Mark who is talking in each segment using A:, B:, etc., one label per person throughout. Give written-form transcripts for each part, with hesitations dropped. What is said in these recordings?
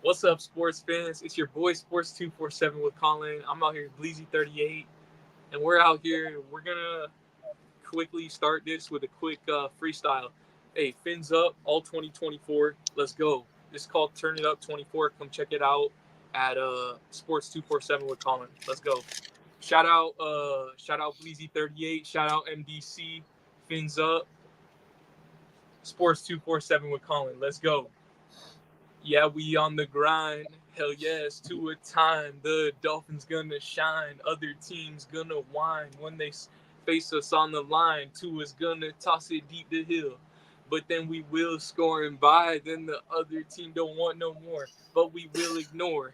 A: What's up, sports fans? It's your boy Sports 247 with Colin. I'm out here, Bleezy38, and we're out here. We're gonna quickly start this with a quick freestyle. Hey, fins up, all 2024. Let's go. This is called Turn It Up 24. Come check it out at Sports 247 with Colin. Let's go. Shout out Bleezy38. Shout out MDC. Fins up. Sports 247 with Colin. Let's go. Yeah, we on the grind. Hell yes, to a time. The Dolphins gonna shine. Other teams gonna whine when they face us on the line. Two is gonna toss it deep the hill. But then we will score and by. Then the other team don't want no more. But we will ignore.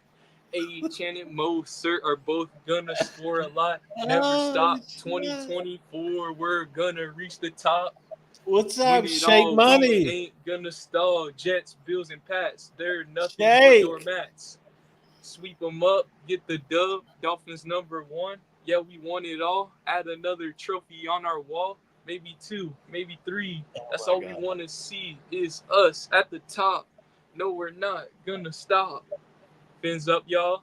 A: A Channing Mo Sir are both gonna score a lot. Never
B: Oh,
A: stop.
B: shit.
A: 2024, we're gonna reach the top.
B: What's
A: Win
B: up,
A: it
B: Shake
A: all. We
B: Money?
A: ain't gonna stall. Jets, Bills, and Pats. They're nothing but
B: Shake.
A: doormats. Sweep them up. Get the dub. Dolphins #1. Yeah, we won it all. Add another trophy on our wall. Maybe two, maybe three.
B: Oh
A: That's
B: my
A: all we
B: God.
A: want to see is us at the top. No, we're not gonna stop. Fins up, y'all.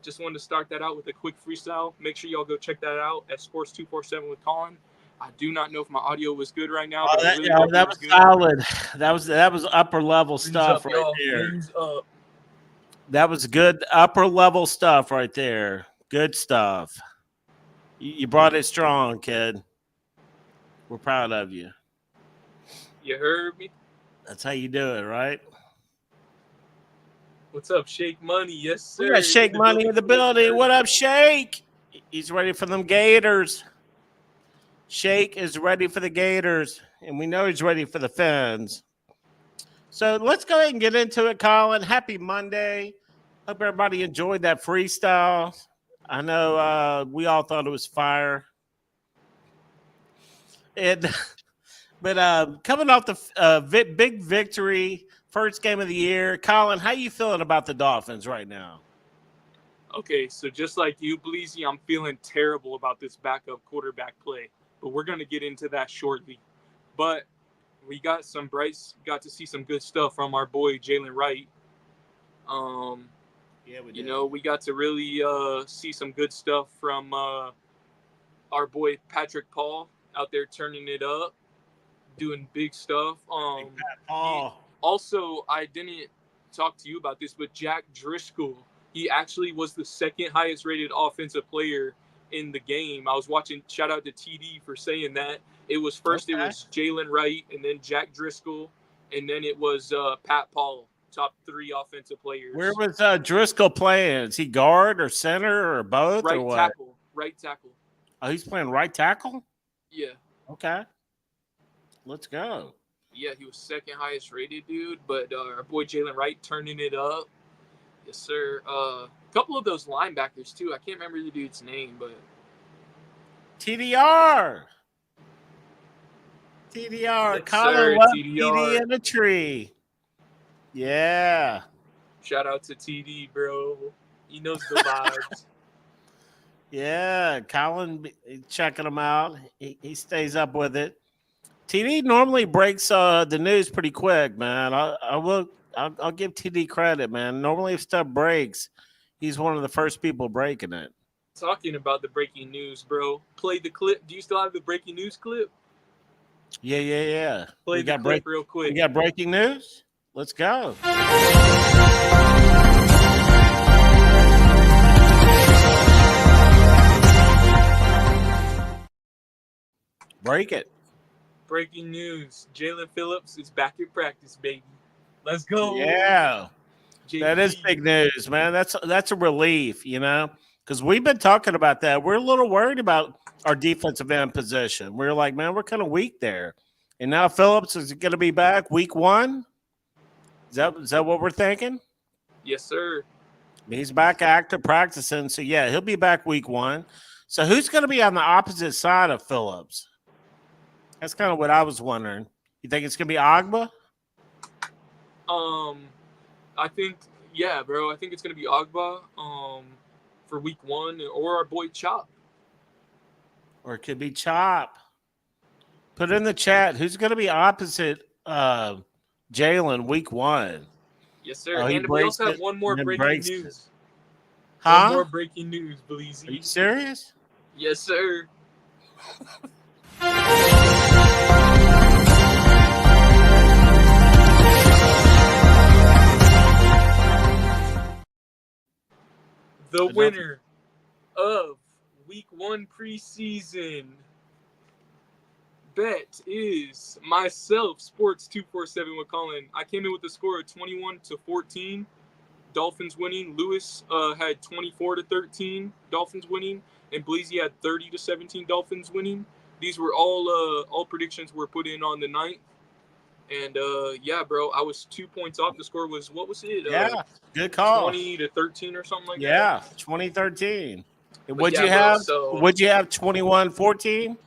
A: Just wanted to start that out with a quick freestyle. Make sure y'all go check that out at Sports 247 with Colin. I do not know if my audio was good right now, but I really hope it
B: That
A: was
B: was
A: good.
B: solid. That was upper level
A: Fins
B: stuff
A: up,
B: right
A: y'all.
B: there.
A: Fins up.
B: That was good upper level stuff right there. Good stuff. You brought it strong, kid. We're proud of you.
A: You heard me?
B: That's how you do it, right?
A: What's up, Shake Money? Yes,
B: We
A: sir.
B: got
A: In
B: Shake
A: the
B: Money
A: building
B: in the
A: for what you
B: building.
A: heard.
B: What up, Shake? He's ready for them Gators. Shake is ready for the Gators, and we know he's ready for the Fins. So let's go ahead and get into it, Colin. Happy Monday. Hope everybody enjoyed that freestyle. I know we all thought it was fire. And but coming off the big victory, first game of the year, Colin, how you feeling about the Dolphins right now?
A: Okay, so just like you, Bleezy, I'm feeling terrible about this backup quarterback play, but we're gonna get into that shortly. But we got to see some good stuff from our boy Jalen Wright. Um,
B: Yeah, we
A: you
B: did.
A: know, we got to really see some good stuff from our boy Patrick Paul out there turning it up, doing big stuff.
B: Big Pat
A: He
B: Paul.
A: also, I didn't talk to you about this, but Jack Driscoll, he actually was the second highest rated offensive player in the game. I was watching. Shout out to TD for saying that. It was first, it
B: Okay.
A: was Jalen Wright, and then Jack Driscoll, and then it was Pat Paul, top three offensive
B: Where
A: players.
B: was Driscoll playing? Is he guard or center or both or
A: Right
B: what?
A: tackle, right tackle.
B: Oh, he's playing right tackle?
A: Yeah,
B: Okay. Let's go.
A: yeah, he was second highest rated dude. But our boy Jalen Wright turning it up. Yes, sir. A couple of those linebackers too. I can't remember the dude's name, but
B: TDR. TDR.
A: yes,
B: Colin
A: sir.
B: loves TD
A: TDR.
B: in the tree. Yeah.
A: Shout out to TD, bro. He knows the vibes.
B: Yeah. Colin checking him out. He stays up with it. TD normally breaks the news pretty quick, man. I'll give TD credit, man. Normally if stuff breaks, he's one of the first people breaking it.
A: Talking about the breaking news, bro. Play the clip. Do you still have the breaking news clip?
B: Yeah.
A: Play the clip real
B: We
A: quick.
B: got breaking news. Let's go. Break it.
A: Breaking news. Jalen Phillips is back in practice, baby. Let's go.
B: Yeah. That is
A: JP.
B: big news, man. That's a relief, because we've been talking about that. We're a little worried about our defensive end position. We're like, man, we're kind of weak there. And now Phillips is going to be back week 1. Is that what we're thinking?
A: Yes, sir.
B: He's back active practicing. So, yeah, he'll be back week 1. So, who's going to be on the opposite side of Phillips? That's kind of what I was wondering. You think it's going to be Agba?
A: I think, yeah, bro. I think it's gonna be Agba. For week 1, or our boy Chop.
B: Or it could be Chop? Put in the chat who's going to be opposite Jalen week 1.
A: Yes, sir.
B: Oh, he
A: And we
B: breaks
A: also have
B: it
A: one more
B: and then
A: breaking
B: breaks it.
A: news.
B: Huh?
A: One more breaking news,
B: Are you
A: Bleezy.
B: serious?
A: Yes, sir. The winner of Week 1 preseason bet is myself, Sports 247 with Colin. I came in with a score of 21-14. Dolphins winning. Lewis had 24-13. Dolphins winning, and Bleezy had 30-17. Dolphins winning. These were all predictions were put in on the 9th. And yeah, bro, I was 2 points off. The score was, what was it?
B: Yeah, good call.
A: 20-13 or something like that.
B: Yeah, 2013. And
A: But
B: what'd
A: yeah,
B: you
A: bro,
B: have?
A: so
B: What'd you have? 21-14.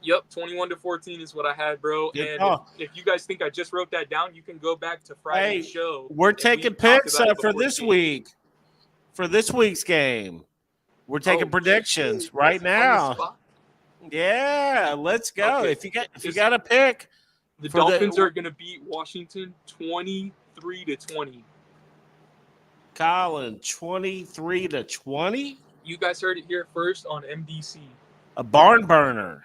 A: yep, 21-14 is what I had, bro.
B: Good
A: And
B: call.
A: if you guys think I just wrote that down, you can go back to Friday's show.
B: We're
A: and we
B: taking
A: talked
B: picks
A: about it
B: for
A: before the
B: this
A: game.
B: week. For this week's game, we're taking predictions
A: shit.
B: right
A: On the
B: now.
A: spot.
B: Yeah, let's go.
A: Okay.
B: If you got a pick,
A: The Dolphins are going to beat Washington 23-20.
B: Colin, 23-20.
A: You guys heard it here first on MDC.
B: A barn burner.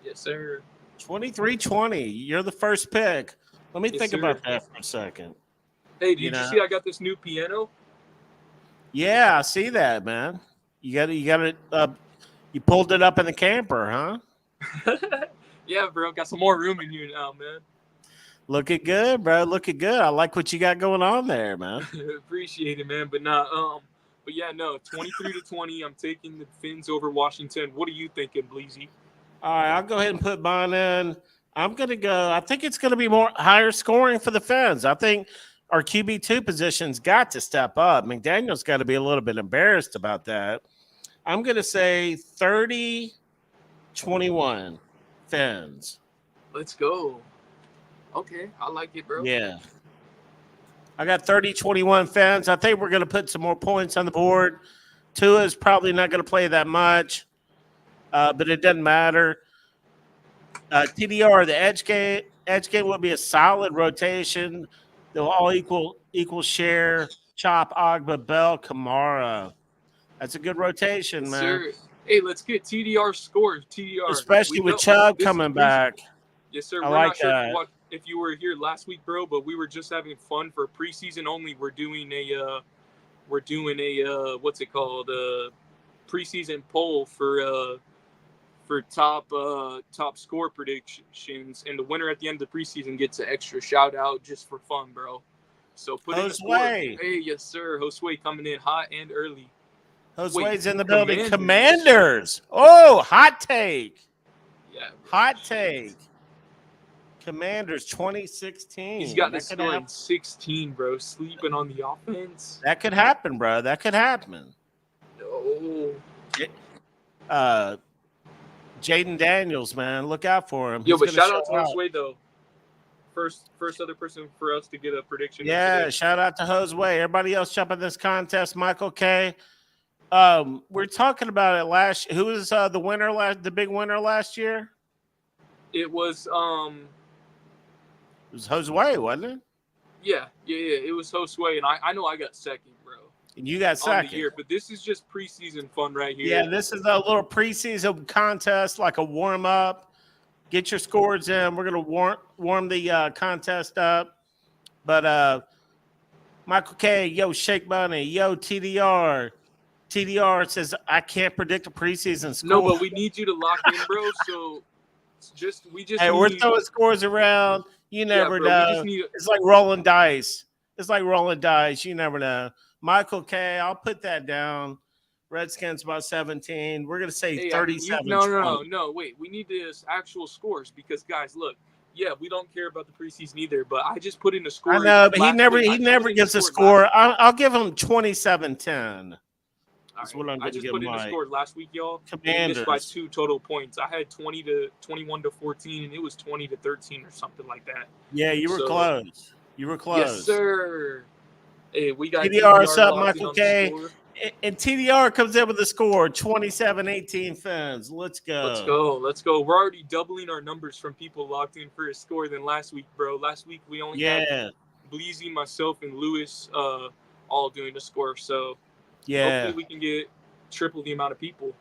A: Yes, sir.
B: 23-20. You're the first pick. Let me
A: Yes,
B: think
A: sir.
B: about that for a second.
A: Hey, did you see I got this new piano?
B: Yeah, I see that, man. You got it. You pulled it up in the camper, huh?
A: Yeah, bro. Got some more room in here now, man.
B: Looking good, bro. Looking good. I like what you got going on there, man.
A: Appreciate it, man. But but yeah, no, 23-20. I'm taking the Fins over Washington. What are you thinking, Bleezy?
B: All right, I'll go ahead and put mine in. I'm gonna go. I think it's gonna be more higher scoring for the Fins. I think our QB2 position's got to step up. McDaniel's got to be a little bit embarrassed about that. I'm gonna say 30-21 Fins.
A: Let's go. Okay, I like it, bro.
B: Yeah. I got 30-21 Fins. I think we're going to put some more points on the board. Tua is probably not going to play that much, but it doesn't matter. TDR, the edge game will be a solid rotation. They'll all equal share. Chop, Agba, Bell, Kamara. That's a good rotation, man.
A: Sir. Hey, let's get TDR scores. TDR.
B: Especially with Chubb coming back.
A: Yes, sir.
B: I
A: We're
B: like
A: not sure
B: that.
A: if you were here last week, bro, but we were just having fun for preseason only. We're doing a what's it called? Preseason poll for top score predictions, and the winner at the end of the preseason gets an extra shout out just for fun, bro. So put in the score. Hey, yes, sir. Josue coming in hot and early.
B: Josue's in the building. Commanders. Oh, hot take.
A: Yeah. Bro.
B: Hot take. Commanders 2016.
A: He's got the score in 16, bro. Sleeping on the offense.
B: That could happen, bro. That could happen.
A: No.
B: Jaden Daniels, man. Look out for him.
A: Yo, but shout out to Josue, though. First other person for us to get a prediction.
B: Yeah, shout out to Josue. Everybody else jump in this contest. Michael K. We're talking about it last. Who was the winner the big winner last year?
A: It was
B: Josue, wasn't it?
A: Yeah. It was Josue, and I know I got second, bro.
B: And you got second.
A: On the year, but this is just preseason fun right here.
B: Yeah, this is a little preseason contest, like a warm up. Get your scores in. We're gonna warm the contest up. But Michael K, yo, Shake Money, yo, TDR. TDR says I can't predict a preseason score.
A: No, but we need you to lock in, bro. So
B: Hey, we're throwing scores around. You never know. It's like rolling dice. You never know. Michael K, I'll put that down. Redskins about 17. We're gonna say 37.
A: No. Wait, we need the actual scores because guys, look. Yeah, we don't care about the preseason either, but I just put in a score.
B: I know, but he never gives a score. I'll give him 27-10. That's what I'm going to give him. I just put in a score
A: last week, y'all.
B: Commanders.
A: Missed by 2 total points. I had 21-14, and it was 20-13 or something like that.
B: Yeah, you were close.
A: Yes, sir. Hey, we got
B: TDR's up, Michael K. And TDR comes in with the score 27-18 Fins. Let's go.
A: Let's go. We're already doubling our numbers from people locked in for a score than last week, bro. Last week we only had Bleezy, myself, and Lewis all doing the score. So
B: Yeah.
A: hopefully we can get triple the amount of people.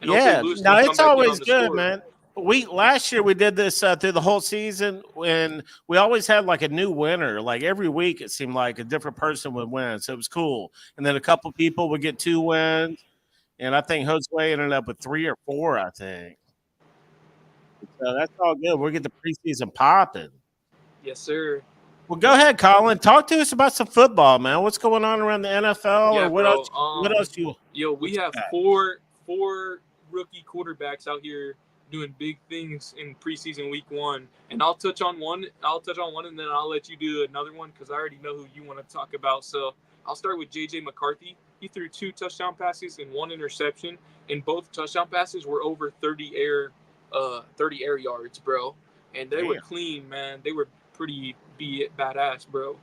A: And hopefully
B: Yeah.
A: Lewis
B: No,
A: can come
B: it's
A: back in on
B: always
A: the
B: good,
A: score.
B: man. Last year we did this through the whole season, when we always had like a new winner. Like every week it seemed like a different person would win. So it was cool. And then a couple people would get 2 wins. And I think Josue ended up with 3 or 4, I think. So that's all good. We'll get the preseason popping.
A: Yes, sir.
B: Well, go ahead, Colin. Talk to us about some football, man. What's going on around the NFL,
A: Yeah,
B: or what
A: bro.
B: else? What else you?
A: Yo,
B: What
A: we
B: you
A: have
B: got?
A: four rookie quarterbacks out here doing big things in preseason week 1, and I'll touch on one. And then I'll let you do another one because I already know who you want to talk about. So I'll start with JJ McCarthy. He threw 2 touchdown passes and 1 interception, and both touchdown passes were over 30 air yards, bro. And they were clean, man. They were pretty badass, bro.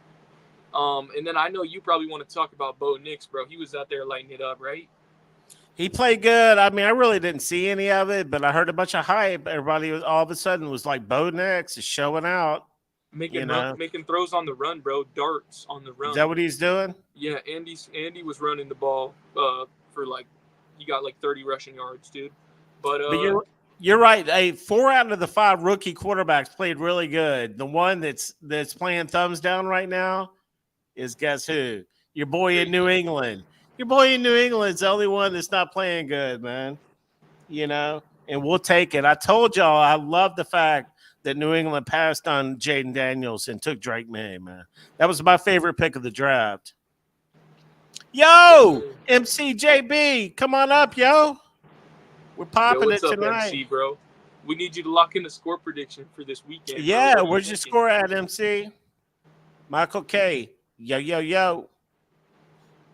A: And then I know you probably want to talk about Bo Nix, bro. He was out there lighting it up, right?
B: He played good. I mean, I really didn't see any of it, but I heard a bunch of hype. Everybody was all of a sudden was like, Bo Nix is showing out.
A: Making throws on the run, bro. Darts on the run.
B: Is that what he's doing?
A: Yeah, Andy was running the ball for like, he got like 30 rushing yards, dude. But
B: you're right. 4 out of the 5 rookie quarterbacks played really good. The one that's playing thumbs down right now is, guess who? Your boy in New England. Your boy in New England's the only one that's not playing good, man. And we'll take it. I told y'all I love the fact that New England passed on Jaden Daniels and took Drake May, man. That was my favorite pick of the draft. Yo, MCJB, come on up, yo. We're popping it tonight.
A: What's up, MC, bro? We need you to lock in the score prediction for this weekend.
B: Yeah, where's your score at, MC? Michael K. Yo.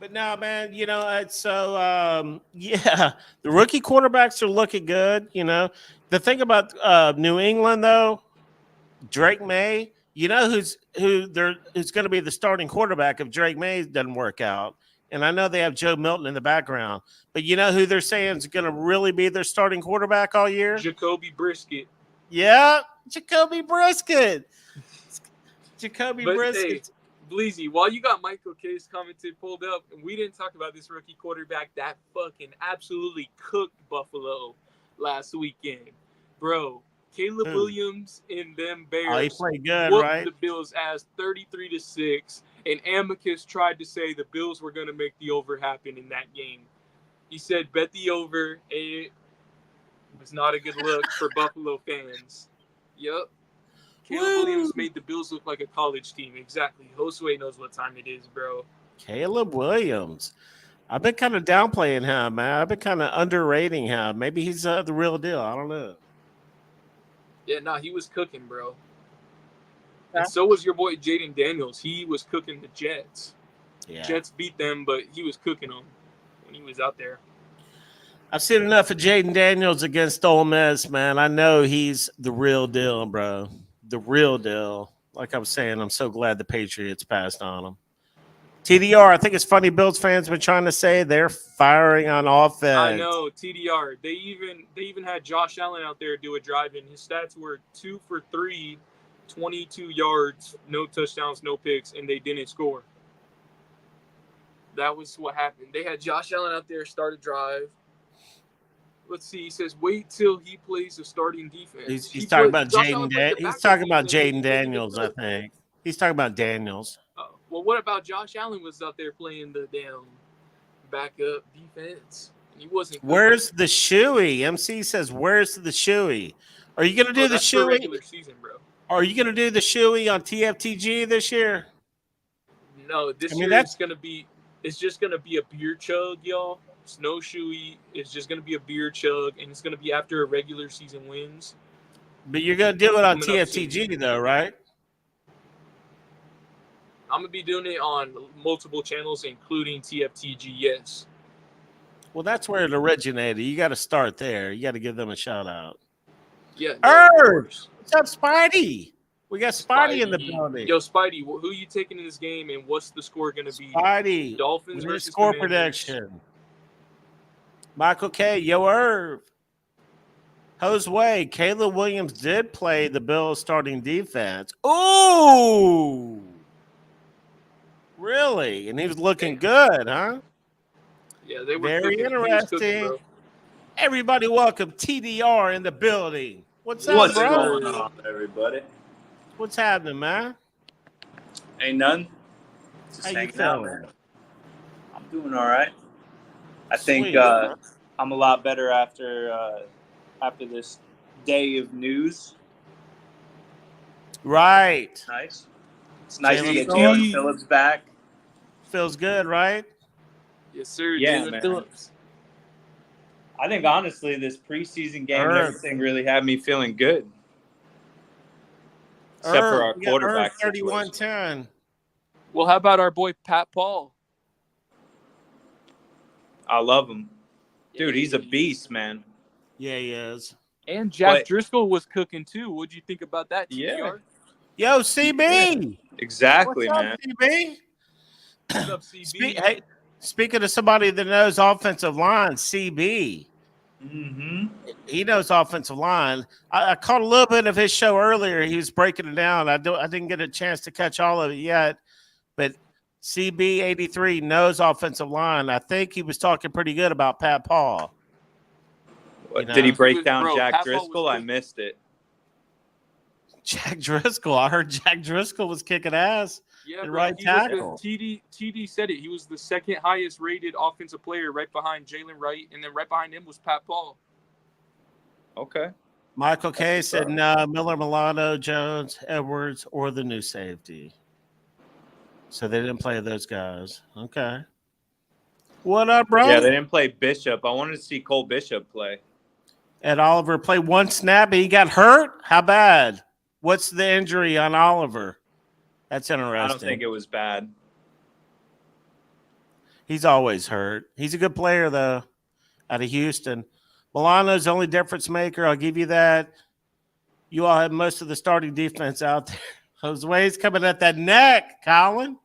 B: But no, man, it's so, the rookie quarterbacks are looking good. The thing about New England, though, Drake May, who's going to be the starting quarterback if Drake May doesn't work out. And I know they have Joe Milton in the background, but you know who they're saying is going to really be their starting quarterback all year?
A: Jacoby Brisket.
B: Yeah, Jacoby Brisket. Brisket.
A: Hey, Bleezy, while you got Michael K's commented pulled up, and we didn't talk about this rookie quarterback that fucking absolutely cooked Buffalo last weekend. Bro, Caleb Williams and them Bears
B: he played good,
A: whooped
B: right?
A: the Bills ass 33-6, and Amicus tried to say the Bills were going to make the over happen in that game. He said bet the over. It was not a good look for Buffalo fans. Yep. Caleb Williams made the Bills look like a college team. Exactly. Josue knows what time it is, bro.
B: Caleb Williams. I've been kind of downplaying him, man. I've been kind of underrating him. Maybe he's the real deal. I don't know.
A: Yeah, he was cooking, bro. And so was your boy Jaden Daniels. He was cooking the Jets. Yeah. Jets beat them, but he was cooking them when he was out there.
B: I've seen enough of Jaden Daniels against Ole Miss, man. I know he's the real deal, bro. The real deal. Like I was saying, I'm so glad the Patriots passed on him. TDR, I think it's funny Bills fans been trying to say they're firing on offense.
A: I know, TDR. They even had Josh Allen out there do a drive, and his stats were 2 for 3, 22 yards, no touchdowns, no picks, and they didn't score. That was what happened. They had Josh Allen out there start a drive. Let's see. He says, "Wait till he plays the starting defense."
B: He's talking about Jaden. He's talking about Jaden Daniels. I think he's talking about Daniels.
A: Well, what about Josh Allen was out there playing the damn backup defense? He wasn't.
B: Where's the shoey? MC says, "Where's the shoey?" Are you gonna do the shoey?
A: Regular season, bro.
B: Are you gonna do the shoey on TFTG this year?
A: No, this year it's gonna be. It's just gonna be a beer chug, y'all. Snow shoey. It's just gonna be a beer chug, and it's gonna be after a regular season wins.
B: But you're gonna do it on TFTG though, right?
A: I'm gonna be doing it on multiple channels, including TFTG. Yes.
B: Well, that's where it originated. You got to start there. You got to give them a shout out.
A: Yeah.
B: What's up, Spidey? We got Spidey in the building.
A: Yo, Spidey, who you taking in this game, and what's the score going to be?
B: Spidey.
A: Dolphins versus
B: score
A: Commanders.
B: prediction. Michael K. Yo, Irv. Josue. Caleb Williams did play the Bills starting defense. Ooh. Really? And he was looking good, huh?
A: Yeah, they were
B: Very
A: cooking. He was cooking,
B: interesting.
A: bro.
B: Everybody, welcome TDR in the building. What's up,
C: What's
A: Yes,
B: bro?
C: going
A: sir.
C: on, everybody?
B: What's happening, man?
C: Ain't none.
B: How
C: Just
B: you
C: hanging out,
B: feeling?
C: man. I'm doing all right. I think
B: Sweet.
C: I'm a lot better after this day of news.
B: Right.
C: Nice. It's nice to
B: Jalen
C: get
B: Phillips
C: Jalen Phillips back.
B: feels good, right?
A: Yes, sir.
C: Yeah,
A: Jalen
C: man.
A: Phillips.
C: I think honestly, this preseason game and
B: Herb.
C: everything really had me feeling good, except for
B: Herb.
C: our
B: We got Herb
C: quarterback situation.
B: 3110.
A: Well, how about our boy Pat Paul?
C: I love him, dude. He's a
A: Hey.
C: beast, man.
B: Yeah, he is.
A: And Jack
C: But
A: Driscoll was cooking too. What'd you think about that,
C: yeah,
A: TDR?
B: Yo,
C: yeah,
B: CB.
C: exactly,
B: What's up,
C: man.
B: CB?
A: What's up, CB?
B: Hey, speaking of somebody that knows offensive line, CB.
C: Mm-hmm.
B: He knows offensive line. I caught a little bit of his show earlier. He was breaking it down. I didn't get a chance to catch all of it yet, but CB83 knows offensive line. I think he was talking pretty good about Pat Paul. You
C: Did he
B: know,
C: break down
A: bro,
C: Jack
A: Pat Paul was
C: Driscoll? I
A: cooking.
C: missed it.
B: Jack Driscoll. I heard Jack Driscoll was kicking ass
A: Yeah,
B: at
A: bro.
B: right
A: He was
B: tackle.
A: the TD said it. He was the second highest rated offensive player, right behind Jalen Wright, and then right behind him was Pat Paul.
C: Okay.
B: Michael K
C: what's
B: said,
C: up.
B: no, Miller, Milano, Jones, Edwards, or the new safety. So they didn't play those guys. Okay. What up, bro?
C: Yeah, they didn't play Bishop. I wanted to see Cole Bishop play.
B: Ed Oliver played one snap, but he got hurt? How bad? What's the injury on Oliver? That's interesting.
C: I don't think it was bad.
B: He's always hurt. He's a good player, though, out of Houston. Milano's the only difference maker. I'll give you that. You all have most of the starting defense out there. Josue's coming at that neck, Colin.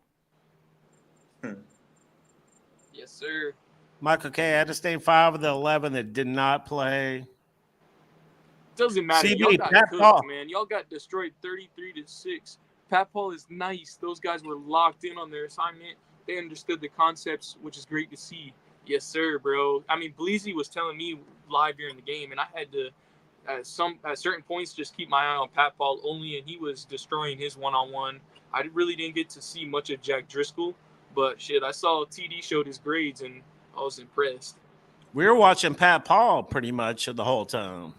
A: Yes, sir.
B: Michael K. had to stay 5 of the 11 that did not play.
A: Doesn't matter.
B: CB,
A: Y'all got
B: Pat
A: cooked,
B: Paul.
A: man. Y'all got destroyed 33-6. Pat Paul is nice. Those guys were locked in on their assignment. They understood the concepts, which is great to see. Yes, sir, bro. I mean, Bleezy was telling me live during the game, and I had to, at certain points, just keep my eye on Pat Paul only, and he was destroying his one-on-one. I really didn't get to see much of Jack Driscoll, but shit, I saw TD showed his grades, and I was impressed.
B: We were watching Pat Paul pretty much the whole time.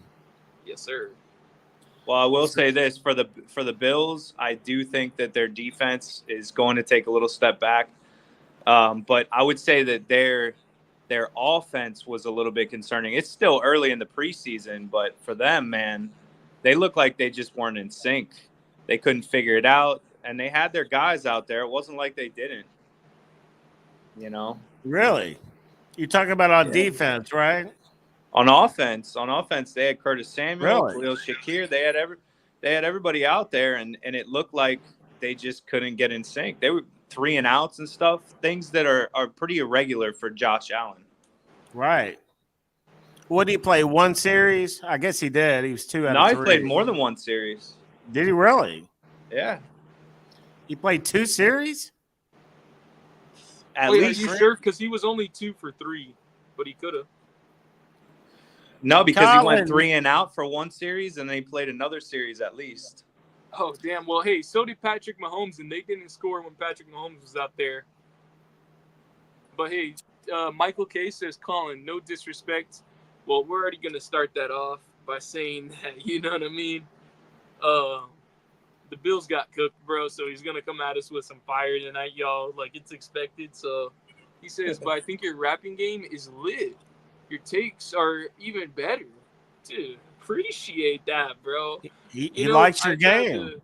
A: Yes, sir.
C: Well, I will say this for the Bills, I do think that their defense is going to take a little step back. But I would say that their offense was a little bit concerning. It's still early in the preseason, but for them, man, they look like they just weren't in sync. They couldn't figure it out, and they had their guys out there. It wasn't like they didn't. You know?
B: Really? You're talking about on defense, right?
C: On offense, they had Curtis Samuel,
B: Really?
C: Khalil Shakir. They had everybody out there, and it looked like they just couldn't get in sync. They were 3 and outs and stuff, things that are pretty irregular for Josh Allen.
B: Right. What did he play? 1 series? I guess he did. He was 2 out of 3.
C: No, he played more than 1 series.
B: Did he really?
C: Yeah.
B: He played 2 series?
C: At
A: Wait,
C: least.
A: are you sure? Because he was only 2 for 3, but he could have.
C: No, because he
B: Colin.
C: went 3 and out for 1 series, and then he played another series at least.
A: Oh, damn. Well, hey, so did Patrick Mahomes, and they didn't score when Patrick Mahomes was out there. But, hey, Michael K says, Colin, no disrespect. Well, we're already going to start that off by saying that, you know what I mean? The Bills got cooked, bro, so he's going to come at us with some fire tonight, y'all. Like, it's expected. So he says, but I think your rapping game is lit. Your takes are even better. Dude, appreciate that, bro.
B: He likes your game.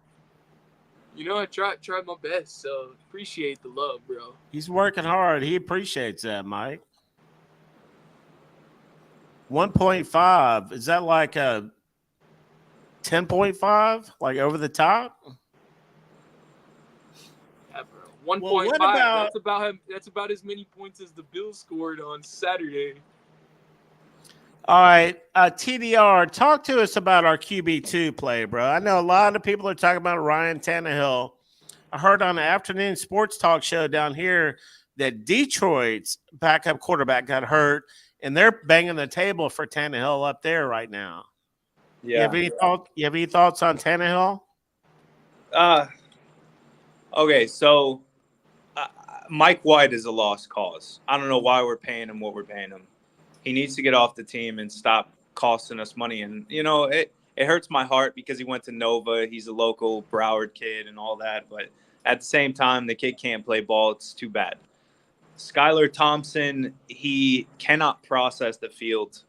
A: I tried my best, so appreciate the love, bro.
B: He's working hard. He appreciates that, Mike. 1.5. Is that like a 10.5? Like over the top?
A: Yeah, bro. 1.5. That's about as many points as the Bills scored on Saturday.
B: All right, TDR, talk to us about our QB2 play, bro. I know a lot of people are talking about Ryan Tannehill I heard on the afternoon sports talk show down here that Detroit's backup quarterback got hurt, and they're banging the table for Tannehill up there right now.
C: Yeah.
B: You have any thoughts on Tannehill?
C: Okay, so Mike White is a lost cause. I don't know why we're paying him what we're paying him. He needs to get off the team and stop costing us money. And, it hurts my heart because he went to Nova. He's a local Broward kid and all that. But at the same time, the kid can't play ball. It's too bad. Skylar Thompson, he cannot process the field.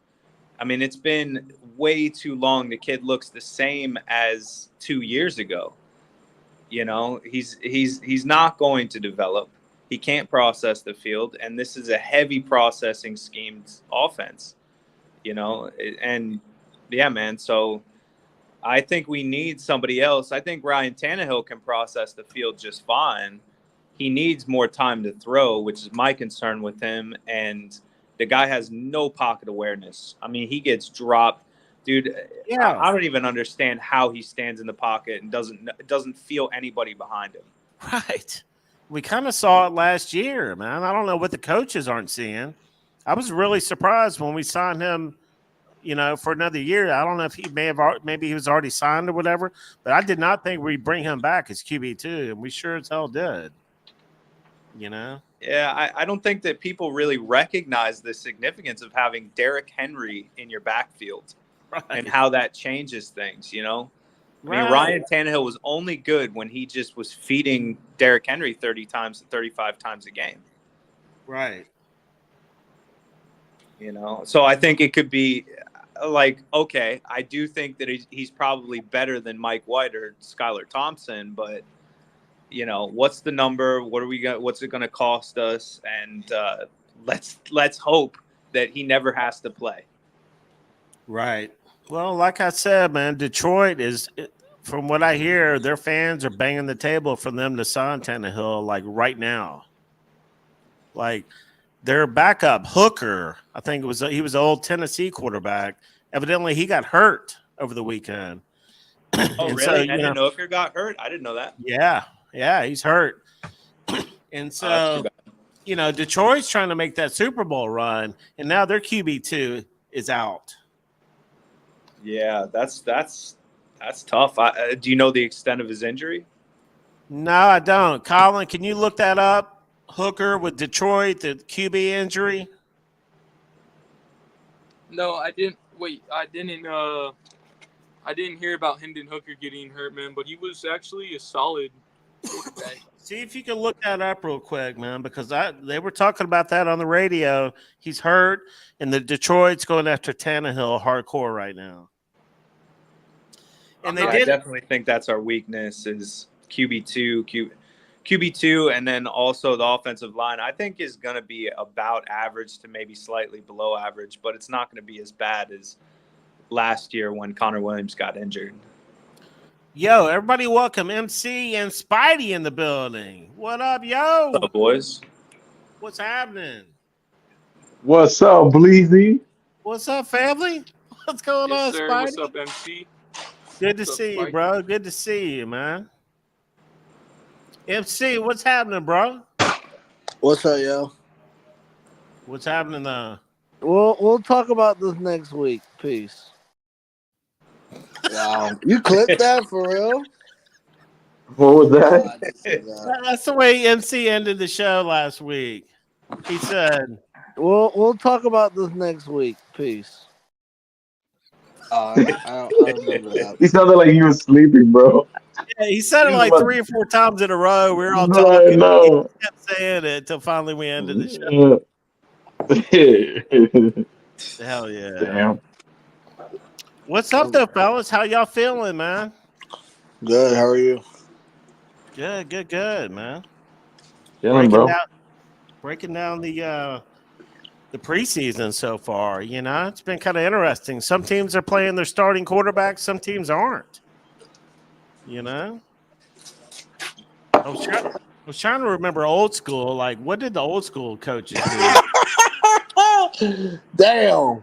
C: I mean, it's been way too long. The kid looks the same as 2 years ago. He's not going to develop. He can't process the field, and this is a heavy processing schemed offense. And yeah, man. So I think we need somebody else. I think Ryan Tannehill can process the field just fine. He needs more time to throw, which is my concern with him. And the guy has no pocket awareness. I mean, he gets dropped. Dude,
B: Yeah.
C: I don't even understand how he stands in the pocket and doesn't feel anybody behind him.
B: Right. We kind of saw it last year, man. I don't know what the coaches aren't seeing. I was really surprised when we signed him, for another year. I don't know if maybe he was already signed or whatever, but I did not think we'd bring him back as QB2, and we sure as hell did.
C: Yeah, I don't think that people really recognize the significance of having Derrick Henry in your backfield.
B: Right.
C: And how that changes things, I mean,
B: Right.
C: Ryan Tannehill was only good when he just was feeding Derrick Henry 30 times, 35 times a game.
B: Right.
C: So I think it could be like, okay, I do think that he's probably better than Mike White or Skylar Thompson, but what's the number? What's it going to cost us? And let's hope that he never has to play.
B: Right. Well, like I said, man, Detroit is, from what I hear, their fans are banging the table for them to sign Tannehill, like right now. Like their backup Hooker, I think he was an old Tennessee quarterback. Evidently, he got hurt over the weekend.
C: Oh, really?
B: So,
C: Hendon Hooker got hurt? I didn't know that.
B: Yeah, he's hurt. And so, Detroit's trying to make that Super Bowl run, and now their QB2 is out.
C: Yeah, that's tough. Do you know the extent of his injury?
B: No, I don't. Colin, can you look that up? Hooker with Detroit, the QB injury?
A: No, I didn't. Wait, I didn't hear about Hendon Hooker getting hurt, man. But he was actually a solid quarterback.
B: See if you can look that up real quick, man, because they were talking about that on the radio. He's hurt, and the Detroit's going after Tannehill hardcore right now. And
C: I definitely think that's our weakness is QB2, and then also the offensive line. I think is going to be about average to maybe slightly below average, but it's not going to be as bad as last year when Connor Williams got injured.
B: Yo, everybody welcome MC and Spidey in the building. What up, yo?
C: What's up, boys?
B: What's happening?
D: What's up, Bleezy?
B: What's up, family? What's going on,
A: sir.
B: Spidey?
A: What's up, MC?
B: Good to see you, bro. Good to see you, man. MC, what's happening, bro?
E: What's up, yo?
B: What's happening,
E: We'll talk about this next week. Peace. Wow, you clipped that for real?
D: What was that?
B: That's the way MC ended the show last week. He said,
E: We'll talk about this next week. Peace. I remember that.
D: He sounded like he was sleeping, bro.
B: Yeah, he said it like 3 or 4 times in a row. We were all talking.
D: No.
B: He kept saying it until finally we ended the show. Hell yeah.
D: Damn.
B: What's up, though, fellas? How y'all feeling, man?
E: Good. How are you?
B: Good, man.
D: Chilling, bro.
B: Breaking down the preseason so far. It's been kind of interesting. Some teams are playing their starting quarterbacks. Some teams aren't. I was trying to remember old school. Like, what did the old school coaches do?
E: Damn.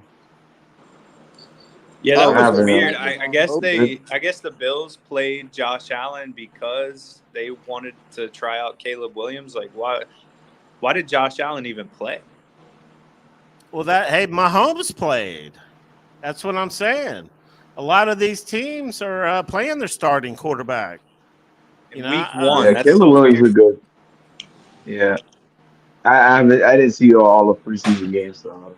C: Yeah, that
D: I
C: was
D: haven't.
C: weird. I guess
D: It-
C: I guess the Bills played Josh Allen because they wanted to try out Caleb Williams. Like, why did Josh Allen even play?
B: Well, Mahomes played. That's what I'm saying. A lot of these teams are playing their starting quarterback.
C: In
B: You know,
C: week one,
D: yeah,
C: that's
D: Caleb
C: so
D: Williams
C: weird.
D: look good. Yeah, I didn't see all the preseason games, so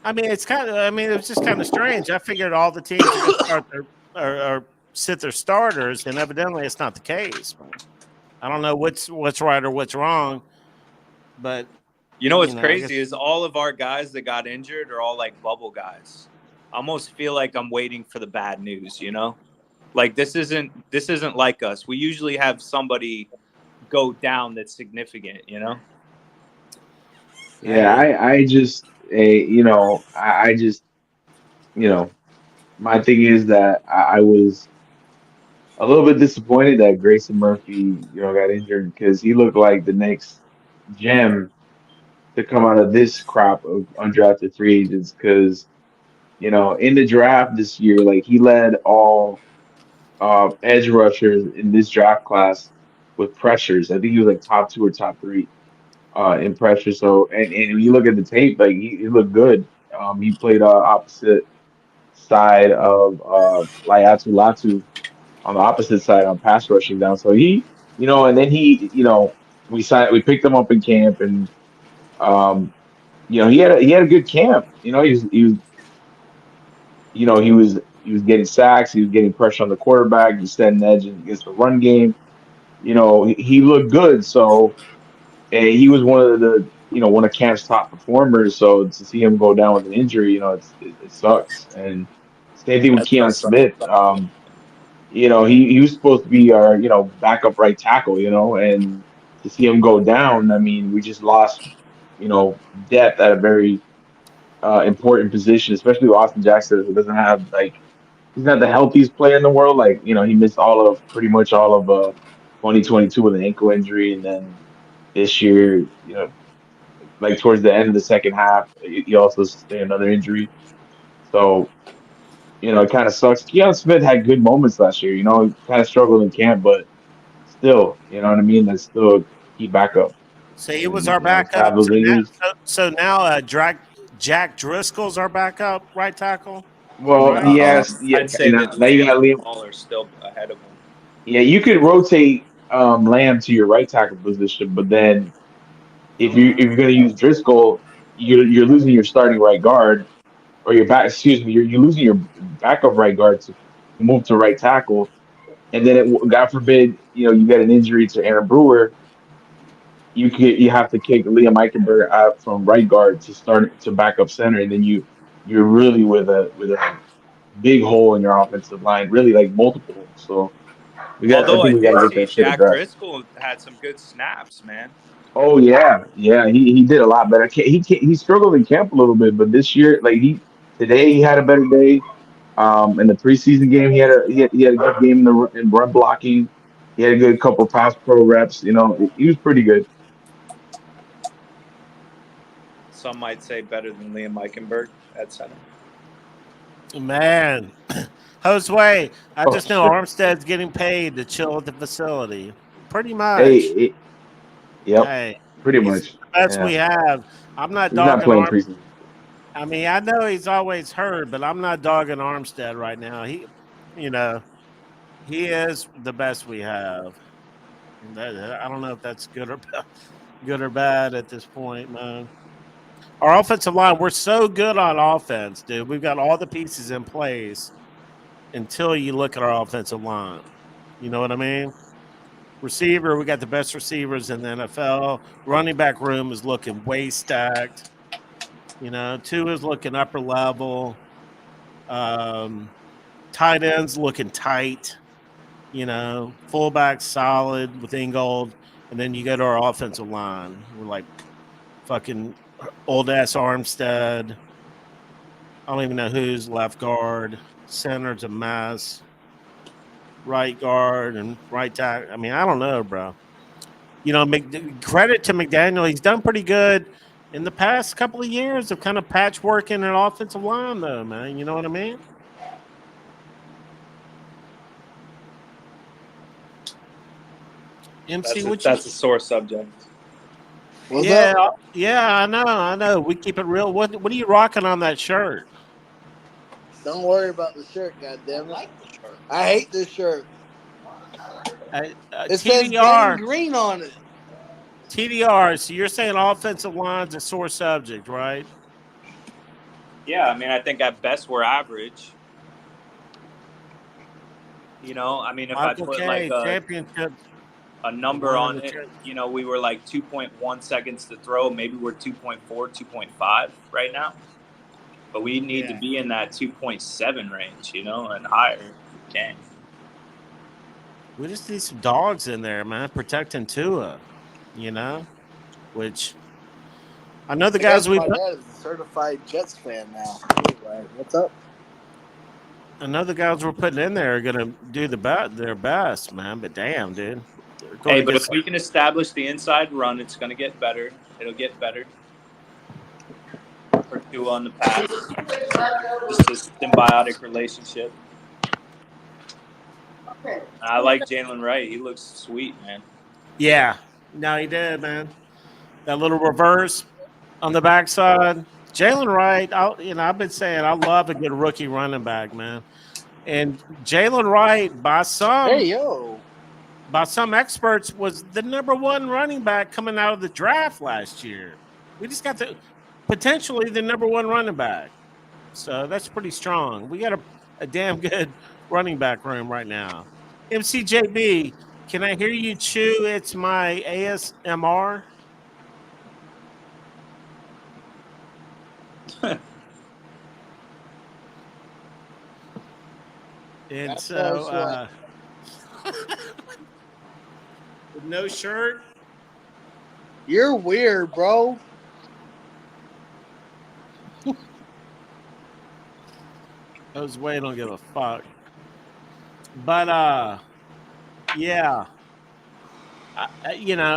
B: I mean, it's kind of. I mean, it was just kind of strange. I figured all the teams are going to start their or sit their starters, and evidently it's not the case. I don't know what's right or what's wrong, but
C: You know what's
B: I
C: crazy
B: guess
C: is all of our guys that got injured are all like bubble guys. I almost feel like I'm waiting for the bad news, you know? Like this isn't like us. We usually have somebody go down that's significant, you know?
D: yeah,
B: hey,
D: I just I just you know my thing is that I was a little bit disappointed that Grayson Murphy got injured because he looked like the next gem to come out of this crop of undrafted free agents because in the draft this year, like he led all edge rushers in this draft class with pressures. I think he was like top two or top three in pressure. So and when you look at the tape, like he looked good. He played opposite side of Laiatu Latu on the opposite side on pass rushing down. So and then we picked him up in camp and um, he had a good camp. He was getting sacks, he was getting pressure on the quarterback, he was setting edge against the run game. He looked good. So and he was one of Camp's top performers. So to see him go down with an injury, it sucks. And same thing with
C: That
D: Keon
C: does suck.
D: Smith. He was supposed to be our backup right tackle. And to see him go down, I mean, we just lost depth at a very important position, especially with Austin Jackson, who doesn't have he's not the healthiest player in the world. Like he missed pretty much all of 2022 with an ankle injury, and then this year, like towards the end of the second half, he also sustained another injury. So it kind of sucks. Keon Smith had good moments last year. He kind of struggled in camp, but still, you know what I mean. That's still a key backup,
B: so he was
D: and
B: our
D: to have
B: backup.
D: those injuries.
B: So now Jack Driscoll's our backup right tackle,
D: Well,
B: right?
D: he has, yeah.
C: I'd say
D: Now,
C: that
D: now you
C: Lamb
D: got
C: and
D: Liam.
C: Hall are still ahead of him.
D: Yeah, you could rotate Lamb to your right tackle position, but then if you're going to use Driscoll, you're losing your starting right guard or your back. Excuse me, you're losing your backup right guard to move to right tackle, and then God forbid, you get an injury to Aaron Brewer, you have to kick Liam Eichenberg out from right guard to start to backup center, and then you're really with a big hole in your offensive line, really like multiple holes. So I
C: Although I
D: think we got
C: did
D: to get
C: see
D: that shit
C: Jack
D: addressed.
C: Driscoll had some good snaps, man.
D: Oh yeah, yeah, he did a lot better. He struggled in camp a little bit, but this year, like today he had a better day. In the preseason game, he had a good game in run blocking. He had a good couple pass pro reps. He was pretty good.
C: Some might say better than Liam Eichenberg at center.
B: Man, Josue, I
D: Oh
B: just know
D: shit!
B: Armstead's getting paid to chill at the facility. Pretty
D: Hey,
B: much.
D: yep,
B: Hey,
D: pretty
B: he's
D: much.
B: the best
D: Yeah,
B: we have. I'm not
D: he's not
B: dogging
D: playing
B: Arm.
D: preseason.
B: I mean, I know he's always hurt, but I'm not dogging Armstead right now. You know, he is the best we have. And I don't know if that's good or bad at this point, man. Our offensive line, we're so good on offense, dude. We've got all the pieces in place until you look at our offensive line. You know what I mean? Receiver, we got the best receivers in the NFL. Running back room is looking way stacked. Two is looking upper level. Um, Tight ends looking tight. Fullback solid with Ingold. And then you go to our offensive line. We're like fucking old ass Armstead. I don't even know who's left guard. Center's a mess. Right guard and right tackle. I mean, I don't know, bro. Credit to McDaniel. He's done pretty good in the past couple of years of kind of patchworking an offensive line, though, man. You know what I mean? MC,
C: That's a sore subject.
E: What's
B: yeah,
E: up?
B: yeah, I know. We keep it real. What are you rocking on that shirt?
E: Don't worry about the shirt, goddammit. I hate this shirt. It says Gang
B: TDR,
E: Green on it.
B: TDR. So you're saying offensive line's a sore subject, right?
C: Yeah, I mean, I think at best we're average. You know, I mean, if I
B: Michael
C: put
B: K,
C: like
B: championships.
C: a number
B: One in
C: on
B: the
C: it,
B: church.
C: you know, we were like 2.1 seconds to throw. Maybe we're 2.4, 2.5 right now. But we need to be in that 2.7 range, you know, and higher if we can.
B: We just need some dogs in there, man, protecting Tua, you know, which I know the
E: I
B: guys
E: guess
B: we
E: my
B: put,
E: dad is a certified Jets fan now. Anyway, what's up?
B: I know the guys we're putting in there are gonna do their best, man. But damn, dude, they're going
C: Hey, but if
B: against
C: we can establish the inside run, it's going to get better. It'll get better. For two on the pass. Just a symbiotic relationship. I like Jalen Wright. He looks sweet, man.
B: yeah. No, he did, man. That little reverse on the backside. Jalen Wright, I've been saying I love a good rookie running back, man. And Jalen Wright,
E: Hey, yo.
B: by some experts, was the number one running back coming out of the draft last year. We just got potentially the number one running back. So that's pretty strong. We got a damn good running back room right now. MCJB, can I hear you chew? It's my ASMR. And
E: That
B: so,
E: sounds
B: with no shirt.
E: You're weird, bro.
B: Those way don't give a fuck. But yeah.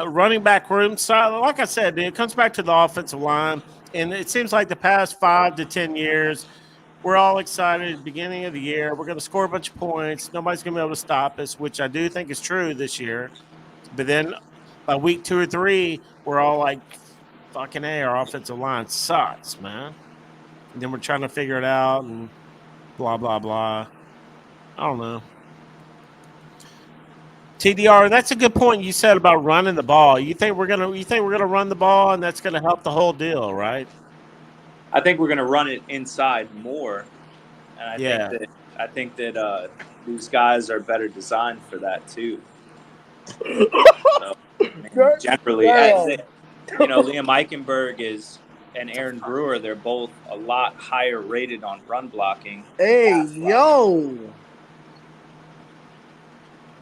B: Running back room. So, like I said, it comes back to the offensive line. And it seems like the past 5 to 10 years, we're all excited at the beginning of the year. We're going to score a bunch of points. Nobody's going to be able to stop us, which I do think is true this year. But then by week 2 or 3, we're all like, fucking A, our offensive line sucks, man. And then we're trying to figure it out and blah, blah, blah. I don't know. TDR, that's a good point you said about running the ball. You think we're gonna run the ball and that's gonna help the whole deal, right?
C: I think we're going to run it inside more. And I think that these guys are better designed for that too. So, generally, Liam Eichenberg and Aaron Brewer, they're both a lot higher rated on run blocking.
E: Hey, yo.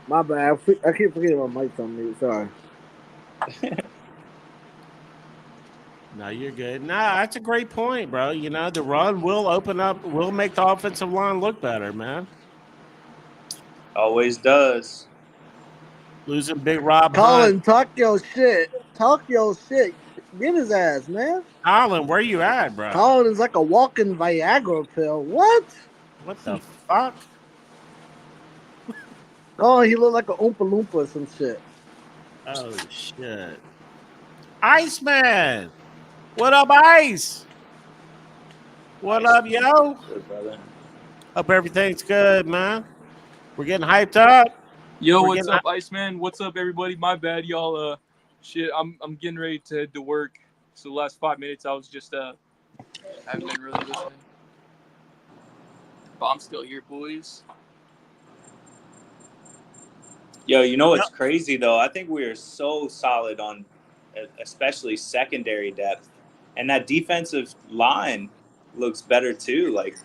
E: My bad. I keep forgetting my mic's on mute. Sorry.
B: No, you're good. Nah, that's a great point, bro. You know, the run will make the offensive line look better, man.
C: Always does.
B: Losing Big Rob
E: Colin,
B: Hunt.
E: talk your shit. Talk your shit. Get his ass, man.
B: Colin, where you at, bro?
E: Colin is like a walking Viagra pill. What?
B: What the fuck?
E: Oh, he looked like a Oompa Loompa or some shit.
B: Oh shit. Iceman. What up, Ice? What up, yo?
C: Good, brother.
B: Hope everything's good, man. We're getting hyped up.
A: Yo, what's up, Iceman? What's up, everybody? My bad, y'all. I'm getting ready to head to work. So the last 5 minutes, I was just haven't been really listening. But I'm still here, boys.
C: Yo, you know what's crazy though? I think we are so solid on, especially secondary depth, and that defensive line looks better too. Like,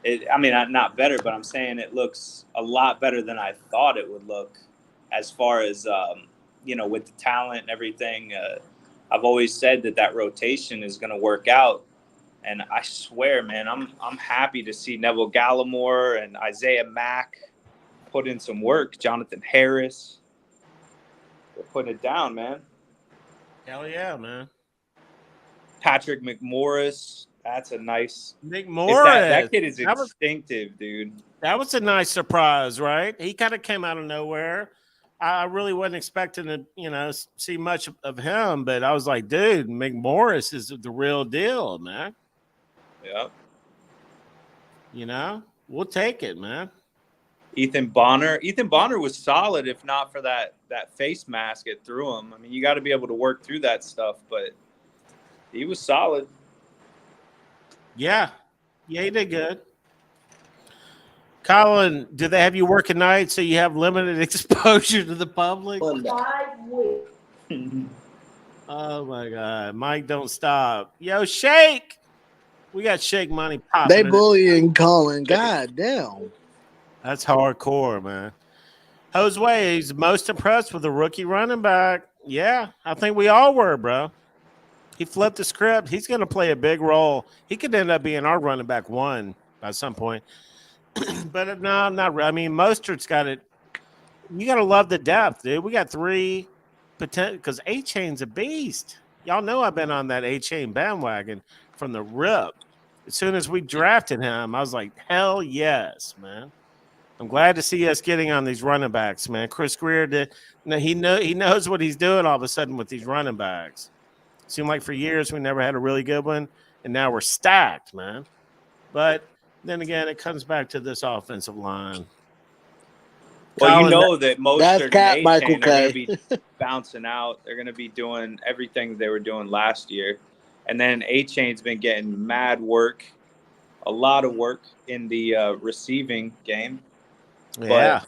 C: not better, but I'm saying it looks a lot better than I thought it would look, as far as with the talent and everything. I've always said that rotation is going to work out, and I swear, man, I'm happy to see Neville Gallimore and Isaiah Mack put in some work. Jonathan Harris, they're putting it down, man.
B: Hell yeah, man.
C: Patrick McMorris, that's a nice.
B: McMorris.
C: That kid is instinctive, dude.
B: That was a nice surprise, right? He kind of came out of nowhere. I really wasn't expecting to, see much of him, but I was like, dude, McMorris is the real deal, man.
C: Yeah.
B: We'll take it, man.
C: Ethan Bonner was solid if not for that face mask it threw him. I mean, you got to be able to work through that stuff, but he was solid.
B: Yeah, he did good. Colin, do they have you working nights so you have limited exposure to the public?
E: 5 weeks.
B: Oh my God, Mike, don't stop. Yo, Shake. We got Shake money popping.
E: They bullying Colin. God damn.
B: That's hardcore, man. Josue, he's most impressed with the rookie running back. Yeah, I think we all were, bro. He flipped the script. He's going to play a big role. He could end up being our running back 1 at some point. But no, not really. I mean, Mostert's got it. You got to love the depth, dude. We got 3 potential because A-Chain's a beast. Y'all know I've been on that A-Chain bandwagon from the rip. As soon as we drafted him, I was like, hell yes, man. I'm glad to see us getting on these running backs, man. Chris Greer did. He knows what he's doing all of a sudden with these running backs. Seemed like for years we never had a really good one, and now we're stacked, man. But then again, it comes back to this offensive line.
C: Well,
B: Colin,
C: that Mostert and
E: Michael
C: A-Chain are going
E: K.
C: to be bouncing out. They're going to be doing everything they were doing last year. And then A-Chain's been getting mad work, a lot of work in the receiving game.
B: Yeah.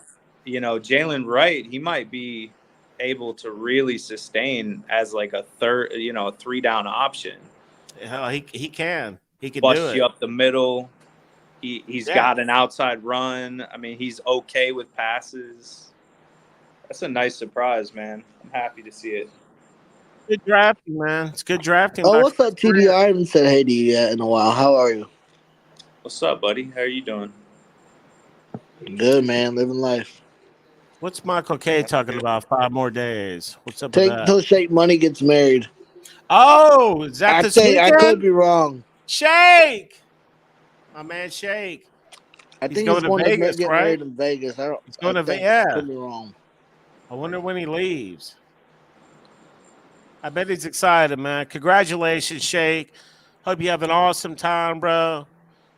C: But, Jalen Wright, he might be able to really sustain as like a third, a 3-down option.
B: Hell, he can. He can
C: Bust
B: do it.
C: you up the middle. He's got an outside run. I mean, he's okay with passes. That's a nice surprise, man. I'm happy to see it.
B: Good drafting, man. It's good drafting.
E: Oh, what's up, TD? I haven't said hey to you yet in a while. How are you?
C: What's up, buddy? How are you doing?
E: Good, man. Living life.
B: What's Michael K talking about? 5 more days. What's up with
E: Take
B: that?
E: till Shake Money gets married.
B: Oh, is that this weekend?
E: I could be wrong.
B: Shake! My man Shake.
E: I
B: He's
E: think
B: going
E: he's
B: to
E: going
B: Vegas,
E: to get
B: right?
E: married in Vegas.
B: He's going to Vegas. Yeah.
E: Could be wrong.
B: I wonder when he leaves. I bet he's excited, man. Congratulations, Shake. Hope you have an awesome time, bro.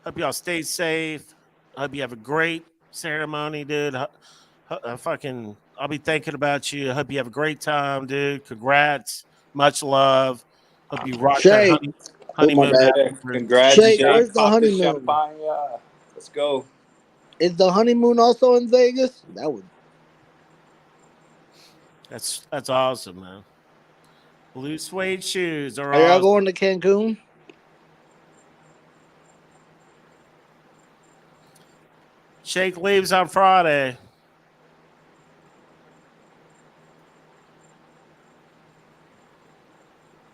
B: Hope y'all stay safe. Hope you have a great ceremony, dude. I'll be thinking about you. Hope you have a great time, dude. Congrats. Much love. Hope you rock that honeymoon.
C: Congrats,
E: Shake, where's the
C: Pop
E: honeymoon?
C: champagne. Let's go.
E: Is the honeymoon also in Vegas? That would.
B: That's awesome, man. Blue suede shoes are
E: y'all
B: awesome.
E: going to Cancun?
B: Shake leaves on Friday.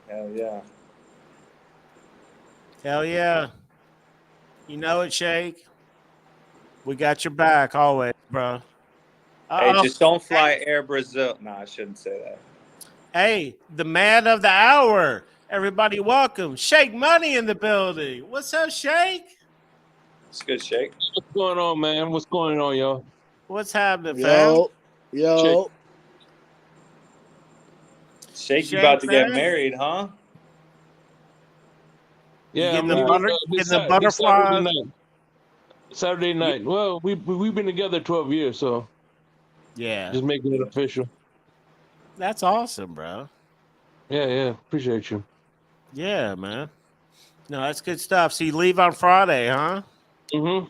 C: Hell yeah.
B: Hell yeah. You know it, Shake. We got your back always, bro.
C: Hey, just don't fly Air Brazil. No, I shouldn't say that.
B: Hey, the man of the hour. Everybody welcome. Shake Money in the building. What's up, Shake?
C: It's good, Shake.
F: What's going on, man? What's going on, y'all?
B: What's happening, fam?
E: Yo.
C: Shake, you about to get married, huh?
F: Yeah,
B: getting the butterflies.
F: Saturday night. Well, we've been together 12 years, so
B: yeah,
F: just making it official.
B: That's awesome, bro.
F: Yeah, appreciate you.
B: Yeah, man. No, that's good stuff. So you leave on Friday, huh?
F: Mm-hmm.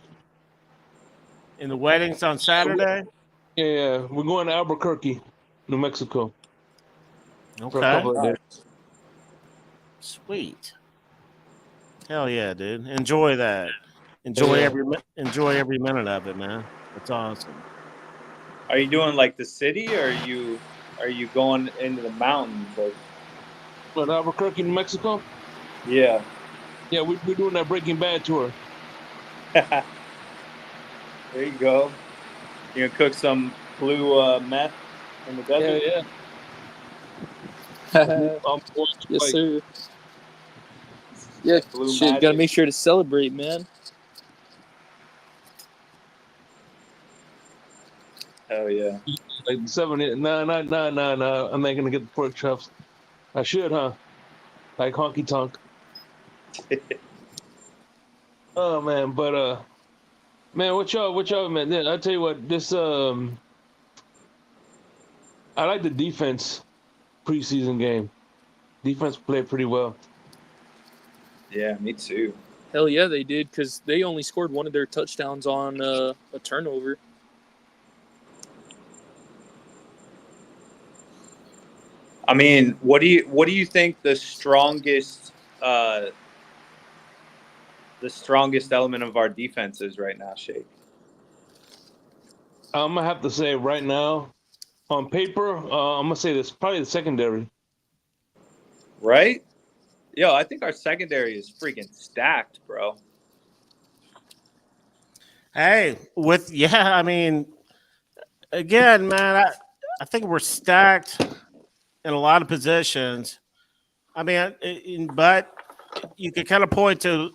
B: And the wedding's on Saturday?
F: Yeah. We're going to Albuquerque, New Mexico.
B: Okay.
F: For a couple of days.
B: Sweet. Hell yeah, dude. Enjoy that. Enjoy every minute of it, man. That's awesome.
C: Are you doing like the city, or are you going into the mountains? Like...
F: What, Albuquerque, New Mexico?
C: Yeah.
F: Yeah, we're doing that Breaking Bad tour.
C: There you go. You gonna cook some blue meth in the desert?
G: Yeah. Yes, sir. Yeah, shit, gotta make sure to celebrate, man.
C: Hell yeah.
F: like 7. No. I'm not gonna get the pork chops. I should, huh? Like honky tonk. Oh man, but man, what y'all, man? I tell you what, this I like the defense preseason game. Defense played pretty well.
C: Yeah, me too.
G: Hell yeah, they did, because they only scored one of their touchdowns on a turnover.
C: I mean, what do you think the strongest element of our defense is right now, Shake?
F: I'm gonna have to say right now, on paper, I'm gonna say this probably the secondary.
C: Right? Yo, I think our secondary is freaking stacked, bro.
B: Hey, I mean, again, man, I think we're stacked in a lot of positions. I mean, but you could kind of point to,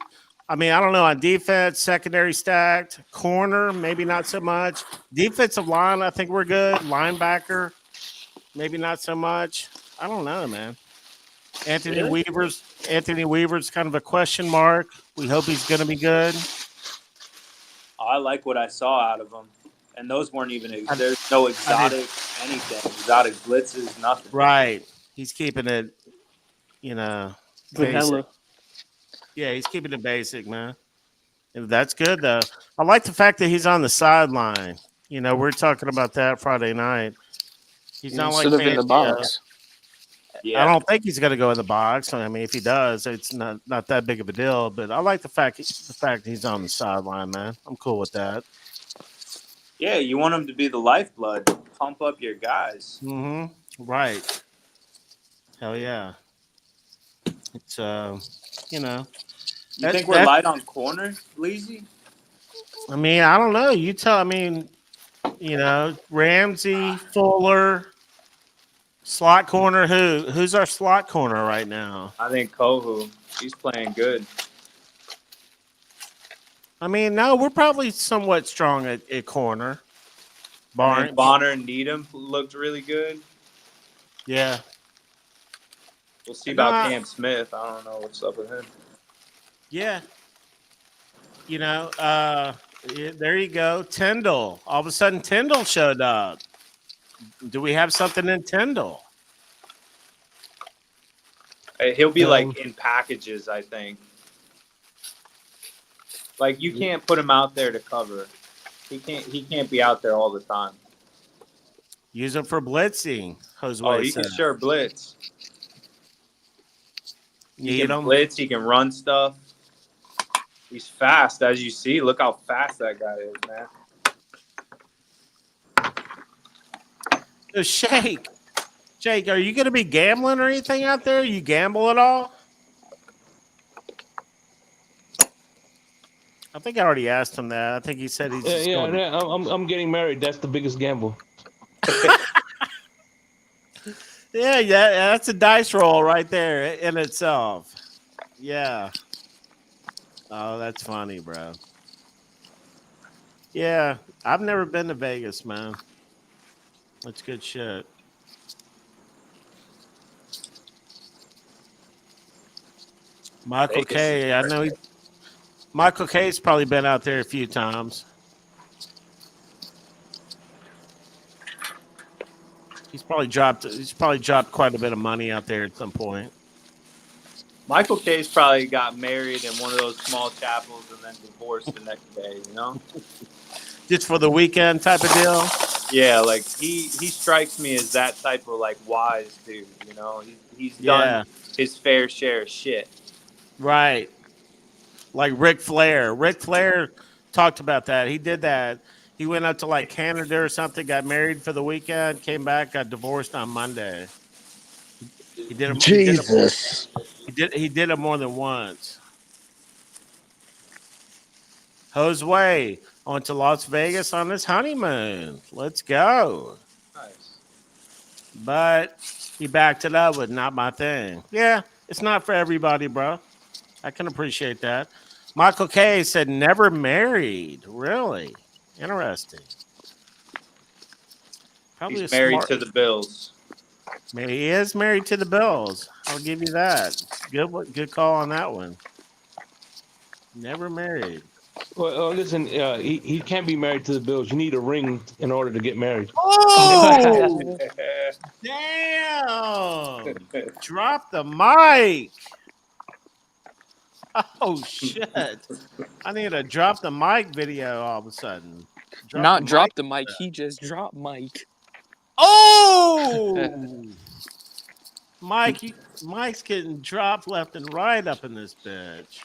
B: I mean, I don't know, on defense, secondary stacked, corner, maybe not so much. Defensive line, I think we're good. Linebacker, maybe not so much. I don't know, man. Anthony Weaver's kind of a question mark. We hope he's going to be good.
C: I like what I saw out of him. And those weren't even – there's no exotic anything. Exotic blitzes, nothing.
B: Right. He's keeping it,
G: Vanilla.
B: Yeah, he's keeping it basic, man. That's good, though. I like the fact that he's on the sideline. We're talking about that Friday night. He's not like
G: instead of in the box.
B: Yeah. I don't think he's going to go in the box. I mean, if he does, it's not that big of a deal. But I like the fact he's on the sideline, man. I'm cool with that.
C: Yeah, you want him to be the lifeblood. Pump up your guys.
B: Mm-hmm. Right. Hell yeah. It's
C: You think we're light on corner, Leezy?
B: I mean, I don't know. You tell. I mean, Ramsey, Fuller, slot corner. Who's our slot corner right now?
C: I think Gooooo. He's playing good.
B: I mean, no, we're probably somewhat strong at corner.
C: Bonner and Needham looked really good.
B: Yeah.
C: We'll see about Cam Smith. I don't know what's up with him.
B: Yeah. There you go. Tyndall. All of a sudden, Tyndall showed up. Do we have something in Tyndall?
C: He'll be like in packages, I think. Like you can't put him out there to cover. He can't be out there all the time.
B: Use him for blitzing.
C: He can sure blitz. He can
B: him.
C: Blitz. He can run stuff. He's fast, as you see. Look how fast that guy is, man.
B: So Shake, are you going to be gambling or anything out there? You gamble at all? I think I already asked him that. I think he said he's
F: I'm getting married. That's the biggest gamble.
B: Yeah, that's a dice roll right there in itself. Yeah. Oh, that's funny, bro. Yeah, I've never been to Vegas, man. That's good shit. Michael K. I know Michael K's probably been out there a few times. He's probably dropped quite a bit of money out there at some point.
C: Michael K's probably got married in one of those small chapels and then divorced the next day,
B: Just for the weekend type of deal?
C: Yeah, like he strikes me as that type of like wise dude, He's done his fair share of shit.
B: Right. Like Ric Flair. Ric Flair talked about that. He did that. He went up to like Canada or something, got married for the weekend, came back, got divorced on Monday. He did it.
E: Jesus.
B: He did it more than once. Jose on to Las Vegas on his honeymoon. Let's go.
C: Nice.
B: But he backed it up with not my thing. Yeah, it's not for everybody, bro. I can appreciate that. Michael K said never married. Really? Interesting. Probably
C: He's
B: a
C: married
B: smart.
C: to the Bills.
B: He is married to the Bills. I'll give you that. Good call on that one. Never married.
F: Well, listen, he can't be married to the Bills. You need a ring in order to get married.
B: Oh, damn! Drop the mic. Oh shit! I need a drop the mic video all of a sudden.
G: Drop the mic. He just dropped Mike.
B: Oh, Mike's getting dropped left and right up in this bitch.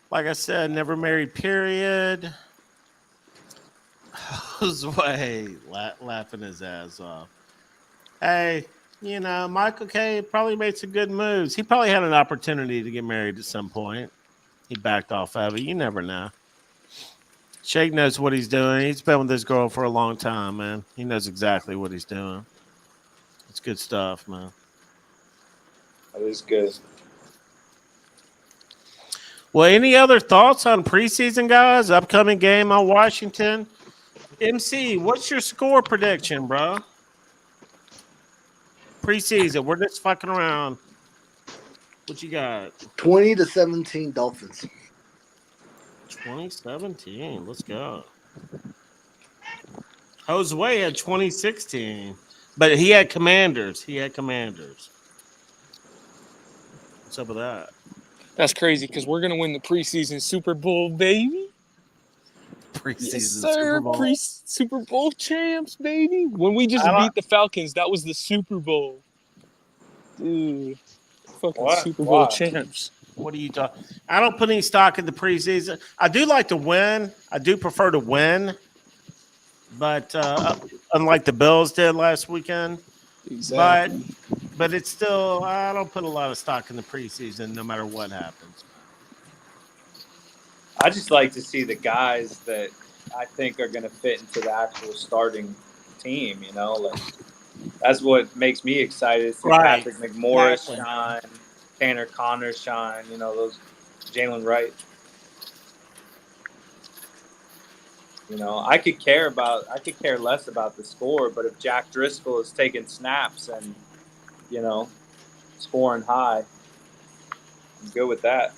B: Like I said, never married. Period. Jose laughing his ass off. Hey, Michael K probably made some good moves. He probably had an opportunity to get married at some point. He backed off of it. You never know. Shake knows what he's doing. He's been with this girl for a long time, man. He knows exactly what he's doing. It's good stuff, man.
C: That is good.
B: Well, any other thoughts on preseason, guys? Upcoming game on Washington? MC, what's your score prediction, bro? Preseason. We're just fucking around. What you got?
E: 20-17 Dolphins.
B: 2017. Let's go. Josue had 2016, but he had Commanders. What's up with that?
G: That's crazy because we're gonna win the preseason Super Bowl, baby.
B: Preseason
G: Yes, sir.
B: Super Bowl.
G: Super Bowl champs, baby. When we just beat the Falcons, that was the Super Bowl. Dude. Fucking
C: What?
G: Super Bowl
C: Why?
G: champs.
B: What are you talking? I don't put any stock in the preseason. I do like to win. I do prefer to win. But unlike the Bills did last weekend.
G: Exactly.
B: But it's still, I don't put a lot of stock in the preseason no matter what happens.
C: I just like to see the guys that I think are going to fit into the actual starting team. Like that's what makes me excited. See
B: Right.
C: Patrick McMorris
B: Exactly.
C: shine, Tanner Connor shine. Those Jalen Wright. I could care less about the score, but if Jack Driscoll is taking snaps and scoring high, I'm good with that.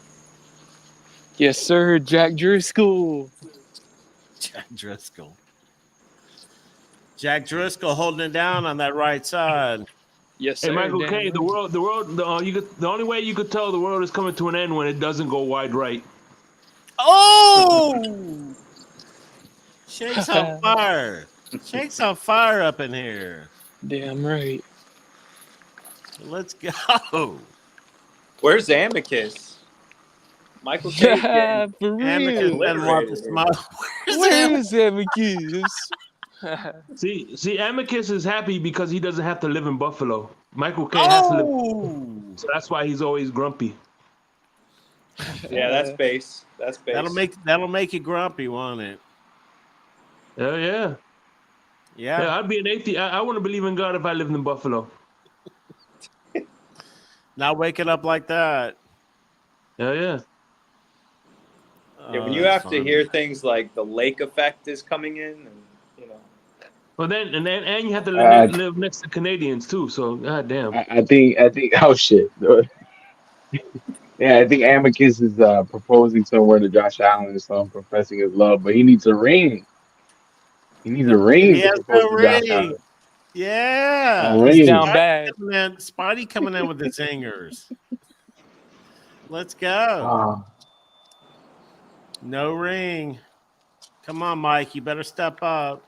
G: Yes, sir. Jack Driscoll.
B: Jack Driscoll holding it down on that right side.
G: Yes, sir.
F: Hey, Michael K, the only way you could tell the world is coming to an end when it doesn't go wide right.
B: Oh! Shake's on fire. Shake's on fire up in here.
G: Damn right.
B: Let's go.
C: Where's Amicus? Michael K.
G: Yeah, for real.
B: Amicus doesn't want the smoke.
G: Where's Amicus?
F: See, Amicus is happy because he doesn't have to live in Buffalo. Michael K has to live, so that's why he's always grumpy.
C: Yeah, that's base. That's base.
B: That'll make you grumpy, won't it?
F: Oh yeah. Yeah, I'd be an atheist. I wouldn't believe in God if I lived in Buffalo.
B: Not waking up like that.
F: Oh yeah.
C: Yeah, when you have to hear things like the lake effect is coming in, and
F: Well, then you have to live next to Canadians too. So goddamn.
D: I think. Oh shit. Yeah, I think Amicus is proposing somewhere to Josh Allen or something, professing his love, but he needs a ring. He needs a ring
B: He
D: to
B: has
D: propose
B: no
D: to Josh
B: ring.
D: Allen.
B: Yeah.
D: A ring.
G: He's down bad.
B: Spidey coming in with the zingers. Let's go. No ring. Come on, Mike. You better step up.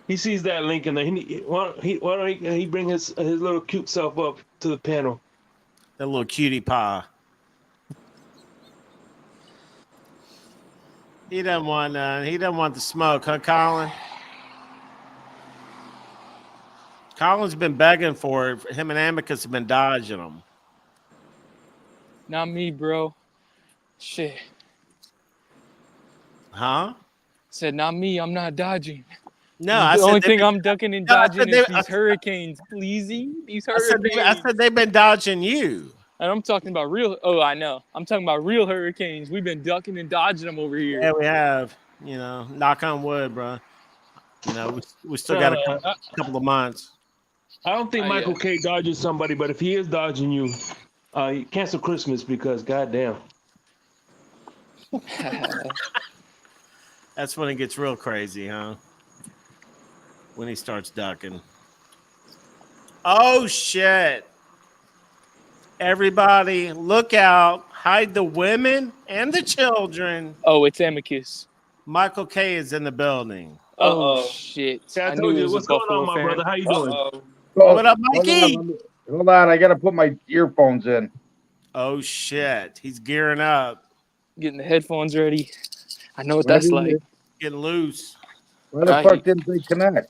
F: He sees that link and why don't he bring his little cute self up to the panel?
B: That little cutie pie. He doesn't want the smoke, huh, Colin? Colin's been begging for it. Him and Amicus have been dodging him.
G: Not me, bro. Shit.
B: Huh?
G: Said not me. I'm not dodging.
B: No,
G: The only thing I'm ducking and dodging is these hurricanes, pleasey. These hurricanes.
B: I said they've been dodging you.
G: And I'm talking about real. Oh, I know. I'm talking about real hurricanes. We've been ducking and dodging them over here.
B: Yeah, we have. Knock on wood, bro. We still got a couple of months.
F: I don't think Michael
G: Yeah.
F: K dodges somebody, but if he is dodging you, cancel Christmas because goddamn.
B: That's when it gets real crazy, huh? When he starts ducking. Oh, shit. Everybody, look out. Hide the women and the children.
G: Oh, it's Amicus.
B: Michael K is in the building.
G: Oh,
C: Uh-oh.
G: shit.
F: Yeah, I
G: knew
F: told
G: it
F: you.
G: was
F: What's
G: a
F: going
G: Buffalo
F: on, my
G: fan.
F: brother? How you doing?
C: Uh-oh.
B: What up,
H: Hold
B: Mikey?
H: hold on, I gotta put my earphones in.
B: Oh, shit. He's gearing up.
G: Getting the headphones ready. I know what that's like.
B: Getting loose.
H: Why the
G: Right.
H: fuck didn't they connect?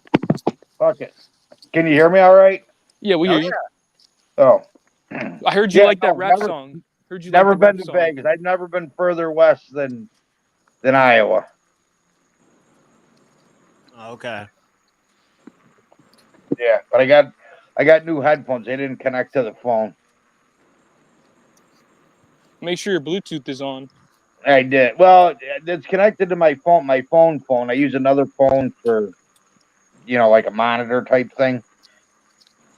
H: Fuck it. Can you hear me all right?
G: Yeah, we hear you.
H: Oh.
G: I heard you like that
H: no,
G: rap
H: never-
G: song. Heard you
H: Never
G: like the
H: been
G: rap
H: to
G: song.
H: Vegas. I've never been further west than Iowa.
B: Okay.
H: Yeah, but I got new headphones. They didn't connect to the phone.
G: Make sure your Bluetooth is on.
H: I did. Well, it's connected to my phone. My phone. I use another phone for, like a monitor type thing.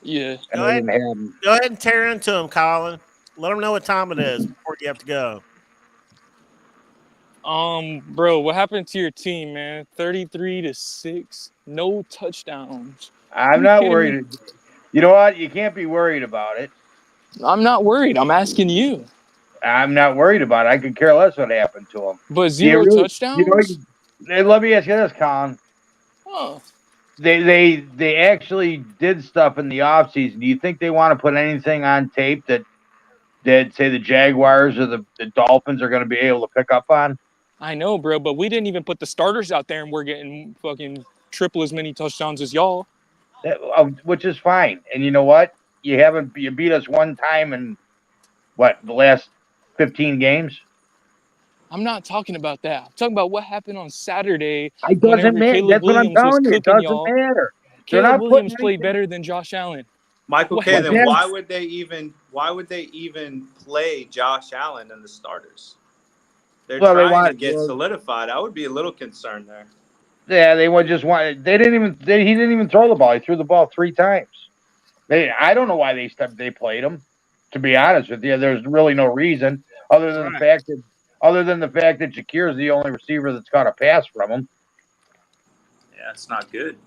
G: Yeah.
H: And
B: Go
H: I
B: ahead.
H: didn't have them.
B: Go ahead and tear into him, Colin. Let him know what time it is before you have to go.
G: Bro, what happened to your team, man? 33-6, no touchdowns.
H: I'm not worried. You know what? You can't be worried about it.
G: I'm not worried. I'm asking you.
H: I'm not worried about it. I could care less what happened to them.
G: But zero touchdowns?
H: Let me ask you this, Colin.
G: Oh.
H: They actually did stuff in the offseason. Do you think they want to put anything on tape that say the Jaguars or the Dolphins are going to be able to pick up on?
G: I know, bro, but we didn't even put the starters out there, and we're getting fucking triple as many touchdowns as y'all.
H: Which is fine. And you know what? You beat us one time in the last 15 games?
G: I'm not talking about that. I'm talking about what happened on Saturday.
H: It doesn't matter.
G: Caleb
H: That's what I'm
G: Williams was
H: telling you. It
G: cooking
H: doesn't
G: y'all.
H: matter.
G: Caleb Williams played better than Josh Allen.
C: Michael K,
G: What
C: then
G: happened?
C: why would they even play Josh Allen in the starters? They're
H: Well,
C: trying to get solidified. I would be a little concerned there.
H: Yeah, they he didn't even throw the ball. He threw the ball 3 times. I don't know why they played him. To be honest with you, there's really no reason other than the fact that Shakir's the only receiver that's caught a pass from him.
C: Yeah, it's not good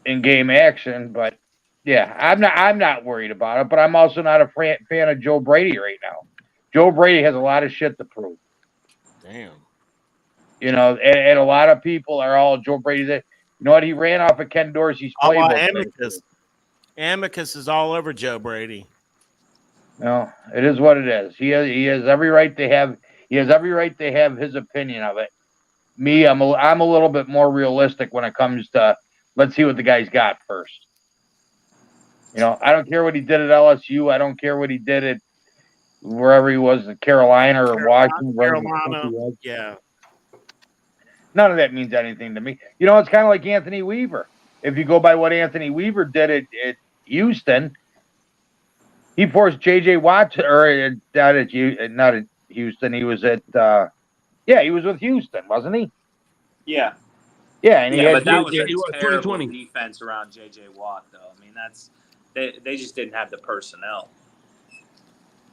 H: in game action, but yeah, I'm not worried about it. But I'm also not a fan of Joe Brady right now. Joe Brady has a lot of shit to prove.
B: Damn.
H: And a lot of people are all Joe Brady. You know what? He ran off of Ken Dorsey's playbook.
B: Amicus is all over Joe Brady.
H: No, it is what it is. He has every right to have. He has every right to have his opinion of it. Me, I'm a little bit more realistic when it comes to let's see what the guy's got first. I don't care what he did at LSU. I don't care what he did at wherever he was, Carolina or Washington.
B: Carolina, yeah.
H: None of that means anything to me. It's kind of like Anthony Weaver. If you go by what Anthony Weaver did at Houston, he forced J.J. Watt, or not at Houston. He was at, he was with Houston, wasn't he?
C: Yeah.
H: Yeah, and
C: but that was a terrible defense around J.J. Watt, though. I mean, they just didn't have the personnel.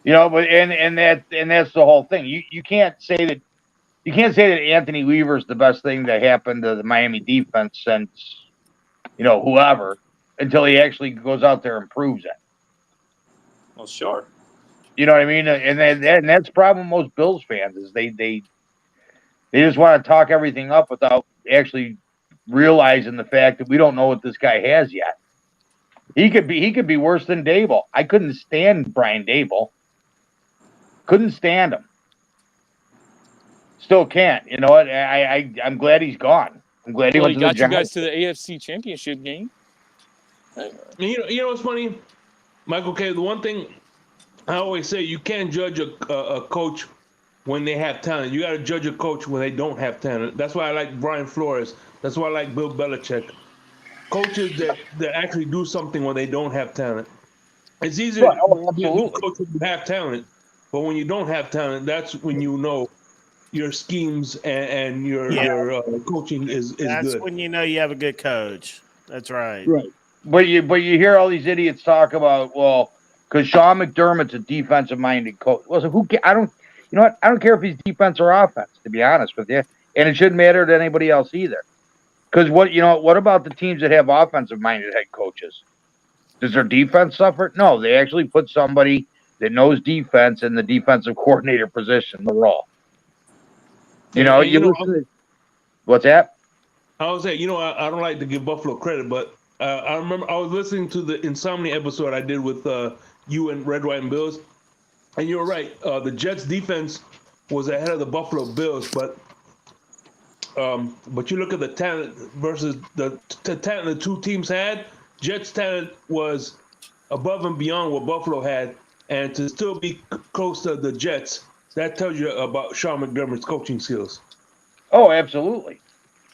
H: But and that's the whole thing. You can't say that. You can't say that Anthony Weaver is the best thing that happened to the Miami defense since, whoever, until he actually goes out there and proves it.
C: Well, sure.
H: You know what I mean? And that's the problem with most Bills fans is they just want to talk everything up without actually realizing the fact that we don't know what this guy has yet. He could be worse than Dable. I couldn't stand Brian Dable. Couldn't stand him. Still can't. You know what? I'm glad he's gone. I'm glad he went to the Giants.
G: Got you guys to the AFC Championship game.
F: You know what's funny, Michael K. The one thing I always say, you can't judge a coach when they have talent. You got to judge a coach when they don't have talent. That's why I like Brian Flores. That's why I like Bill Belichick. Coaches that actually do something when they don't have talent. It's easier
H: Right. Oh,
F: to be a good
H: absolutely.
F: coach when you have talent, but when you don't have talent, that's when you know your schemes and your coaching is
B: That's
F: good.
B: when you know you have a good coach. That's right.
H: Right. But you hear all these idiots talk about, well, because Sean McDermott's a defensive minded coach. Well, so I don't, you know what? I don't care if he's defense or offense, to be honest with you, and it shouldn't matter to anybody else either. Because what about the teams that have offensive minded head coaches? Does their defense suffer? No, they actually put somebody that knows defense in the defensive coordinator position, the role.
F: And
H: You listen to what's that?
F: I was saying, I don't like to give Buffalo credit, but I remember I was listening to the Insomnia episode I did with you and Red, White, and Bills, and you were right. The Jets' defense was ahead of the Buffalo Bills, but you look at the talent versus the talent the two teams had. Jets' talent was above and beyond what Buffalo had, and to still be close to the Jets, that tells you about Sean McDermott's coaching skills.
H: Oh, absolutely.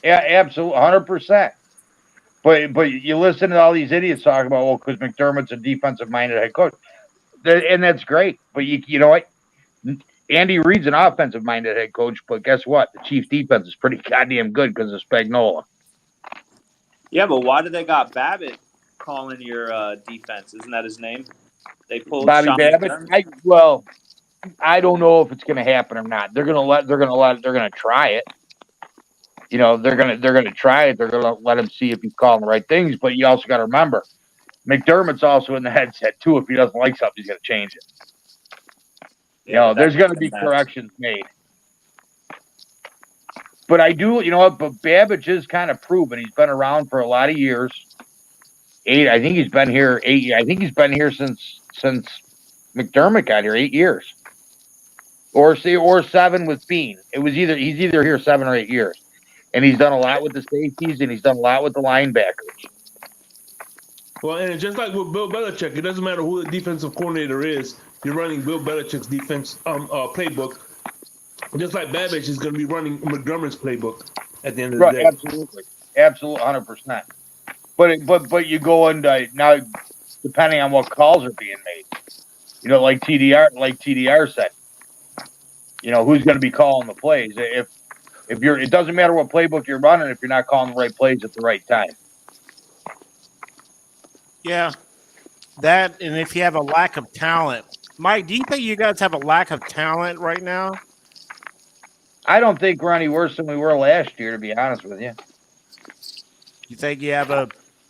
H: Yeah, absolutely, 100%. But you listen to all these idiots talking about, well, because McDermott's a defensive-minded head coach, and that's great. But you know what? Andy Reid's an offensive-minded head coach, but guess what? The Chiefs' defense is pretty goddamn good because of Spagnuolo.
C: Yeah, but why do they got Babbitt calling your defense? Isn't that his name? They pulled
H: Bobby
C: Sean
H: Babbitt.
C: McDermott.
H: I don't know if it's going to happen or not. They're going to try it. They're going to try it. They're going to let him see if he's calling the right things. But you also got to remember, McDermott's also in the headset too. If he doesn't like something, he's going to change it.
C: Yeah,
H: There's going to be corrections made. But I do, but Babbage is kind of proven. He's been around for a lot of years. I think he's been here 8 years. I think he's been here since McDermott got here, 8 years. Or 7 with Bean. He's either here 7 or 8 years. And he's done a lot with the safeties and he's done a lot with the linebackers.
F: Well, and just like with Bill Belichick, it doesn't matter who the defensive coordinator is. You're running Bill Belichick's defense playbook. Just like Babbage is going to be running McDermott's playbook at the end of the day.
H: Absolutely, 100%. But you go into now, depending on what calls are being made. Like TDR said. Who's going to be calling the plays? It doesn't matter what playbook you're running if you're not calling the right plays at the right time.
B: Yeah, that, and if you have a lack of talent, Mike, do you think you guys have a lack of talent right now?
H: I don't think we're any worse than we were last year, to be honest with you.
B: You think you have a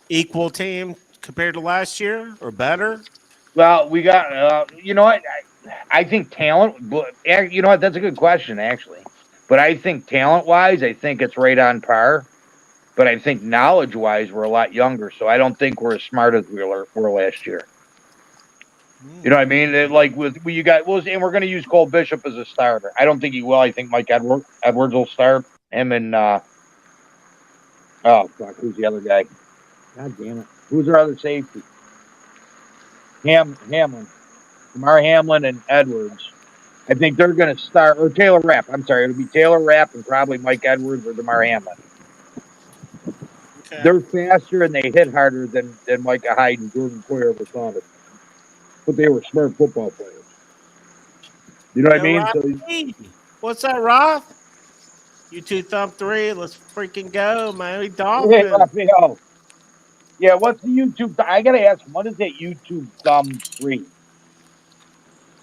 B: equal team compared to last year or better?
H: Well, we got, I think talent, but that's a good question, actually. But I think talent-wise, I think it's right on par. But I think knowledge-wise, we're a lot younger, so I don't think we're as smart as we were last year. You know what I mean? And we're going to use Cole Bishop as a starter. I don't think he will. I think Mike Edwards will start him and who's the other guy? God damn it! Who's our other safety? Hamlin, Damar Hamlin, and Edwards. I think they're going to start, or Taylor Rapp. I'm sorry, it'll be Taylor Rapp and probably Mike Edwards or Damar Hamlin. Okay. They're faster and they hit harder than Micah Hyde and Jordan Poyer ever thought of. But they were smart football players. You know what I mean?
B: What's that, Roth? You two thumb 3. Let's freaking go, Miami Dolphins.
H: Yeah, what's the YouTube? I got to ask him, what is that YouTube thumb 3?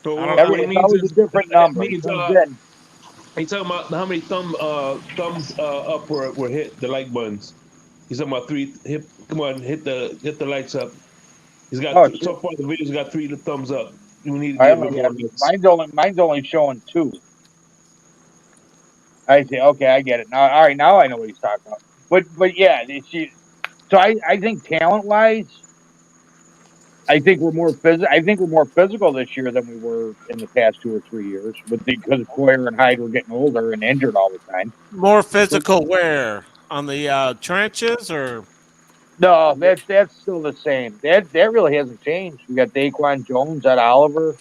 F: So
H: it's always a different number.
F: He's talking about how many thumbs up were hit, the like buttons. He's talking about 3. Come on, hit the lights up. He's got so far the video's got 3 thumbs up. We need to get
H: mine's only showing 2. I say, okay, I get it now. All right, now I know what he's talking about. But yeah, so I think talent wise, I think we're more physical this year than we were in the past 2 or 3 years, because Poyer and Hyde were getting older and injured all the time.
B: More physical where? On the trenches or?
H: No, that's still the same. That really hasn't changed. We got Daquan Jones at Oliver.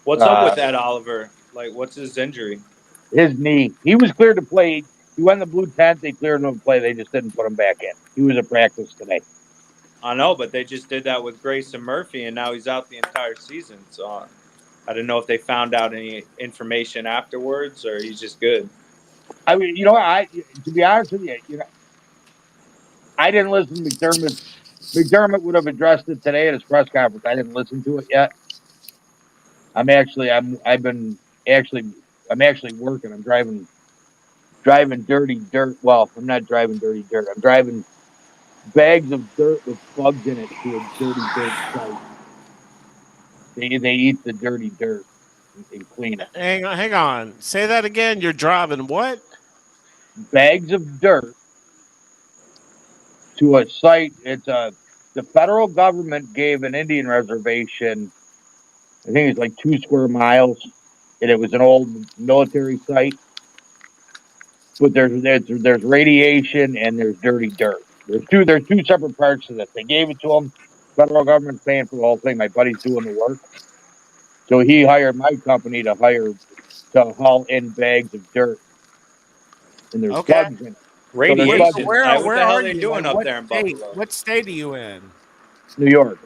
C: What's up with that Oliver? Like, what's his injury?
H: His knee. He was cleared to play. He went in the blue tent. They cleared him to play. They just didn't put him back in. He was at practice today.
C: I know, but they just did that with Grayson Murphy, and now he's out the entire season. So I don't know if they found out any information afterwards or he's just good.
H: I mean, to be honest with you, I didn't listen to McDermott. McDermott would have addressed it today at his press conference. I didn't listen to it yet. I'm actually working. I'm driving dirty dirt. Well, I'm not driving dirty dirt. I'm driving bags of dirt with bugs in it to a dirty dirt site. They eat the dirty dirt and clean it.
B: Hang on. Say that again. You're driving what?
H: Bags of dirt to a site. The federal government gave an Indian reservation, I think it's like 2 square miles, and it was an old military site. But there's radiation and there's dirty dirt. There's two separate parts to this. They gave it to them. Federal government's paying for the whole thing. My buddy's doing the work, so he hired my company to haul in bags of dirt, and there's bugs in it.
C: Radiation.
H: bugs in it.
B: Where
C: what the hell
B: are
C: are they
B: you?
C: doing
B: Like,
C: up there in
B: state?
C: Buffalo?
B: What state are you in?
H: New York.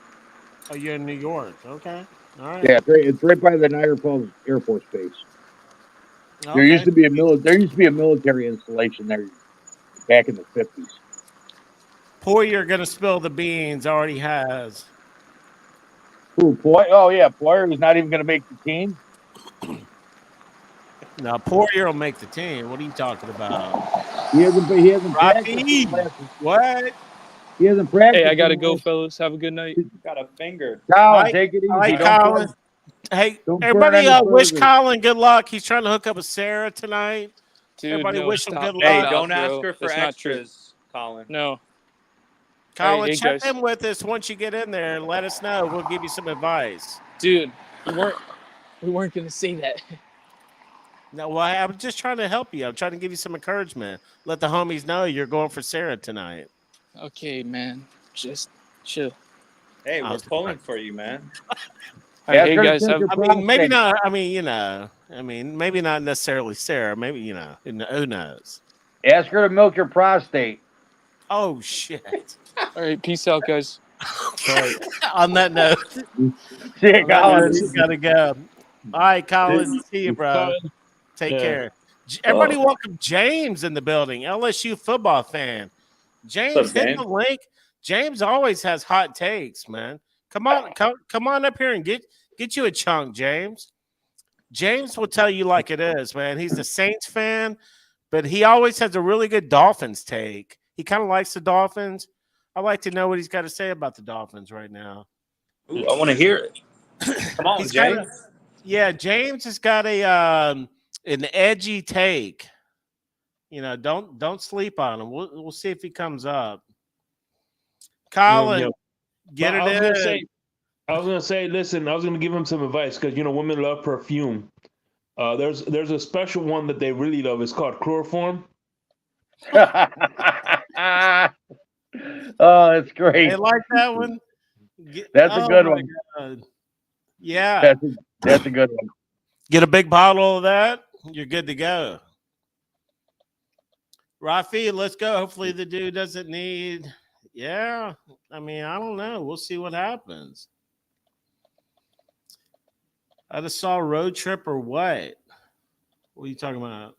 B: Oh, you're in New York. Okay. All right.
H: Yeah, it's right by the Niagara Falls Air Force Base.
B: Okay.
H: There used to be a military installation there back in the 50s.
B: Poyer gonna spill the beans. Already has.
H: Who, Poyer was not even going to make the team.
B: No, Poyer will make the team. What are you talking about?
H: He hasn't
B: Rocky,
H: practiced.
B: what?
H: He hasn't practiced.
G: Hey, I gotta go, fellas. Have a good night.
C: Got a finger.
H: Colin, take it easy.
B: All right,
H: Don't
B: Colin.
H: burn-
B: Hey,
H: don't burn
B: everybody,
H: any
B: wish
H: burgers.
B: Colin good luck. He's trying to hook up with Sarah tonight.
G: Dude,
B: Everybody
G: no,
B: wish him
G: stop.
B: good luck.
C: Hey,
G: Stop,
C: don't ask
G: bro.
C: her for
G: That's not true.
C: extras, Colin.
G: No.
B: Colin,
G: Hey,
B: check
G: guys.
B: in with us once you get in there and let us know. We'll give you some advice.
G: Dude, we weren't gonna say that.
B: No, well, I'm just trying to help you. I'm trying to give you some encouragement. Let the homies know you're going for Sarah tonight.
G: Okay, man. Just chill.
C: Hey,
B: I
C: we're
B: was
C: pulling for you, man.
G: All right, hey guys,
H: Check
G: have,
H: your
B: I mean, maybe
H: prostate.
B: not. Maybe not necessarily Sarah. Maybe, who knows?
H: Ask her to milk your prostate.
B: Oh, shit.
G: all right, peace out, guys.
B: On that note,
H: See you, Colin.
B: he's got to go. All right, Colin. See you, bro. Take care. Everybody, welcome James in the building. LSU football fan. James,
C: What's up,
B: hit
C: James?
B: the link. James always has hot takes, man. Come on up here and get you a chunk, James. James will tell you like it is, man. He's a Saints fan, but he always has a really good Dolphins take. He kind of likes the Dolphins. I like to know what he's got to say about the Dolphins right now.
C: Ooh, I want to hear it. Come on,
B: He's
C: James.
B: James has got an edgy take. Don't sleep on him. We'll see if he comes up. Colin, get it in.
F: I was gonna say, listen, I was gonna give him some advice because women love perfume. There's a special one that they really love. It's called chloroform.
H: Oh, that's great.
B: They like that one.
H: That's a good one.
B: God. Yeah.
H: That's a good one.
B: Get a big bottle of that. You're good to go. Rafi, let's go. Hopefully the dude doesn't need. Yeah. I don't know. We'll see what happens. I just saw a road trip or what? What are you talking about?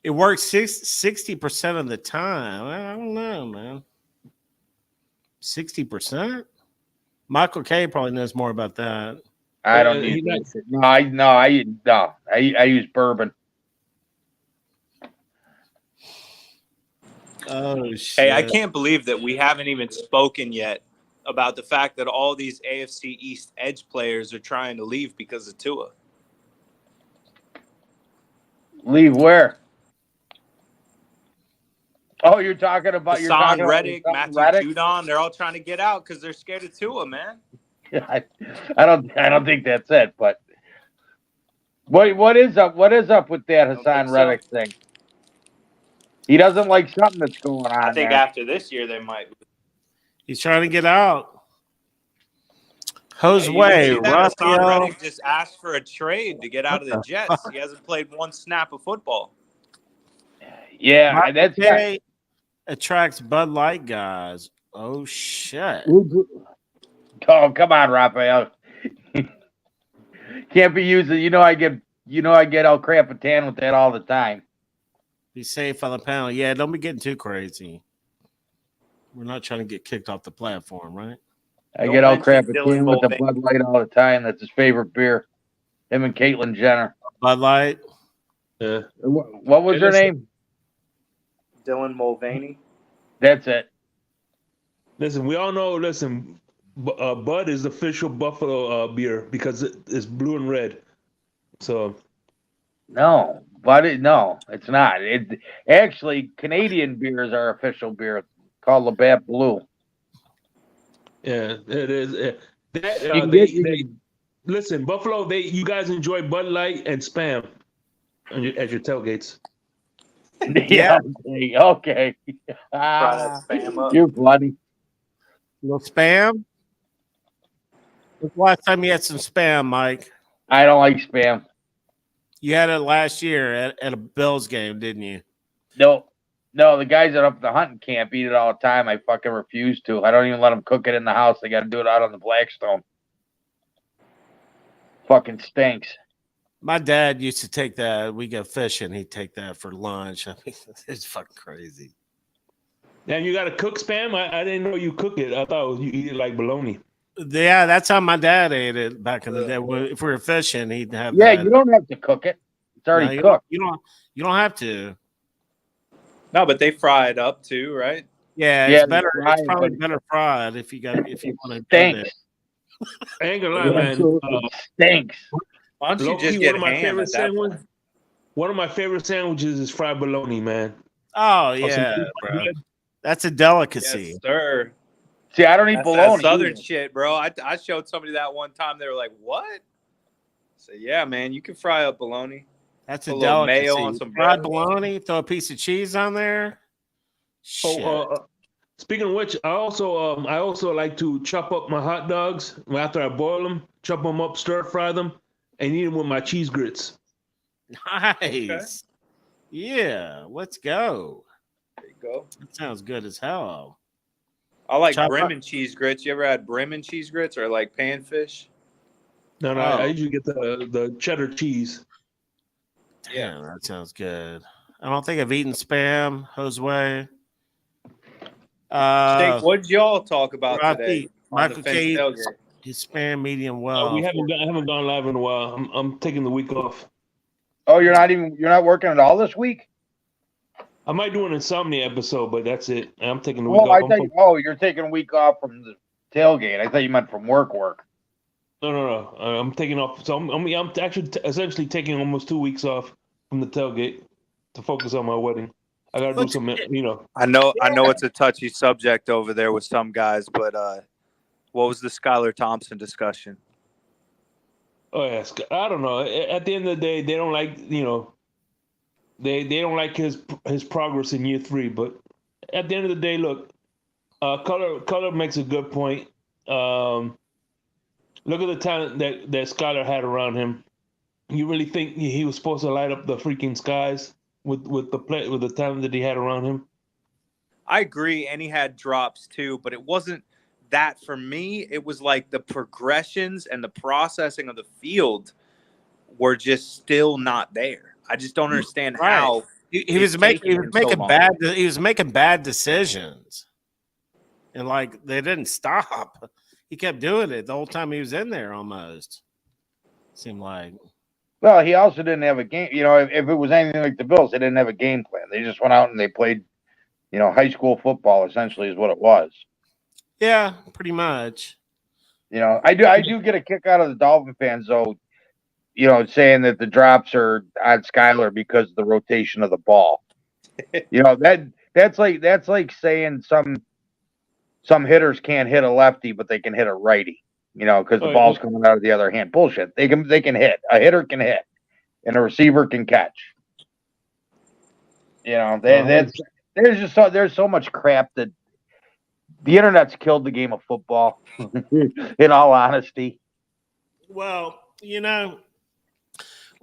B: It works 60% of the time. I don't know, man. 60%? Michael K probably knows more about that.
H: I don't need that. I use bourbon.
B: Oh, shit.
C: Hey, I can't believe that we haven't even spoken yet about the fact that all these AFC East edge players are trying to leave because of Tua.
H: Leave where? Oh, you're talking about
C: Hassan Reddick, Matthew
H: Reddick?
C: Judon. They're all trying to get out because they're scared of Tua, man.
H: Yeah, I don't think that's it. But what is up? What is up with that Hassan Reddick thing? He doesn't like something that's going on.
C: I think
H: there.
C: after this year they might.
B: He's trying to get out. Jose,
C: Hassan
B: Raphael.
C: Reddick just asked for a trade to get out of the Jets. He hasn't played one snap of football.
H: Yeah, that's
B: Hey, attracts Bud Light guys. Oh shit!
H: Oh, come on, Raphael. Can't be using. I get El Crapitan with that all the time.
B: Be safe on the panel. Yeah, don't be getting too crazy. We're not trying to get kicked off the platform, right?
H: I
C: Don't
H: get El
C: mention Dylan
H: Crapitan with the
C: Mulvaney.
H: Bud Light all the time. That's his favorite beer. Him and Caitlyn Jenner.
B: Bud Light.
F: Yeah.
H: What was
F: Hey,
H: her
F: listen.
H: name?
C: Dylan Mulvaney.
H: That's it.
F: Listen, we all know. Listen, Bud is the official Buffalo beer because it's blue and red. So
H: No, no, it's not. It actually Canadian beers are official beer called Labatt Blue.
F: yeah, it is.
H: You can get-
F: Listen, Buffalo. You guys enjoy Bud Light and Spam at your tailgates.
H: Yeah. Okay.
C: Try that spam up.
H: You're funny.
B: Little spam. When's the last time you had some spam, Mike?
H: I don't like spam.
B: You had it last year at a Bills game, didn't you?
H: No, the guys that up at the hunting camp eat it all the time. I fucking refuse to. I don't even let them cook it in the house. They got to do it out on the Blackstone. Fucking stinks.
B: My dad used to take that. We go fishing. He'd take that for lunch. I mean, it's fucking crazy.
F: And you got to cook Spam? I didn't know you cook it. I thought you eat it like bologna.
B: Yeah, that's how my dad ate it back in the day. If we were fishing, he'd have.
H: Yeah,
B: that.
H: you don't have to cook it. It's already cooked.
B: You don't have to.
C: No, but they fry it up too, right?
B: Yeah,
H: Yeah,
B: it's better.
H: fried,
B: It's probably
H: but-
B: better fried if you want to.
H: Stinks.
F: I ain't gonna lie,
H: It
F: man.
H: absolutely stinks.
C: Why don't you
F: Low-key,
C: just get
F: one of my
C: ham
F: favorite
C: at that point?
F: sandwiches. One of my favorite sandwiches is fried bologna, man.
B: Oh
F: Some
B: yeah,
F: people
B: bro.
F: like it.
B: That's a delicacy.
C: Yes, sir.
H: See, I don't eat
C: That's
H: bologna.
C: that southern
H: either.
C: shit, bro. I showed somebody that one time. They were like, "What?" I said, "Yeah, man, you can fry up bologna.
B: That's
C: Put
B: a
C: a little
B: delicacy.
C: mayo on some
B: Fried
C: bread."
B: bologna. Throw a piece of cheese on there. Shit.
F: Speaking of which, I also like to chop up my hot dogs after I boil them, chop them up, stir fry them, and eat them with my cheese grits.
B: Nice. Yeah, let's go.
C: There you go.
B: That sounds good as hell.
C: I like
B: Chop
C: brim
B: up.
C: and cheese grits. You ever had brim and cheese grits or like panfish?
F: No,
B: Oh.
F: I usually get the cheddar cheese.
B: Damn, that sounds good. I don't think I've eaten spam, Josue.
C: Jake, what did y'all talk about
B: Rocky,
C: today? On
B: Michael
C: the Fence
B: Cade.
C: tailgate?
B: His spam medium well.
F: I haven't gone live in a while. I'm taking the week off.
H: Oh, you're not working at all this week?
F: I might do an insomnia episode, but that's it. I'm taking the week
H: Oh,
F: off.
H: you're taking a week off from the tailgate. I thought you meant from work.
F: No. I'm taking off. So I'm actually essentially taking almost 2 weeks off from the tailgate to focus on my wedding. I got to do some,
C: I know it's a touchy subject over there with some guys, but what was the Skylar Thompson discussion?
F: Oh yeah, I don't know. At the end of the day, they don't like they don't like his progress in year 3. But at the end of the day, look, Color makes a good point. Look at the talent that Skylar had around him. You really think he was supposed to light up the freaking skies with the talent that he had around him?
C: I agree, and he had drops too, but it wasn't that for me. It was like the progressions and the processing of the field were just still not there. I just don't understand how
B: he was making bad decisions, and like they didn't stop. He kept doing it the whole time he was in there. Almost seemed like.
H: Well, he also didn't have a game. If it was anything like the Bills, they didn't have a game plan. They just went out and they played, high school football. Essentially, is what it was.
B: Yeah, pretty much.
H: I do get a kick out of the Dolphin fans though. Saying that the drops are on Skylar because of the rotation of the ball. That's like saying some hitters can't hit a lefty, but they can hit a righty. Because the ball's coming out of the other hand. Bullshit. They can hit. A hitter can hit, and a receiver can catch. There's so much crap that the internet's killed the game of football. In all honesty.
B: Well,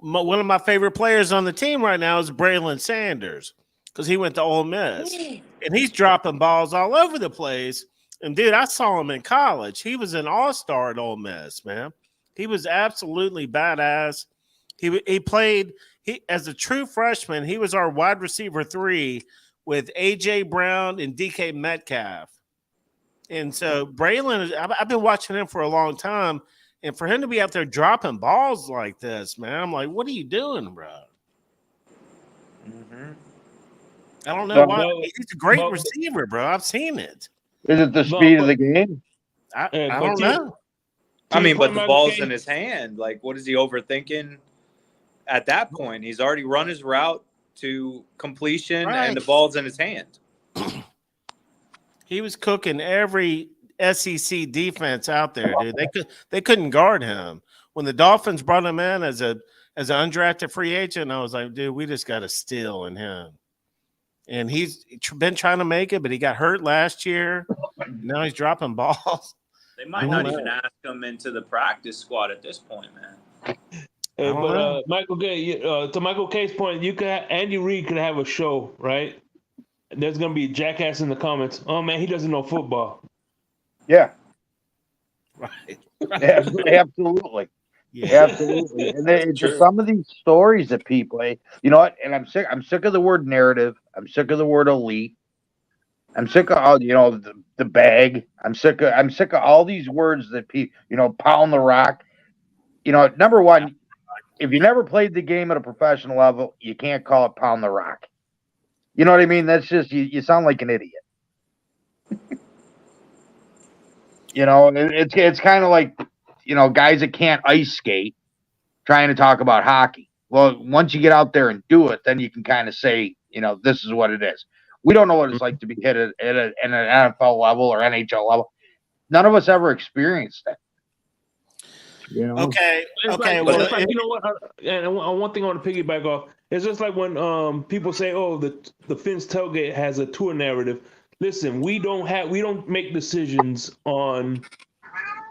B: one of my favorite players on the team right now is Braylon Sanders because he went to Ole Miss, and he's dropping balls all over the place. And dude, I saw him in college. He was an all-star at Ole Miss, man. He was absolutely badass. He played as a true freshman. He was our wide receiver 3 with AJ Brown and DK Metcalf. And so Braylon, I've been watching him for a long time, and for him to be out there dropping balls like this, man, I'm like, what are you doing, bro?
C: Mm-hmm.
B: I don't know
H: No,
B: why. He's a great receiver, bro. I've seen it.
H: Is it the speed of the game?
B: I don't know.
C: I mean, but the
F: Michael
C: ball's
F: K.
C: in his hand. Like, what is he overthinking at that point? He's already run his route to completion, and the ball's in his hand.
B: He was cooking every SEC defense out there, dude. They couldn't guard him. When the Dolphins brought him in as an undrafted free agent, I was like, dude, we just got a steal in him. And he's been trying to make it, but he got hurt last year. Now he's dropping balls.
C: They might not even ask him into the practice squad at this point, man.
F: Hey, but Michael K, to Michael K's point, Andy Reid could have a show, right? There's gonna be a jackass in the comments. Oh man, he doesn't know football.
H: Yeah,
B: Right.
H: absolutely.
B: Yeah.
H: Absolutely. And just some of these stories that people, you know what? And I'm sick of the word narrative. I'm sick of the word elite. I'm sick of all, the bag. I'm sick of all these words that people, pound the rock. Number one, if you never played the game at a professional level, you can't call it pound the rock. You know what I mean? That's just you sound like an idiot. It's kind of like, guys that can't ice skate trying to talk about hockey. Well, once you get out there and do it, then you can kind of say, this is what it is. We don't know what it's like to be hit at an NFL level or NHL level. None of us ever experienced that.
B: Okay.
F: Well, it's like, you know what? And one thing I want to piggyback off. It's just like when people say, "Oh, the Fins tailgate has a Tua narrative." Listen, we don't make decisions on.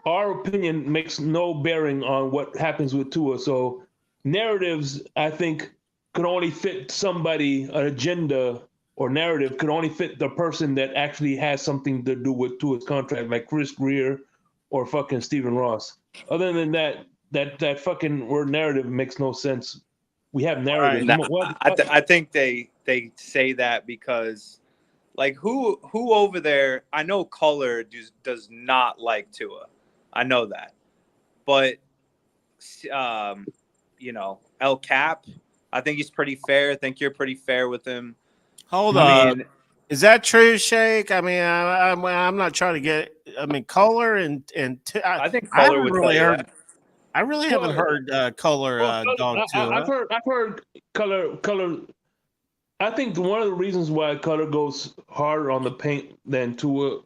F: Our opinion makes no bearing on what happens with Tua. So narratives, I think, could only fit somebody. An agenda or narrative could only fit the person that actually has something to do with Tua's contract, like Chris Greer or fucking Stephen Ross. Other than that fucking word narrative makes no sense. We have narrative.
C: Right. I think they say that because, like, who over there? I know Color does not like Tua. I know that, but El Cap, I think he's pretty fair. I think you're pretty fair with him.
B: Hold on. Is that true, Shake? I mean, I'm not trying to get. I mean, Kohler and
C: I think Kohler would really heard.
B: I really haven't heard Kohler dog Tua.
F: I've heard Color. I think one of the reasons why Color goes harder on the paint than Tua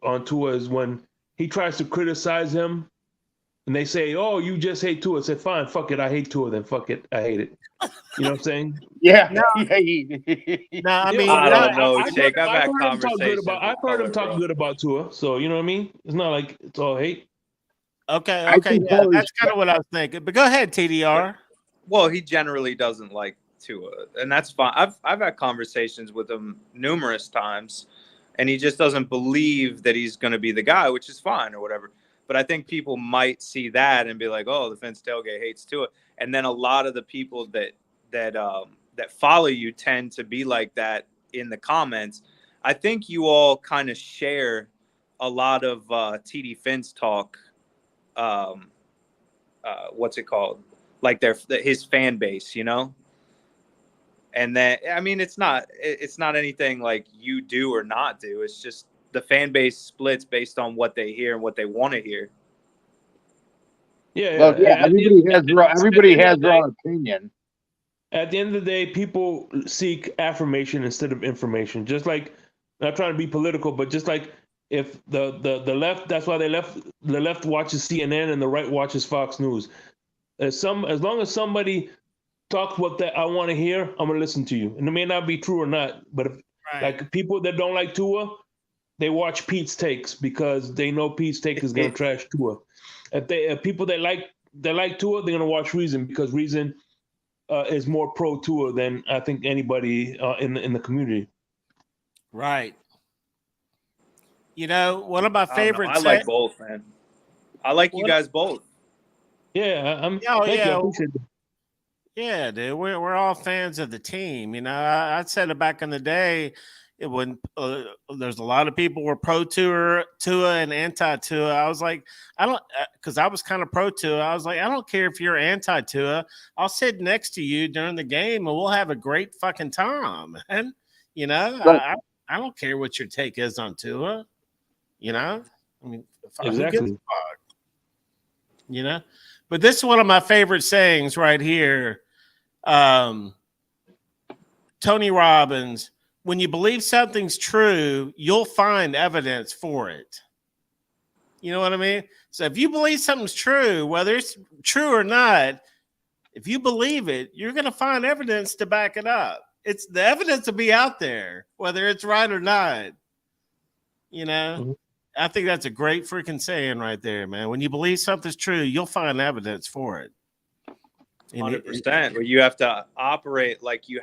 F: is when he tries to criticize him, and they say, "Oh, you just hate Tua." I said, "Fine, fuck it, I hate Tua. Then fuck it, I hate it." You know what I'm saying?
H: Yeah.
B: No, I mean,
C: I don't know, Jake. I've had conversations.
F: I've heard him talk good about Tua, so you know what I mean. It's not like it's all hate.
B: Okay, yeah, that's kind of what I was thinking. But go ahead, TDR.
C: Well, he generally doesn't like Tua, and that's fine. I've had conversations with him numerous times, and he just doesn't believe that he's going to be the guy, which is fine or whatever. But I think people might see that and be like, "Oh, the Fins tailgate hates Tua," and then a lot of the people that follow you tend to be like that in the comments. I think you all kind of share a lot of TD Fins talk. What's it called? Like his fan base, And then, I mean, it's not anything like you do or not do. It's just the fan base splits based on what they hear and what they want to hear.
F: Yeah.
H: Well, yeah. Everybody has their own opinion.
F: At the end of the day, people seek affirmation instead of information. Just like, not trying to be political, but just like if the left, that's why the left watches CNN and the right watches Fox News. As long as somebody talk what that I want to hear, I'm gonna listen to you. And it may not be true or not, but if, like people that don't like Tua, they watch Pete's takes because they know Pete's take is gonna trash Tua. If people that like Tua, they're gonna watch Reason because Reason is more pro Tua than I think anybody in the community.
B: Right. You know, one of my
C: I don't know.
B: favorite.
C: I like both, man. I like you guys both.
F: Yeah, I'm.
B: Oh,
F: Thank you. I
B: yeah.
F: appreciate it.
B: Yeah, dude, we're all fans of the team. You know, I said it back in the day. When there's a lot of people were pro Tua and anti Tua. I was like, I don't, because I was kind of pro Tua. I was like, I don't care if you're anti Tua. I'll sit next to you during the game and we'll have a great fucking time. And you know, I don't care what your take is on Tua. You know, I mean, who gives a fuck? You know, but this is one of my favorite sayings right here. Tony Robbins, when you believe something's true, you'll find evidence for it. You know what I mean? So if you believe something's true, whether it's true or not, if you believe it, you're going to find evidence to back it up. It's the evidence will be out there, whether it's right or not. You know,
F: Mm-hmm.
B: I think that's a great freaking saying right there, man. When you believe something's true, you'll find evidence for it.
C: 100%. Where you have to operate like you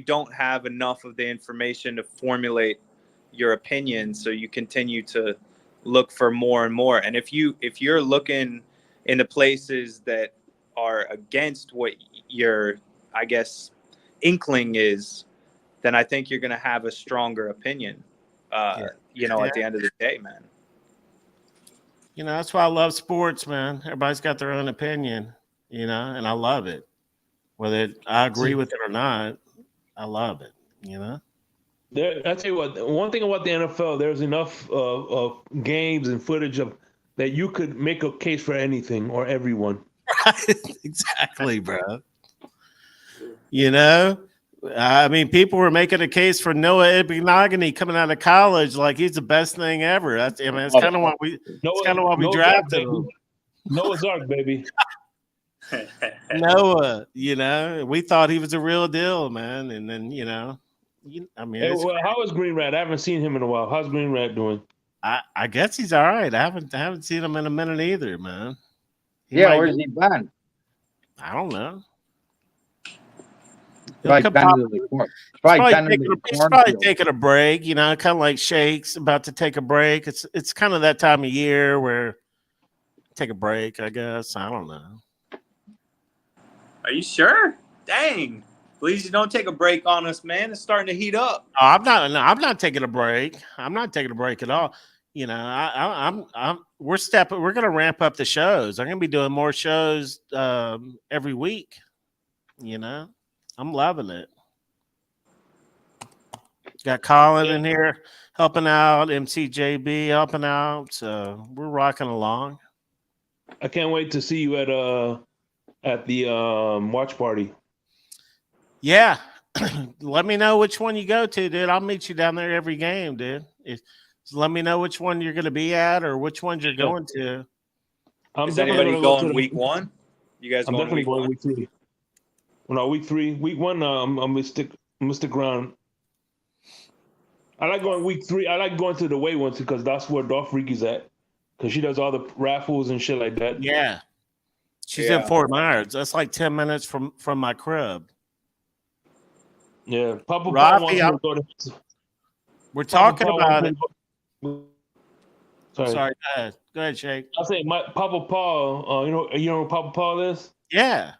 C: don't have enough of the information to formulate your opinion, so you continue to look for more and more. And if you're looking into places that are against what your, I guess, inkling is, then I think you're going to have a stronger opinion. You know, at the end of the day, man.
B: You know, that's why I love sports, man. Everybody's got their own opinion, you know, and I love it. Whether I agree with it or not, I love it, you know.
F: I tell you what, one thing about the NFL, there's enough of games and footage of that you could make a case for anything or everyone.
B: Exactly, bro. You know, I mean, people were making a case for Noah Ibnogany coming out of college like he's the best thing ever. That's kind of what we drafted him.
F: Noah's Ark, baby.
B: Noah, you know, we thought he was a real deal, man. And then, you know, I mean,
F: how is Green Rat? I haven't seen him in a while. How's Green Rat doing?
B: I guess he's all right. I haven't seen him in a minute either, man.
H: Where's he been?
B: I don't know.
H: He's probably
B: taking a break, you know, kind of like Shake's about to take a break. It's kind of that time of year where take a break, I guess. I don't know.
C: Are you sure? Dang. Please you don't take a break on us, man. It's starting to heat up.
B: Oh, I'm not taking a break. I'm not taking a break at all. You know, we're gonna ramp up the shows. I'm gonna be doing more shows every week. You know, I'm loving it. Got Colin in here helping out, MCJB helping out. So we're rocking along.
F: I can't wait to see you at the watch party.
B: Yeah. Let me know which one you go to, dude. I'll meet you down there every game, dude. Let me know which one you're going to be at or which ones you're going to.
C: Is anybody going week 1? You guys going week 1?
F: Week 3. Well, no, week 3. Week 1, I'm gonna stick around. I like going week 3. I like going to the away ones because that's where Dolph Freaky's at. Because she does all the raffles and shit like that.
B: Yeah. She's in Fort Myers. That's like 10 minutes from my crib.
F: Yeah. Papa
B: Rafi,
F: Paul wants to
B: we're talking about it.
F: Sorry.
B: Go ahead, Shake.
F: I say Papa Paul, you know who Papa Paul is?
B: Yeah.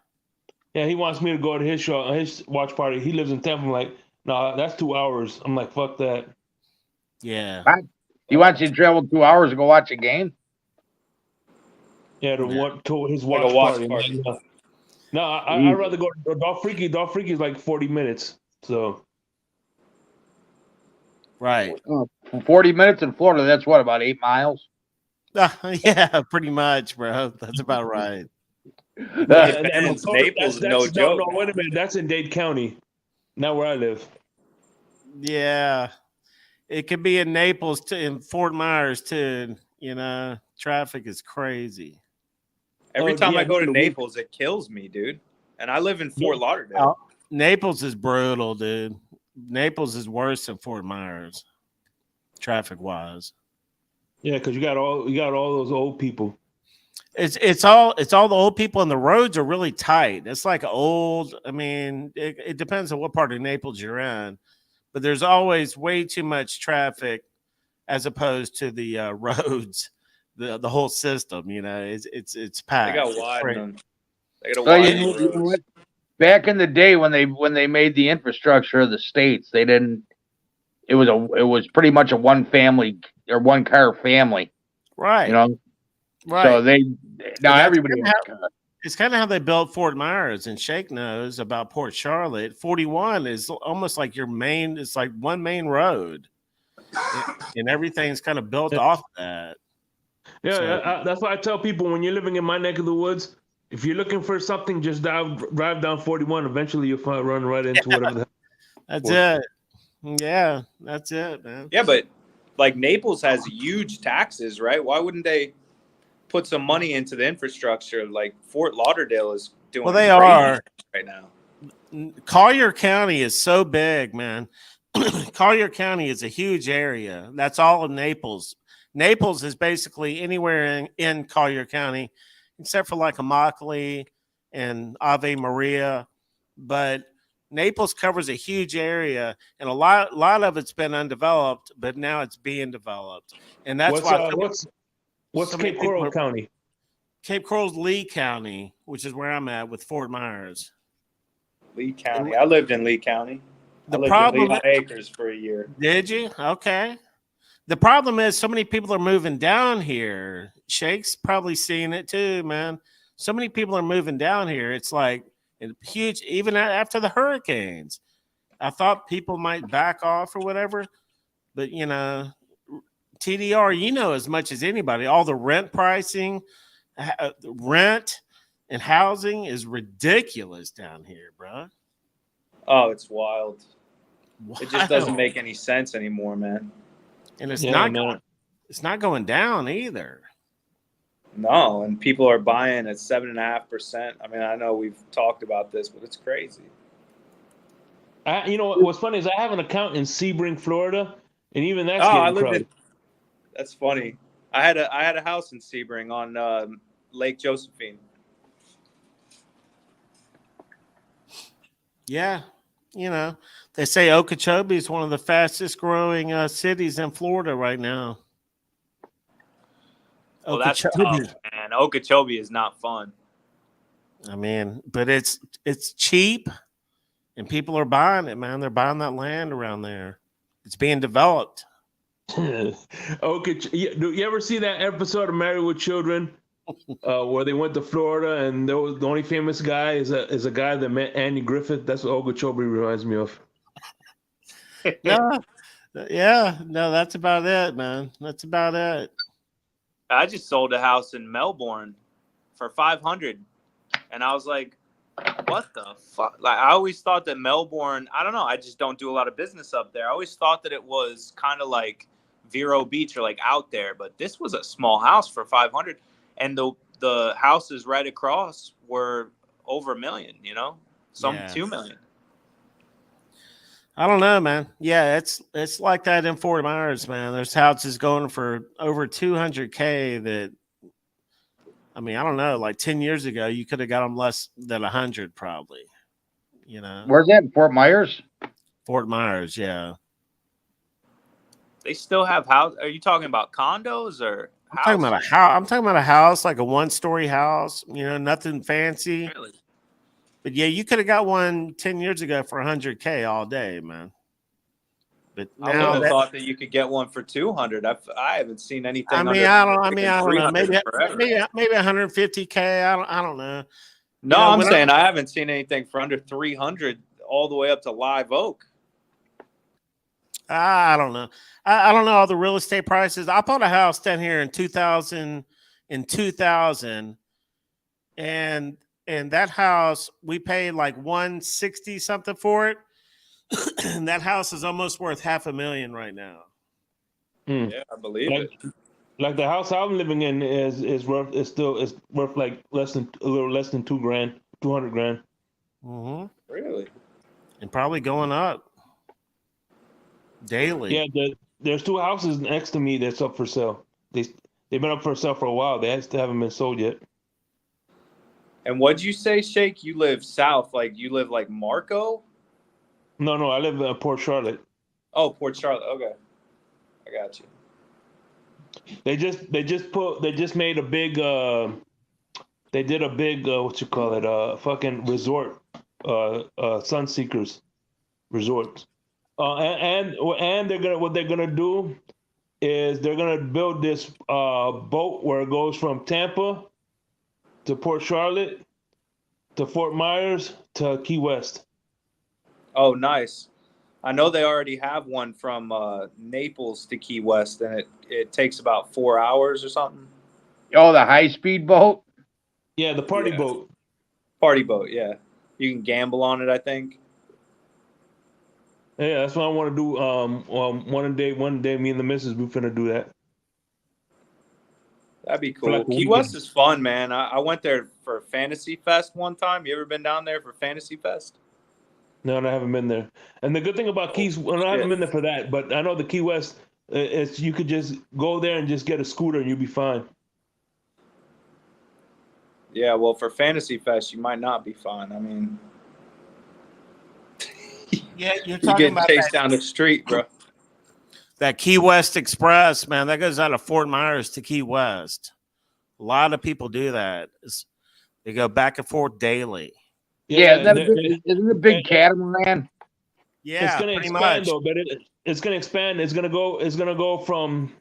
F: Yeah, he wants me to go to his show, his watch party. He lives in Tampa. I'm like, no, that's 2 hours. I'm like, fuck that.
B: Yeah.
H: He wants you to travel 2 hours to go watch a game?
F: Yeah, to his watch party. No, I'd rather go to Dolph Freaky. Dolph Freaky is like 40 minutes. So.
B: Right.
H: 40 minutes in Florida, that's what, about 8 miles?
B: Yeah, pretty much, bro. That's about right.
C: Naples, no joke.
F: No, wait a minute. That's in Dade County, not where I live.
B: Yeah. It could be in Naples, in Fort Myers, too. You know, traffic is crazy.
C: Every time I go to Naples, it kills me, dude. And I live in Fort Lauderdale.
B: Naples is brutal, dude. Naples is worse than Fort Myers, traffic-wise.
F: Yeah, because you got all those old people.
B: It's all the old people, and the roads are really tight. It's like old. I mean, it depends on what part of Naples you're in, but there's always way too much traffic as opposed to the roads, the whole system. You know, it's packed.
C: They got
B: It's
C: widen
B: great.
C: them. They got to
H: Well,
C: widen the
H: you know
C: roads.
H: what? Back in the day when they made the infrastructure of the states, they didn't. It was pretty much a one family or one car family.
B: Right.
H: You know.
B: Right.
H: So now
B: that's
H: everybody has a car.
B: It's kind of how they built Fort Myers, and Shake knows about Port Charlotte. 41 is almost like your main. It's like one main road, and everything's kind of built off that.
F: Yeah,
B: So-
F: that's why I tell people when you're living in my neck of the woods, if you're looking for something, just drive down 41. Eventually, you'll run right into whatever.
B: That's it. Yeah, that's it, man.
C: Yeah, but like Naples has huge taxes, right? Why wouldn't they put some money into the infrastructure? Like Fort Lauderdale is doing.
B: Well, they
C: great
B: are
C: right now.
B: Collier County is so big, man. Collier County is a huge area. That's all of Naples. Naples is basically anywhere in Collier County, except for like Immokalee and Ave Maria. But Naples covers a huge area, and a lot of it's been undeveloped, but now it's being developed, and that's
F: What's
B: so many
F: Cape
B: people
F: Coral
B: are-
F: County?
B: Cape Coral's Lee County, which is where I'm at with Fort Myers.
C: Lee County. I lived in Lee County.
B: The
C: I lived
B: problem-
C: in Lehigh Acres for a year.
B: Did you? Okay. The problem is so many people are moving down here. Shake's probably seeing it too, man. So many people are moving down here. It's like huge, even after the hurricanes. I thought people might back off or whatever, but you know, TDR, you know as much as anybody. All the rent pricing, rent and housing is ridiculous down here, bro.
C: Oh, it's wild. It just doesn't
B: Wow.
C: make any sense anymore, man.
B: And it's
F: Yeah,
B: not
F: man.
B: going, it's not going down either.
C: No, and people are buying at 7.5%. I mean, I know we've talked about this, but it's crazy.
F: You know what's funny is I have an account in Sebring, Florida, and even that's
C: Oh, I
F: getting
C: lived
F: crowded.
C: in. That's funny. I had a house in Sebring on Lake Josephine.
B: Yeah. You know, they say Okeechobee is one of the fastest growing cities in Florida right now.
C: Well, that's tough, man. Okeechobee is not fun.
B: I mean, but it's cheap and people are buying it, man. They're buying that land around there. It's being developed.
F: Okay, do you ever see that episode of Married with Children, where they went to Florida and there was the only famous guy is a guy that met Andy Griffith? That's what Okeechobee reminds me of.
B: No, yeah, no, that's about it, man. That's about it.
C: I just sold a house in Melbourne for $500, and I was like, "What the fuck?" Like, I always thought that Melbourne. I don't know. I just don't do a lot of business up there. I always thought that it was kind of like Vero Beach or like out there, but this was a small house for $500, and the houses right across were over $1 million. You know, some
B: Yeah.
C: $2 million.
B: I don't know, man. Yeah, it's like that in Fort Myers, man. There's houses going for over $200K that, I mean, I don't know, like 10 years ago, you could have got them less than 100 probably, you know.
H: Where's that? In Fort Myers?
B: Fort Myers, yeah.
C: They still have house. Are you talking about condos or?
B: I'm talking about a house. I'm talking about a house, like a 1-story house, you know, nothing fancy.
C: Really?
B: But yeah, you could have got one 10 years ago for 100K all day, man. But
C: I would
B: now
C: have
B: that,
C: thought that you could get one for 200. I haven't seen anything.
B: I mean,
C: under
B: I don't know.
C: 300
B: Maybe
C: forever.
B: 150K. I don't know.
C: No,
B: You know,
C: I'm
B: when
C: saying I haven't seen anything for under 300 all the way up to Live Oak.
B: I don't know. I don't know all the real estate prices. I bought a house down here in 2000, and that house we paid like 160 something for it. And that house is almost worth $500,000 right now.
C: Yeah, I believe it.
F: Like the house I'm living in is worth like a little less than $200,000.
B: Mm-hmm.
C: Really?
B: And probably going up daily.
F: Yeah, there's 2 houses next to me that's up for sale. They've been up for sale for a while. They still haven't been sold yet.
C: And what'd you say, Shake? You live south, like you live like Marco?
F: No, I live in Port Charlotte.
C: Oh, Port Charlotte. Okay, I got you.
F: They just made a big they did a big what you call it fucking resort Sunseekers resort. And what they're gonna do is they're gonna build this boat where it goes from Tampa to Port Charlotte to Fort Myers to Key West.
C: Oh, nice. I know they already have one from Naples to Key West, and it takes about 4 hours or something.
H: Oh, the high-speed boat?
F: Yeah, the party boat.
C: Party boat, yeah. You can gamble on it, I think.
F: Yeah, that's what I want to do. One day, me and the missus, we finna do that.
C: That'd be
F: For
C: cool.
F: like a
C: Key
F: weekend.
C: West is fun, man. I went there for Fantasy Fest one time. You ever been down there for Fantasy Fest?
F: No, I haven't been there. And the good thing about Keys, well, I haven't been there for that, but I know the Key West, it's you could just go there and just get a scooter and you'll be fine.
C: Yeah, well, for Fantasy Fest, you might not be fine. I mean,
B: Yeah, you're
C: you
B: talking
C: get
B: about
C: chased down the street, bro.
B: that Key West Express, man. That goes out of Fort Myers to Key West. A lot of people do that. They go back and forth daily.
H: Yeah, isn't it a big catamaran?
B: Yeah,
F: it's gonna
B: pretty
F: expand
B: much.
F: though, but it's gonna expand. It's gonna go from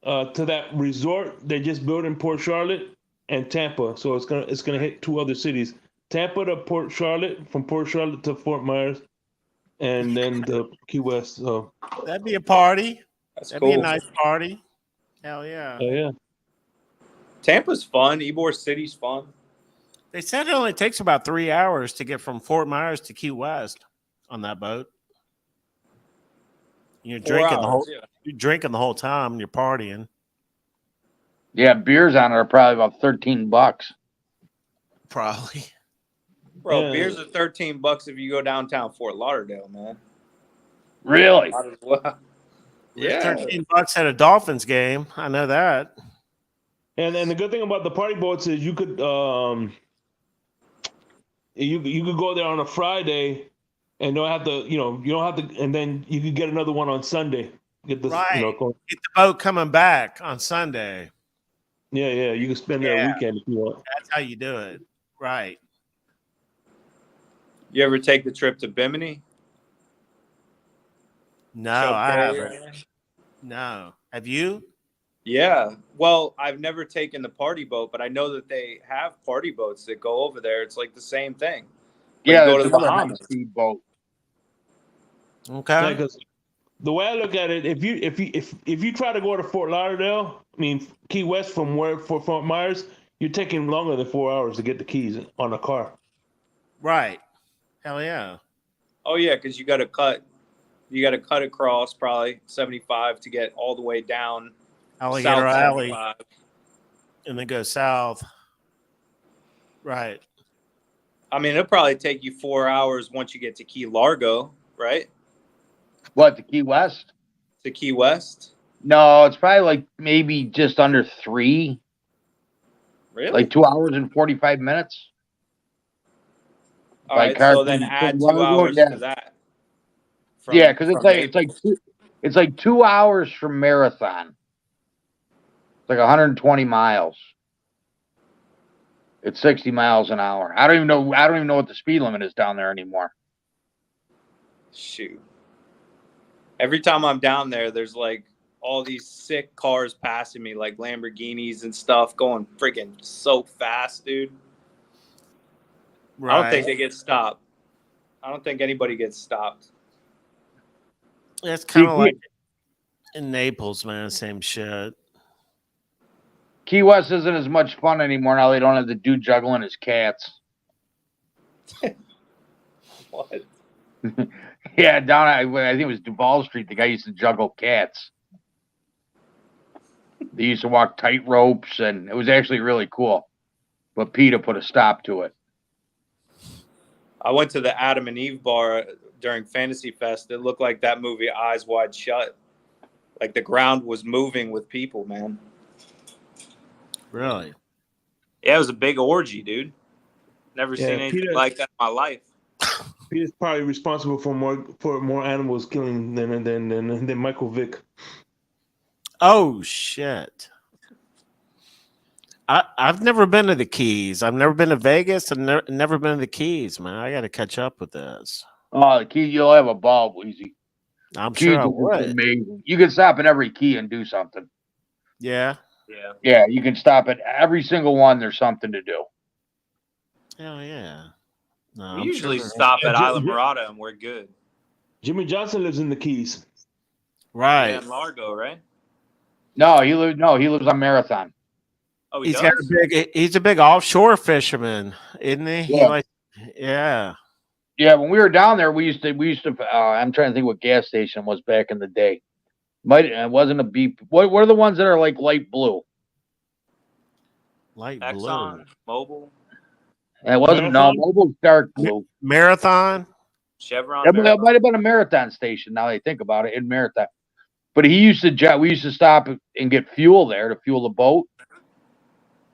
F: to that resort they just built in Port Charlotte and Tampa. So it's gonna hit 2 other cities: Tampa to Port Charlotte, from Port Charlotte to Fort Myers, and then the Key West. So
B: That'd be a party. That'd be a
C: cool.
B: nice party. Hell yeah.
F: yeah.
C: Tampa's fun. Ybor City's fun.
B: They said it only takes about 3 hours to get from Fort Myers to Key West on that boat. You're
C: 4
B: drinking
C: hours,
B: you're drinking the whole time and you're partying.
H: Yeah, beers on it are probably about $13.
B: Probably.
C: Bro,
F: Yeah.
C: beers are $13 if you go downtown Fort Lauderdale, man.
H: Really?
C: Might as well.
B: Yeah.
C: Yeah.
B: $13 at a Dolphins game. I know that.
F: And the good thing about the party boats is you could you could go there on a Friday and don't have to, you don't have to, and then you could get another one on Sunday. Get this,
B: Right.
F: go,
B: Get the boat coming back on Sunday.
F: yeah, you can spend that weekend if you want.
B: That's how you do it. Right.
C: You ever take the trip to Bimini?
B: No, I haven't. No. Have you?
C: Yeah. Well, I've never taken the party boat, but I know that they have party boats that go over there. It's like the same thing. But
H: Yeah,
C: you go
H: it's
C: to the
H: another
C: Bahamas.
H: high-speed boat.
B: Okay.
F: Because the way I look at it, if you try to go to Fort Lauderdale, I mean Key West from Fort Myers, you're taking longer than 4 hours to get the Keys on a car.
B: Right. Hell yeah.
C: Oh yeah, because you got to cut across probably 75 to get all the way down
B: Alligator Alley,
C: 75.
B: and then go south. Right.
C: I mean, it'll probably take you 4 hours once you get to Key Largo, right?
H: What, the Key West?
C: To Key West.
H: No, it's probably like maybe just under 3.
C: Really?
H: Like 2 hours and 45 minutes.
C: All
H: by
C: right.
H: car
C: So then
H: from
C: add 2
H: Largo,
C: hours
H: yeah.
C: to that.
H: Yeah, because
C: from
H: it's like 2 hours from Marathon. It's like 120 miles. It's 60 miles an hour. I don't even know what the speed limit is down there anymore.
C: Shoot. Every time I'm down there, there's like all these sick cars passing me, like Lamborghinis and stuff, going freaking so fast, dude.
B: Right.
C: I don't think they get stopped. I don't think anybody gets stopped.
B: It's kind of like in Naples, man. Same shit.
H: Key West isn't as much fun anymore now. They don't have the dude juggling his cats.
C: What?
H: Yeah, down I think it was Duval Street. The guy used to juggle cats. They used to walk tight ropes, and it was actually really cool. But PETA put a stop to it.
C: I went to the Adam and Eve bar during Fantasy Fest. It looked like that movie Eyes Wide Shut. Like the ground was moving with people, man.
B: Really?
C: Yeah, it was a big orgy, dude. Never seen anything
F: PETA
C: like that in my life.
F: PETA's probably responsible for more animals killing than Michael Vick.
B: Oh shit! I've never been to the Keys. I've never been to Vegas. I've never been to the Keys, man. I got to catch up with this.
H: Oh, the key, you'll have a ball, Weezy.
B: I'm
H: Keys
B: sure I
H: is just
B: would.
H: amazing. You can stop at every key and do something.
B: Yeah.
C: Yeah.
H: Yeah, you can stop at every single one. There's something to do.
B: Hell yeah. No,
C: We
B: I'm
C: usually
B: sure.
C: stop at
F: Yeah,
C: Isla Morada and we're good.
F: Jimmy Johnson lives in the Keys.
B: Right.
C: Yeah, in Largo, right?
H: No, he lives on Marathon.
C: Oh, he
B: He's got a
C: does?
B: big. He's a big offshore fisherman, isn't he? He
H: Yeah.
B: like. Yeah.
H: Yeah, when we were down there, we used to. I'm trying to think what gas station was back in the day. It wasn't a beep. What are the ones that are like light blue?
B: Light
C: Exxon,
B: blue.
C: Mobile,
H: And it wasn't. No,
F: Marathon?
H: Mobil's dark blue.
B: Marathon.
C: Chevron.
H: It
C: Marathon.
H: might have been a Marathon station. Now that I think about it, in Marathon. But we used to stop and get fuel there to fuel the boat.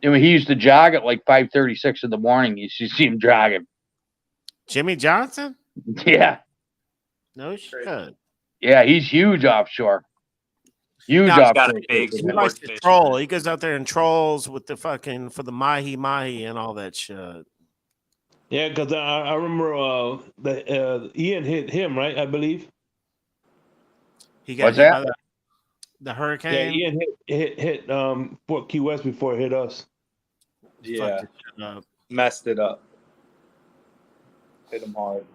H: And he used to jog at like 5:36 in the morning. You should see him jogging.
B: Jimmy Johnson.
H: Yeah,
B: No shit.
H: yeah, he's huge offshore. Huge
C: Now he's got
H: offshore.
C: a big
B: He
C: sport
B: likes to
C: fish.
B: troll. He goes out there and trolls with the fucking for the mahi and all that shit.
F: Yeah, because I remember Ian hit him, right? I believe.
B: He got
H: What's
B: hit
H: that?
B: by the
F: Yeah,
B: hurricane.
F: Ian hit Port Key West before it hit us.
C: Yeah,
B: Fucked it up.
C: messed it up. Hit him hard.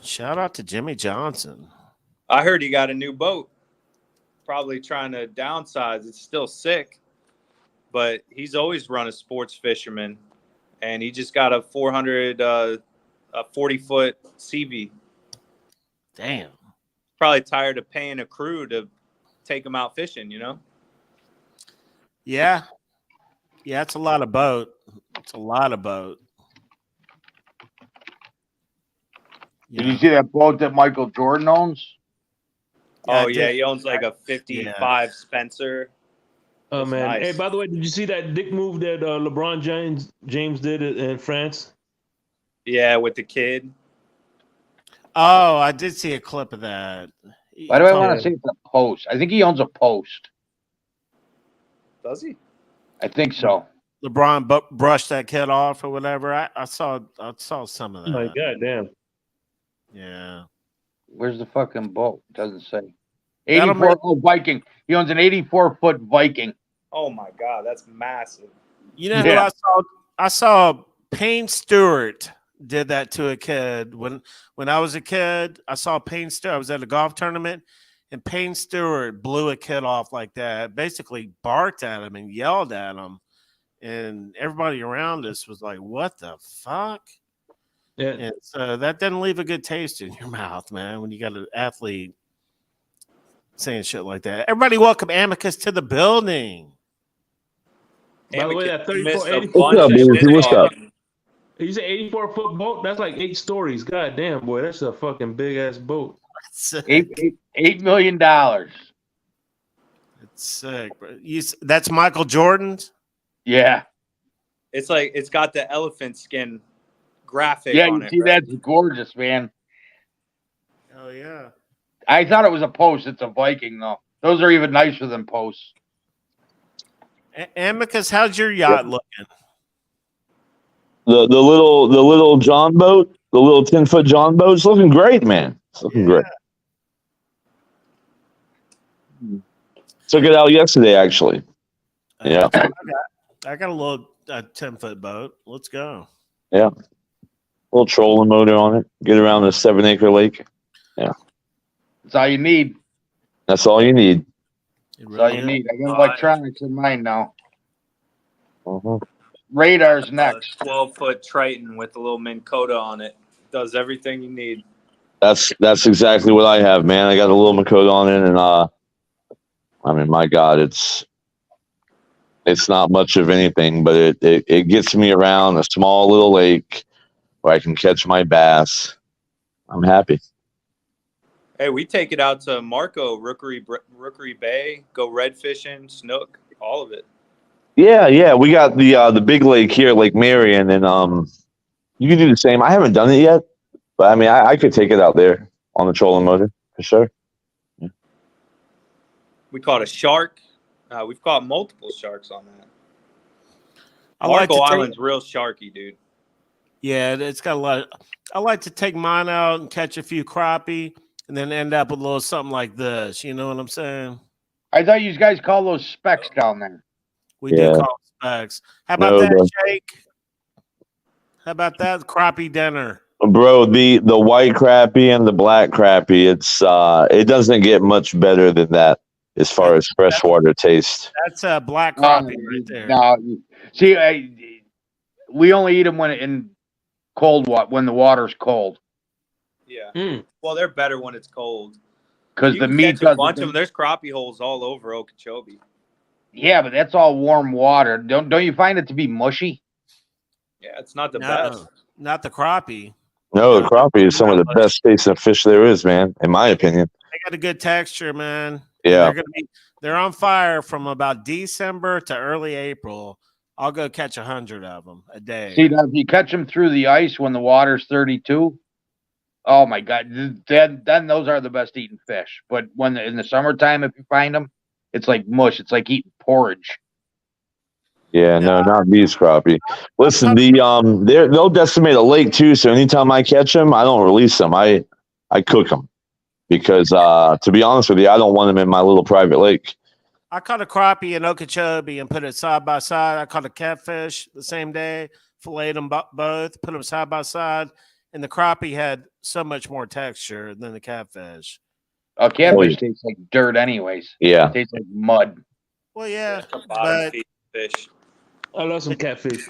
B: Shout out to Jimmy Johnson.
C: I heard he got a new boat. Probably trying to downsize. It's still sick, but he's always run a sports fisherman, and he just got a 40-foot CV.
B: Damn.
C: Probably tired of paying a crew to take him out fishing.
B: Yeah. Yeah, it's a lot of boat. It's a lot of boat.
H: Did you see that boat that Michael Jordan owns?
C: Oh
B: I
C: yeah,
B: did.
C: he owns like a 55 Spencer.
F: Oh
C: That's
F: man!
C: nice.
F: Hey, by the way, did you see that dick move that LeBron James did in France?
C: Yeah, with the kid.
B: Oh, I did see a clip of that.
H: Why do I want to say it's a Post? I think he owns a Post.
C: Does he?
H: I think so.
B: LeBron brushed that kid off or whatever. I saw some of
F: Oh my
B: that.
F: god, damn!
B: Yeah.
H: Where's the fucking boat? Doesn't say.
B: That'll
H: 84 Viking. He owns an 84-foot Viking.
C: Oh my God, that's massive.
B: You know who
H: Yeah.
B: I saw Payne Stewart did that to a kid when I was a kid. I saw Payne Stewart. I was at a golf tournament, and Payne Stewart blew a kid off like that. Basically, barked at him and yelled at him, and everybody around us was like, "What the fuck?"
F: Yeah,
B: And so that doesn't leave a good taste in your mouth, man. When you got an athlete saying shit like that. Everybody, welcome Amicus to the building.
F: by the way, that
C: Missed
F: 34,
C: a
F: 84.
C: bunch
I: What's up,
C: of
I: Boozy?
C: shit
I: What's up?
C: talking.
F: You say 84-foot boat? That's like 8 stories. God damn, boy, that's a fucking big ass boat.
B: Sick.
H: $8 million.
B: It's sick, bro. That's Michael Jordan's.
H: Yeah.
C: It's like it's got the elephant skin graphic
H: Yeah,
C: on
H: you
C: it.
H: see,
C: right?
H: that's gorgeous, man.
B: Oh yeah.
H: I thought it was a Post. It's a Viking, though. Those are even nicer than Posts.
B: Amicus, how's your yacht looking?
I: The little John boat, the little 10-foot John boat, it's looking great, man. It's looking great. Took it out yesterday, actually. Yeah.
B: I got a little 10-foot boat. Let's go.
I: Yeah. Little trolling motor on it. Get around the 7-acre lake.
H: That's all you need.
I: That's all you need.
B: It
H: That's all
B: really
H: you
B: is.
H: need. I got electronics in mine now.
I: Uh-huh.
H: Radar's next.
C: 12-foot Triton with a little Minn Kota on it. Does everything you need.
I: That's exactly what I have, man. I got a little Makota on it, and I mean, my God, it's not much of anything, but it gets me around a small little lake where I can catch my bass. I'm happy.
C: Hey, we take it out to Marco, Rookery Bay, go red fishing, snook, all of it.
I: Yeah. We got the big lake here, Lake Marion, and you can do the same. I haven't done it yet, but I mean, I could take it out there on the trolling motor for sure.
C: We caught a shark, We've caught multiple sharks on that.
B: I like
C: Marco
B: to take-
C: Island's real sharky, dude.
B: Yeah, it's got a lot. I like to take mine out and catch a few crappie, and then end up with a little something like this. You know what I'm saying?
H: I thought you guys call those specks down there.
B: We
I: Yeah.
B: do call it specs. How about
I: No,
B: that,
I: but-
B: Shake? How about that crappie dinner?
I: Bro, the white crappie and the black crappie, it doesn't get much better than that as far as freshwater taste.
B: That's a black crappie right there.
H: No, see, we only eat them when in cold water, when the water's cold,
C: Yeah. Well, they're better when it's cold.
H: because
C: You
H: the
C: can
H: meat
C: catch a
H: doesn't.
C: bunch of them. There's crappie holes all over Okeechobee.
H: Yeah, but that's all warm water. Don't you find it to be mushy?
C: Yeah, it's not the
B: No,
C: best.
B: not the crappie.
I: No, the crappie is some of the best tasting fish there is, man, in my opinion.
B: They got a good texture, man.
I: Yeah.
B: They're on fire from about December to early April. I'll go catch 100 of them a day.
H: See, now if you catch them through the ice when the water's 32, oh my God, then those are the best eating fish. But when in the summertime, if you find them, it's like mush. It's like eating porridge.
I: Yeah, no, not these crappie. Listen, they'll decimate a lake too. So anytime I catch them, I don't release them. I cook them because, to be honest with you, I don't want them in my little private lake.
B: I caught a crappie in Okeechobee and put it side by side. I caught a catfish the same day, filleted them both, put them side by side, and the crappie had so much more texture than the catfish.
H: A catfish tastes like dirt, anyways.
I: Yeah,
H: It tastes like mud.
B: Well, yeah,
C: Bottom
B: but
C: feed fish.
F: I love some catfish.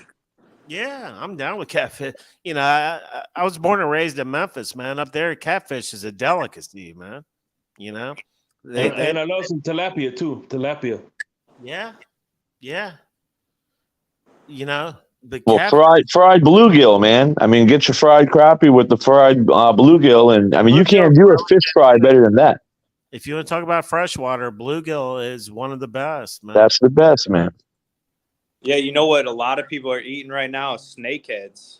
B: yeah, I'm down with catfish. You know, I was born and raised in Memphis, man. Up there, catfish is a delicacy, man. You know,
F: And I love some tilapia too. Tilapia.
B: yeah. You know, the
I: well,
B: catfish.
I: fried bluegill, man. I mean, get your fried crappie with the fried bluegill, and I mean, you can't do a fish fry better than that.
B: If you want to talk about freshwater, bluegill is one of the best, man.
I: That's the best, man.
C: Yeah, you know what? A lot of people are eating right now snakeheads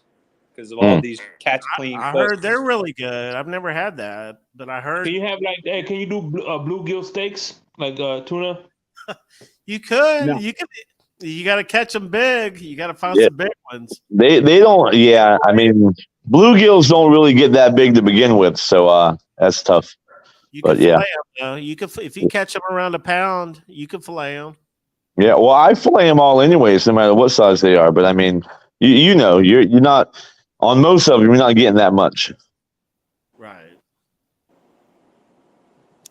C: because of all these catch clean.
B: I heard they're really good. I've never had that, but I heard
F: Can you have can you do bluegill steaks like tuna?
B: you could.
H: No.
B: You could. You got to catch them big. You got to find some big ones.
I: They don't. Yeah, I mean, bluegills don't really get that big to begin with, so that's tough.
B: You
I: But
B: can
I: yeah.
B: fillet them, though. You can if you catch them around a pound, you can fillet them.
I: Yeah, well, I fillet them all anyways, no matter what size they are. But I mean, you know, you're not on most of them. You're not getting that much.
B: Right.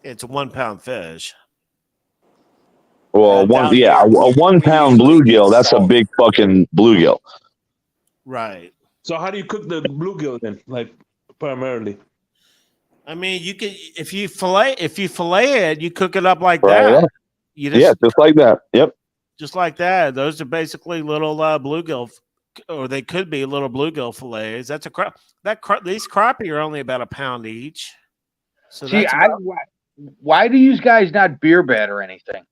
B: It's a 1 pound fish.
I: Well, a 1 pound bluegill. That's a big fucking bluegill.
B: Right.
F: So how do you cook the bluegill then? Like primarily.
B: I mean, you can if you fillet it, you cook it up like
I: Right,
B: that. You
I: Yeah, just like that. Yep.
B: just like that. Those are basically little bluegill, or they could be little bluegill fillets. That's a these crappie are only about a pound each. So
H: See,
B: that's
H: why do you guys not beer bat or anything?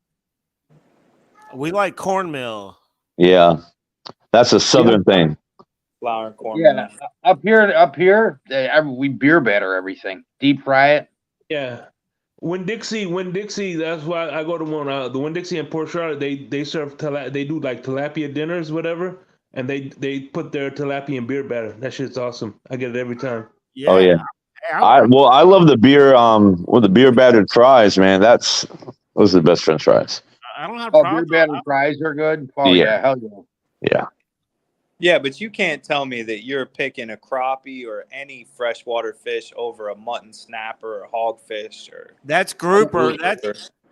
B: we like cornmeal.
I: Yeah, that's a southern thing.
C: Flour and corn.
H: Yeah, up here, we beer batter everything, deep fry it.
F: Yeah. When Dixie, that's why I go to one. The Winn Dixie in Port Charlotte, they serve they do like tilapia dinners, whatever, and they put their tilapia in beer batter. That shit's awesome. I get it every time.
B: Yeah.
I: Oh yeah. I love the beer with the beer battered fries, man. Those are the best French fries.
B: I don't have
H: Oh,
B: problems.
H: beer battered fries are good. Oh
I: Yeah.
H: yeah, hell yeah.
I: Yeah.
C: Yeah, but you can't tell me that you're picking a crappie or any freshwater fish over a mutton snapper or hogfish or
B: That's grouper.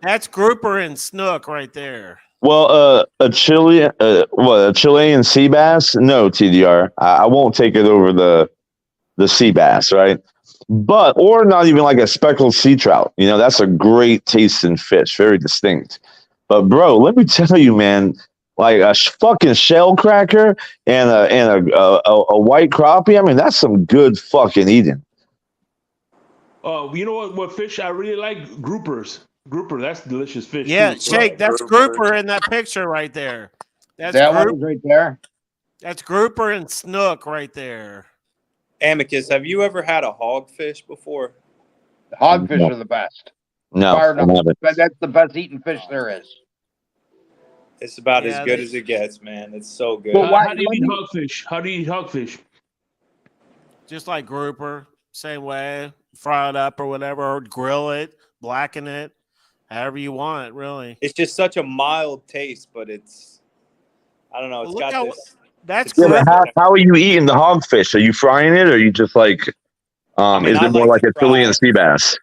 B: That's grouper and snook right there.
I: Well, a Chilean sea bass? No, TDR. I won't take it over the sea bass, right? Or not even like a speckled sea trout. You know, that's a great tasting fish, very distinct. But bro, let me tell you, man, like a fucking shell cracker and a white crappie. I mean, that's some good fucking eating.
F: You know what fish I really like? Groupers. Grouper, that's delicious fish.
B: Yeah,
F: too.
B: Shake. That's grouper in that picture right there. That's
H: That one right there.
B: That's grouper and snook right there.
C: Amicus, have you ever had a hogfish before?
H: Hogfish
I: No.
H: are the best.
I: No,
H: Far
I: I
H: enough.
I: haven't.
H: But that's the best eating fish there is.
C: It's about as
B: Yeah,
C: good as it gets, man. It's so good.
H: Well, why-
F: How do you eat hogfish? How do you eat hogfish?
B: just like grouper, same way, fry it up or whatever, or grill it, blacken it, however you want, really.
C: It's just such a mild taste, but it's I don't know. It's
B: Well, look
C: got
B: how
C: this.
B: that's
C: it's
I: Yeah, but
B: grouper.
I: how are you eating the hogfish? Are you frying it, or are you just like,
C: I mean,
I: is
C: I
I: it more
C: like
I: like
C: to
I: a Chilean
C: fry.
I: sea bass?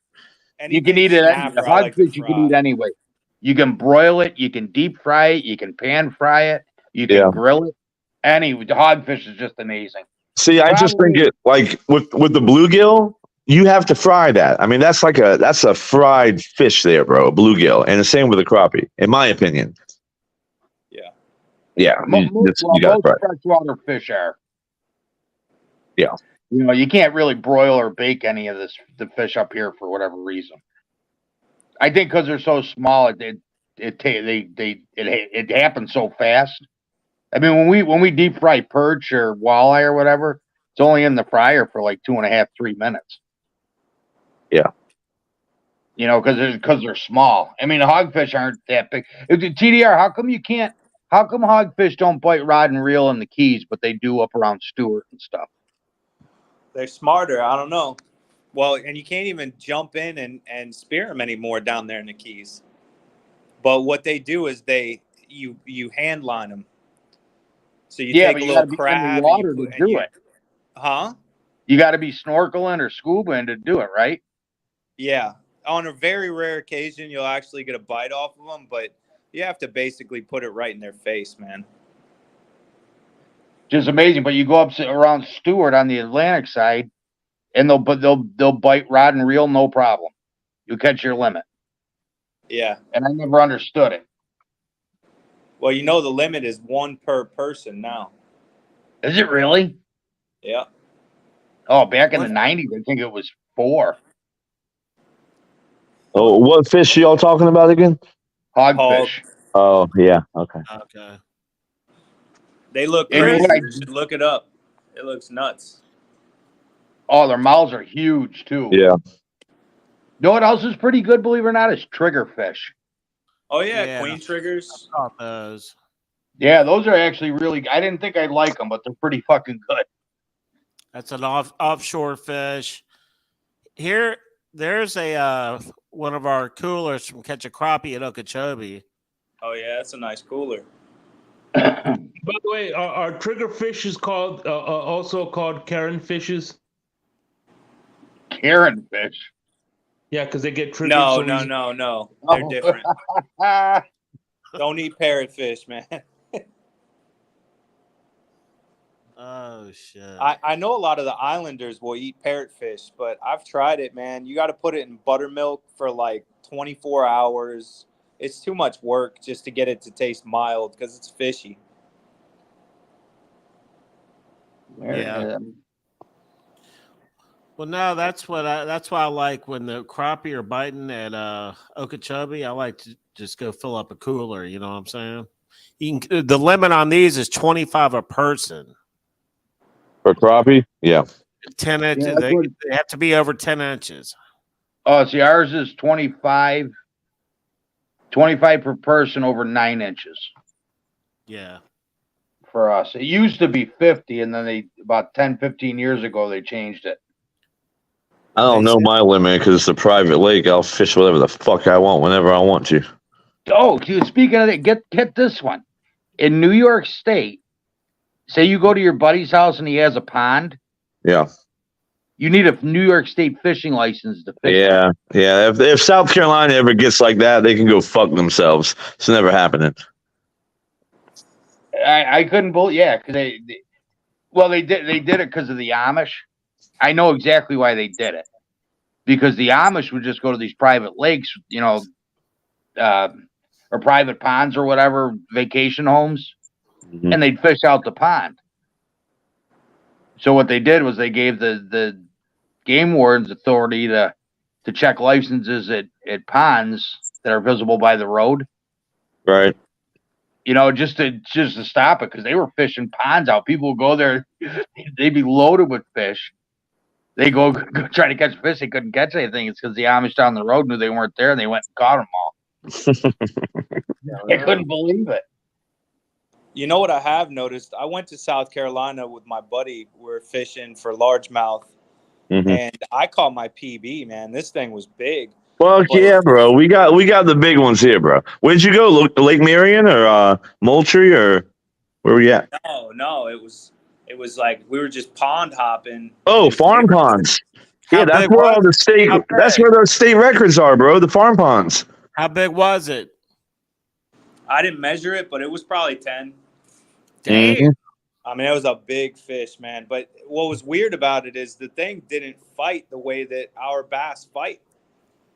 H: You can
C: Anything
H: eat it any
C: snapper, I like to
H: hogfish. You can
C: fry.
H: eat anyway. You can broil it. You can deep fry it. You can pan fry it. You can
I: Yeah.
H: grill it. The hogfish is just amazing.
I: See, I just think
H: Probably-
I: it like with the bluegill, you have to fry that. I mean, that's a fried fish there, bro. A bluegill, and the same with a crappie, in my opinion.
C: Yeah.
I: Yeah, you got
H: most
I: right.
H: freshwater fish are.
I: Yeah.
H: You know, you can't really broil or bake any of the fish up here for whatever reason. I think because they're so small, it happens so fast. I mean, when we deep fry perch or walleye or whatever, it's only in the fryer for like 2.5, 3 minutes.
I: Yeah.
H: You know, because they're small. I mean, hogfish aren't that big. TDR, how come hogfish don't bite rod and reel in the Keys, but they do up around Stewart and stuff?
C: They're smarter. I don't know. Well, and you can't even jump in and spear them anymore down there in the Keys. But what they do is you hand line them. So you take a little crab and you put,
H: do it.
C: Huh?
H: You got to be snorkeling or scubaing to do it, right?
C: Yeah. On a very rare occasion, you'll actually get a bite off of them, but you have to basically put it right in their face, man.
H: Just amazing. But you go up around Stewart on the Atlantic side, and they'll bite rod and reel, no problem. You catch your limit.
C: Yeah.
H: And I never understood it.
C: Well, you know the limit is 1 per person now.
H: Is it really?
C: Yeah.
H: Oh, back in the 90s, I think it was 4.
I: Oh, what fish are y'all talking about again?
H: Hogfish.
I: Oh, yeah. Okay.
B: Okay.
C: They look
H: And
C: crazy.
H: what I-
C: You should look it up. It looks nuts.
H: Oh, their mouths are huge too.
I: Yeah.
H: You know what else is pretty good, believe it or not, is triggerfish.
C: Oh yeah,
B: Yeah.
C: queen triggers.
B: I thought those.
H: Yeah, those are actually really. I didn't think I'd like them, but they're pretty fucking good.
B: That's an offshore fish. Here, there's a one of our coolers from Catch a Crappie at Okeechobee.
C: Oh yeah, that's a nice cooler.
F: By the way, our trigger fish is called also called Karen fishes.
H: Karen fish.
F: Yeah, because they get triggered.
C: No,
F: so
C: no,
F: easy.
C: no, no. They're
H: Oh.
C: different. Don't eat parrotfish, man.
B: Oh shit!
C: I know a lot of the islanders will eat parrotfish, but I've tried it, man. You got to put it in buttermilk for like 24 hours. It's too much work just to get it to taste mild because it's fishy.
B: Yeah. Well, no, that's why I like when the crappie are biting at Okeechobee. I like to just go fill up a cooler. You know what I'm saying? The limit on these is 25 a person.
I: For crappie? Yeah.
B: 10 inches.
H: Yeah,
B: They have to be over 10 inches.
H: Oh, see, ours is 25 per person over 9 inches
B: Yeah.
H: for us. It used to be 50, and then about 10, 15 years ago, they changed it.
I: I don't know my limit because it's a private lake. I'll fish whatever the fuck I want whenever I want to.
H: Oh, dude, speaking of that, get this one. In New York State, say you go to your buddy's house and he has a pond.
I: Yeah.
H: You need a New York State fishing license to fish.
I: Yeah. Yeah. If South Carolina ever gets like that, they can go fuck themselves. It's never happening.
H: I couldn't believe, yeah, because they did it because of the Amish. I know exactly why they did it, because the Amish would just go to these private lakes, you know, or private ponds or whatever, vacation homes, and they'd fish out the pond. So what they did was they gave the game wardens authority to check licenses at ponds that are visible by the road.
I: Right.
H: You know, just to stop it, because they were fishing ponds out. People would go there, they'd be loaded with fish. They go try to catch fish. They couldn't catch anything. It's because the Amish down the road knew they weren't there, and they went and caught them all. I couldn't believe it.
C: You know what I have noticed? I went to South Carolina with my buddy. We're fishing for largemouth, and I caught my PB. Man, this thing was big.
I: Fuck yeah, bro. We got the big ones here, bro. Where'd you go? Lake Marion or Moultrie or where were you at?
C: No, it was like we were just pond hopping.
I: Oh, farm ponds. Yeah, that's where all the state. That's where those state records are, bro. The farm ponds.
B: How big was it?
C: I didn't measure it, but it was probably 10.
B: Damn.
C: I mean, it was a big fish, man. But what was weird about it is the thing didn't fight the way that our bass fight.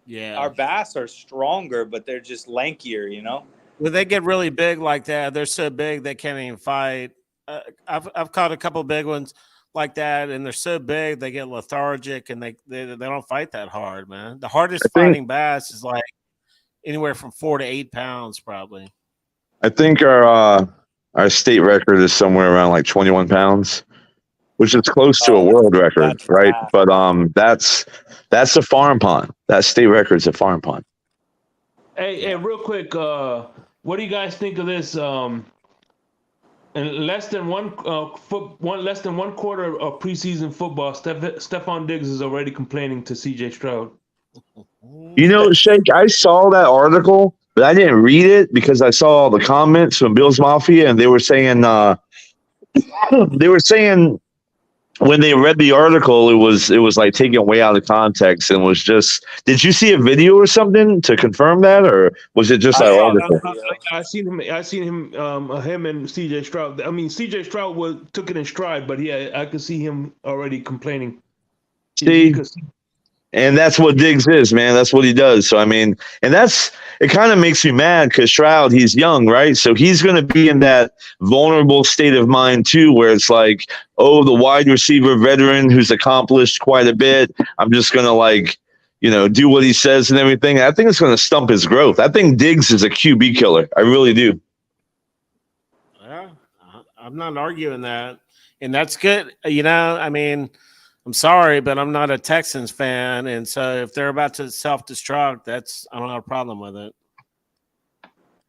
B: Yeah.
C: Our bass are stronger, but they're just lankier, you know?
B: When they get really big like that, they're so big they can't even fight. I've caught a couple big ones like that, and they're so big they get lethargic and they don't fight that hard, man. The hardest fighting bass is like anywhere from 4 to 8 pounds, probably.
I: I think our state record is somewhere around like 21 pounds, which is close to a world record, right? But that's a farm pond. That state record's a farm pond.
F: Hey, real quick, what do you guys think of this? In less than one quarter of preseason football, Stephon Diggs is already complaining to CJ Stroud.
I: You know, Shake, I saw that article, but I didn't read it because I saw all the comments from Bills Mafia, and they were saying when they read the article, it was like taken way out of context and was just. Did you see a video or something to confirm that, or was it just that article?
F: I seen him. Him and CJ Stroud. I mean, CJ Stroud took it in stride, but yeah, I could see him already complaining.
I: See. And that's what Diggs is, man. That's what he does. So, I mean, and it kind of makes me mad because Stroud, he's young, right? So he's going to be in that vulnerable state of mind, too, where it's like, oh, the wide receiver veteran who's accomplished quite a bit. I'm just going to, do what he says and everything. I think it's going to stump his growth. I think Diggs is a QB killer. I really do.
B: Yeah, I'm not arguing that. And that's good. I mean, I'm sorry, but I'm not a Texans fan, and so if they're about to self-destruct, I don't have a problem with it.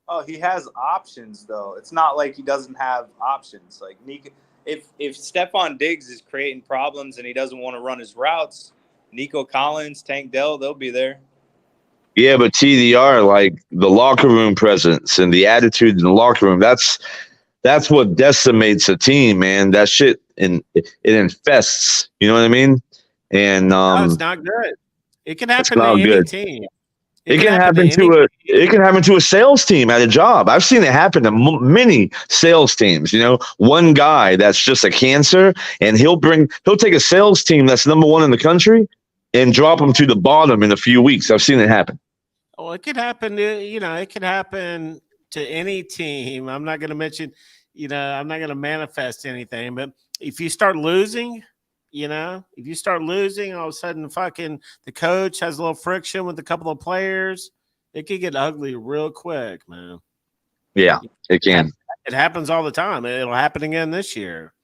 C: Oh, he has options though. It's not like he doesn't have options. Like if Stephon Diggs is creating problems and he doesn't want to run his routes, Nico Collins, Tank Dell, they'll be there.
I: Yeah, but TDR, like the locker room presence and the attitude in the locker room, that's what decimates a team, man. That shit, and it infests. You know what I mean? And
B: no, it's not good. It can happen to any team.
I: It can happen to a sales team at a job. I've seen it happen to many sales teams. One guy that's just a cancer, and he'll take a sales team that's number one in the country and drop them to the bottom in a few weeks. I've seen it happen.
B: Oh, it could happen to it could happen to any team. I'm not going to mention. I'm not going to manifest anything, but if you start losing, all of a sudden fucking the coach has a little friction with a couple of players, it could get ugly real quick, man.
I: Yeah, it can.
B: It happens all the time. It'll happen again this year.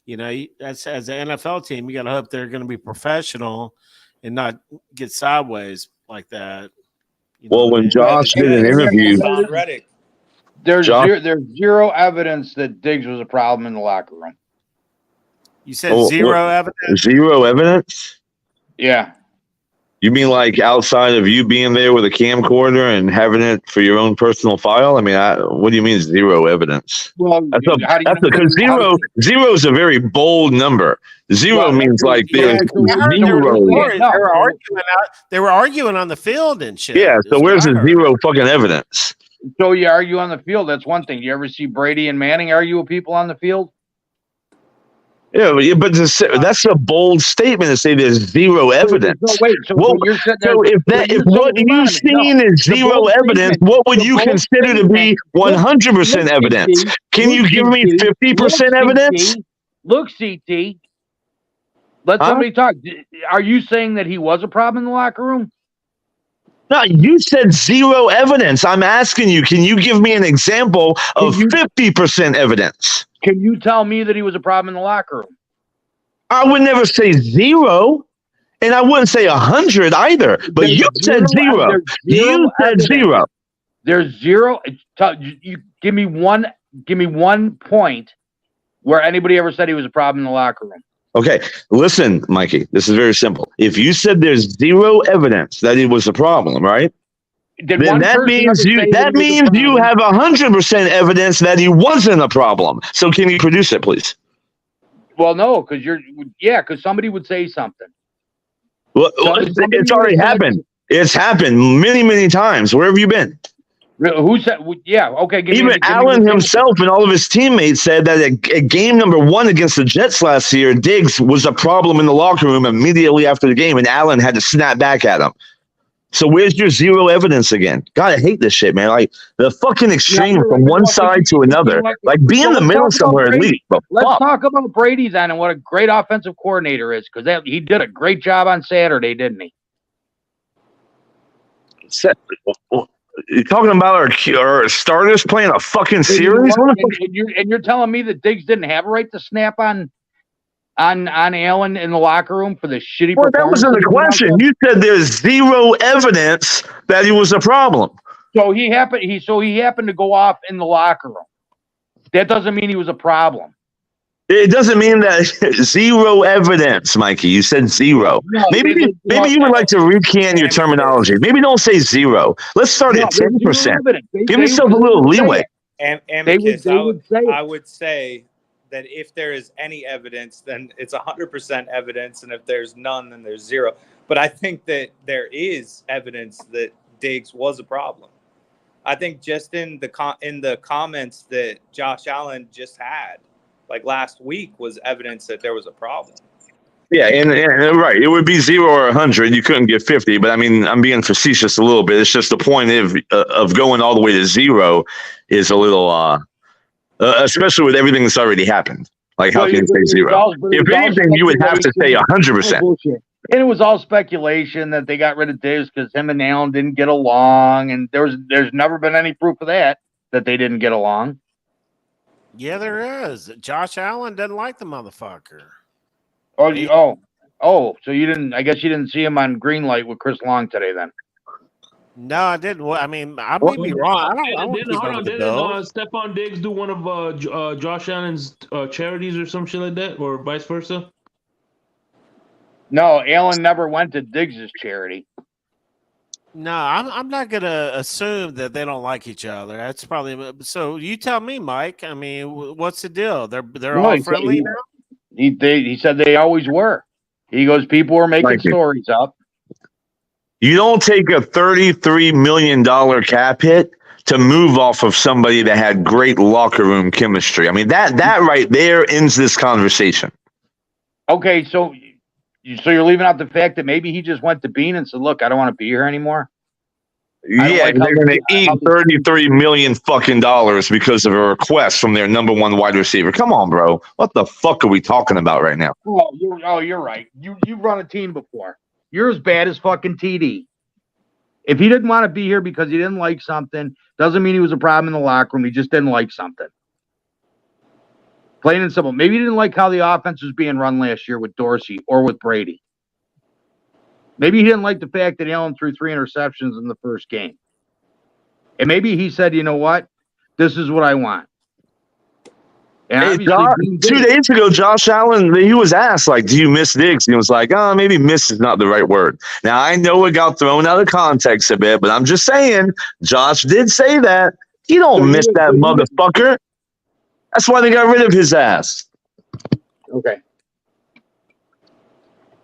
B: As an NFL team, you got to hope they're going to be professional and not get sideways like that.
I: Well, when Josh did an interview,
H: there's zero evidence that Diggs was a problem in the locker room.
B: You said zero evidence?
I: Zero evidence?
H: Yeah.
I: You mean like outside of you being there with a camcorder and having it for your own personal file? I mean, what do you mean zero evidence?
H: Well,
I: because zero is a very bold number. Zero means like there's zero.
B: They were arguing on the field and shit.
I: Yeah, so where's the zero fucking evidence?
H: So you argue on the field, that's one thing. You ever see Brady and Manning argue with people on the field?
I: Yeah, but that's a bold statement to say there's zero evidence.
H: So
I: if what you've seen is zero evidence, what would you consider to be 100% evidence? Can you give me 50% evidence?
H: Look, CT, let somebody talk. Are you saying that he was a problem in the locker room?
I: No, you said zero evidence. I'm asking you, can you give me an example of 50% evidence?
H: Can you tell me that he was a problem in the locker room?
I: I would never say zero, and I wouldn't say 100 either. But you said zero. You said zero.
H: There's zero. You give me one one point where anybody ever said he was a problem in the locker room.
I: Okay, listen, Mikey, this is very simple. If you said there's zero evidence that it was a problem, right?
H: Did
I: Then
H: one
I: that
H: person
I: means
H: ever
I: you
H: say
I: that
H: he was a
I: means you
H: problem?
I: have 100% evidence that he wasn't a problem. So can you produce it, please?
H: Well, no, because somebody would say something.
I: Well,
H: Somebody
I: it's
H: would
I: already
H: have said-
I: happened. It's happened many, many times. Where have you been?
H: Who said? Yeah, okay.
I: Even Allen himself and all of his teammates said that at game number 1 against the Jets last year, Diggs was a problem in the locker room immediately after the game, and Allen had to snap back at him. So where's your zero evidence again? God, I hate this shit, man. Like the fucking extreme from one side to another. Like be in the middle somewhere at least.
H: Let's talk about Brady then and what a great offensive coordinator is, because he did a great job on Saturday, didn't he?
I: You're talking about our starters playing a fucking series?
H: And you're telling me that Diggs didn't have a right to snap on Allen in the locker room for the shitty performance?
I: That wasn't the question. You said there's zero evidence that he was a problem.
H: So he happened to go off in the locker room. That doesn't mean he was a problem.
I: It doesn't mean that zero evidence, Mikey. You said zero.
H: No,
I: maybe you would like to recant your terminology. Maybe don't say zero. Let's start at 10%. Give yourself a little leeway.
C: I would say that if there is any evidence, then it's 100% evidence, and if there's none, then there's zero. But I think that there is evidence that Diggs was a problem. I think just in the comments that Josh Allen just had, like last week, was evidence that there was a problem.
I: Yeah, and right. It would be 0 or 100. You couldn't get 50, but I mean, I'm being facetious a little bit. It's just the point of going all the way to 0 is a little, especially with everything that's already happened. Like, how can you say 0? If anything, you would have to say 100%.
H: And it was all speculation that they got rid of Diggs because him and Allen didn't get along, and there's never been any proof of that they didn't get along.
B: Yeah, there is. Josh Allen doesn't like the motherfucker.
H: So you didn't? I guess you didn't see him on green light with Chris Long today, then.
B: No, I didn't. I mean, I may be wrong.
F: Didn't Stephon Diggs do one of Josh Allen's charities or some shit like that, or vice versa?
H: No, Allen never went to Diggs' charity.
B: No, I'm not gonna assume that they don't like each other. That's probably so. You tell me, Mike. I mean, what's the deal? They're all friendly now.
H: He said they always were. He goes, people were making stories up.
I: You don't take a $33 million cap hit to move off of somebody that had great locker room chemistry. I mean, that right there ends this conversation.
H: Okay, so you're leaving out the fact that maybe he just went to Bean and said, "Look, I don't want to be here anymore."
I: Yeah, they're going to eat $33 million fucking dollars because of a request from their number 1 wide receiver. Come on, bro. What the fuck are we talking about right now?
H: You're right. You've run a team before. You're as bad as fucking TD. If he didn't want to be here because he didn't like something, doesn't mean he was a problem in the locker room. He just didn't like something. Plain and simple. Maybe he didn't like how the offense was being run last year with Dorsey or with Brady. Maybe he didn't like the fact that Allen threw 3 interceptions in the first game. And maybe he said, you know what? This is what I want. And
I: 2 days ago, Josh Allen, he was asked, like, do you miss Diggs? And he was like, maybe miss is not the right word. Now, I know it got thrown out of context a bit, but I'm just saying, Josh did say that. He don't miss that motherfucker. That's why they got rid of his ass.
H: Okay.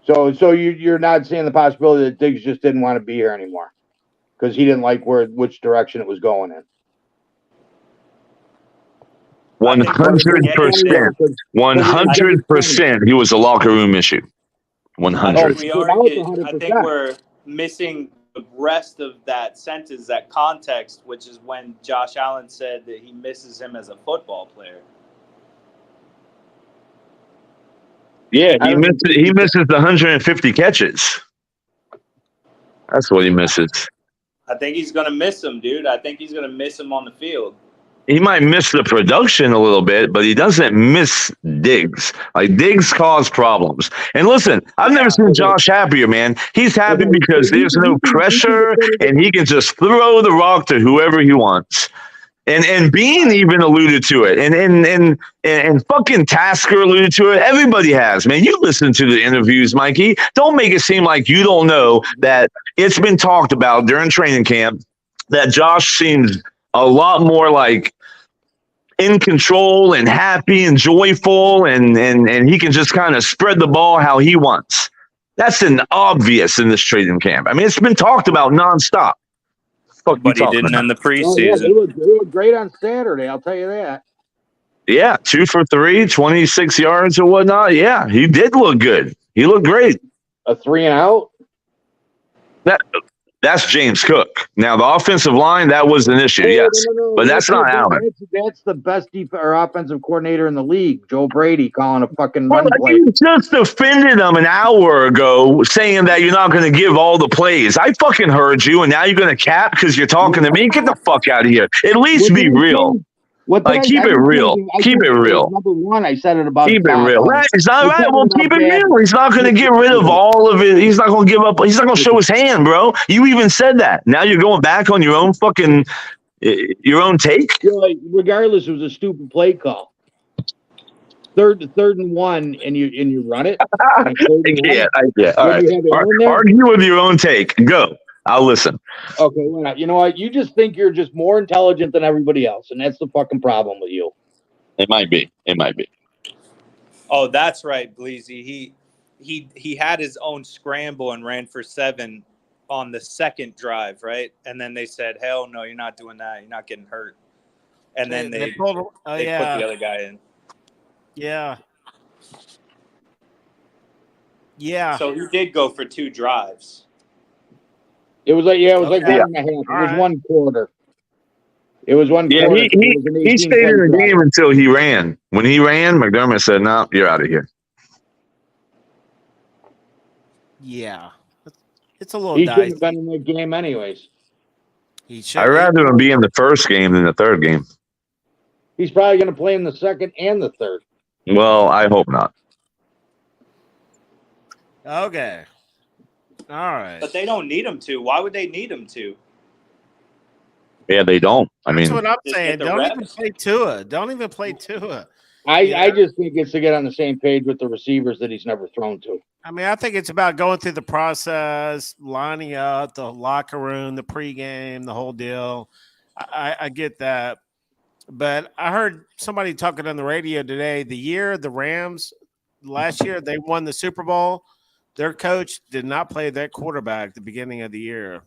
H: So you're not seeing the possibility that Diggs just didn't want to be here anymore because he didn't like which direction it was going in.
I: 100%. 100%. He was a locker room issue. 100.
C: I think we're missing the rest of that sentence, that context, which is when Josh Allen said that he misses him as a football player.
I: Yeah, he misses the 150 catches. That's what he misses.
C: I think he's going to miss him, dude. I think he's going to miss him on the field.
I: He might miss the production a little bit, but he doesn't miss Diggs. Like, Diggs caused problems. And listen, I've never seen Josh happier, man. He's happy because there's no pressure, and he can just throw the rock to whoever he wants. And Bean even alluded to it, and fucking Tasker alluded to it. Everybody has, man. You listen to the interviews, Mikey. Don't make it seem like you don't know that it's been talked about during training camp that Josh seems a lot more like in control and happy and joyful, and he can just kind of spread the ball how he wants. That's an obvious in this training camp. I mean, it's been talked about nonstop.
C: But he didn't in the preseason.
H: They look great on Saturday, I'll tell you that.
I: Yeah, 2 for 3, 26 yards or whatnot. Yeah, he did look good. He looked great.
H: A 3 and out?
I: That's James Cook. Now, the offensive line, that was an issue, yes.
H: No.
I: But that's not Allen.
H: That's the best offensive coordinator in the league, Joe Brady, calling a fucking run play.
I: You just offended him an hour ago saying that you're not going to give all the plays. I fucking heard you, and now you're going to cap because you're talking to me? Get the fuck out of here. At least be real. Keep it real. Keep it real.
H: Number one, I said it about.
I: Keep it real. Right, it's not right. Well, keep it real. He's not going to get rid of all of it. He's not going to give up. He's not going to show his hand, bro. You even said that. Now you're going back on your own fucking take.
H: Regardless, it was a stupid play call. Third and 1, and you run it.
I: I can't. All right. Argue with your own take. Go. I'll listen.
H: Okay, well, you know what? You just think you're just more intelligent than everybody else, and that's the fucking problem with you.
I: It might be.
C: Oh, that's right, Bleezy. He had his own scramble and ran for 7 on the second drive, right? And then they said, "Hell no, you're not doing that. You're not getting hurt." And then they put the other guy in.
B: Yeah. Yeah.
C: So he did go for 2 drives.
H: It was like 1.5. It was 1 quarter. It was 1 quarter.
I: He stayed in the game until he ran. When he ran, McDermott said, "No, you're out of here."
B: Yeah, it's a little.
H: He shouldn't have been in the game anyways.
I: I'd rather him be in the first game than the third game.
H: He's probably going to play in the second and the third.
I: Well, I hope not.
B: Okay. All right.
C: But they don't need him to. Why would they need him to?
I: Yeah, they don't. I mean,
B: that's what I'm saying. Don't even play Tua. Don't even play Tua.
H: I just think it's to get on the same page with the receivers that he's never thrown to.
B: I mean, I think it's about going through the process, lining up, the locker room, the pregame, the whole deal. I get that. But I heard somebody talking on the radio today, the Rams, last year, they won the Super Bowl. Their coach did not play that quarterback at the beginning of the year.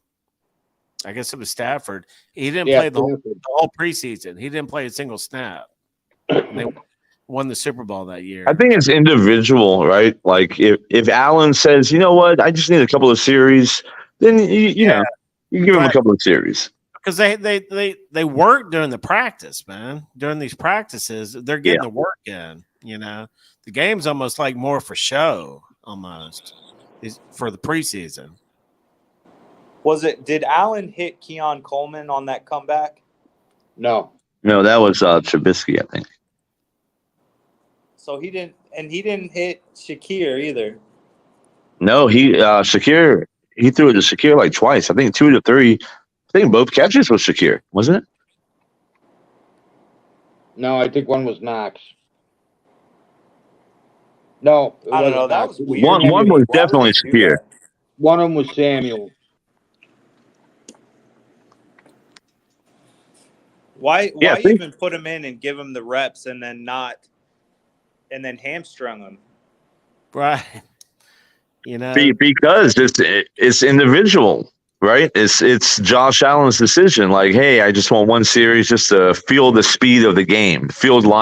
B: I guess it was Stafford. He didn't play the whole preseason. He didn't play a single snap. And they won the Super Bowl that year.
I: I think it's individual, right? Like if Allen says, "You know what? I just need a couple of series," then you know, you give him a couple of series.
B: Because they work during the practice, man. During these practices, they're getting the work in. You know, the game's almost like more for show, almost for the preseason.
C: Did Allen hit Keon Coleman on that comeback?
H: No,
I: that was Trubisky, I think.
C: So he didn't hit Shakir either.
I: No, Shakir. He threw it to Shakir like twice. I think 2 to 3. I think both catches was Shakir, wasn't it?
H: No, I think one was Knox. No,
C: I don't know. That was weird.
I: One was definitely Shakir.
H: One of them was Samuel.
C: Why even put him in and give him the reps and then hamstrung him?
B: Right. You know,
I: because it's individual, right? It's Josh Allen's decision. Like, hey, I just want one series just to feel the speed of the game, feel those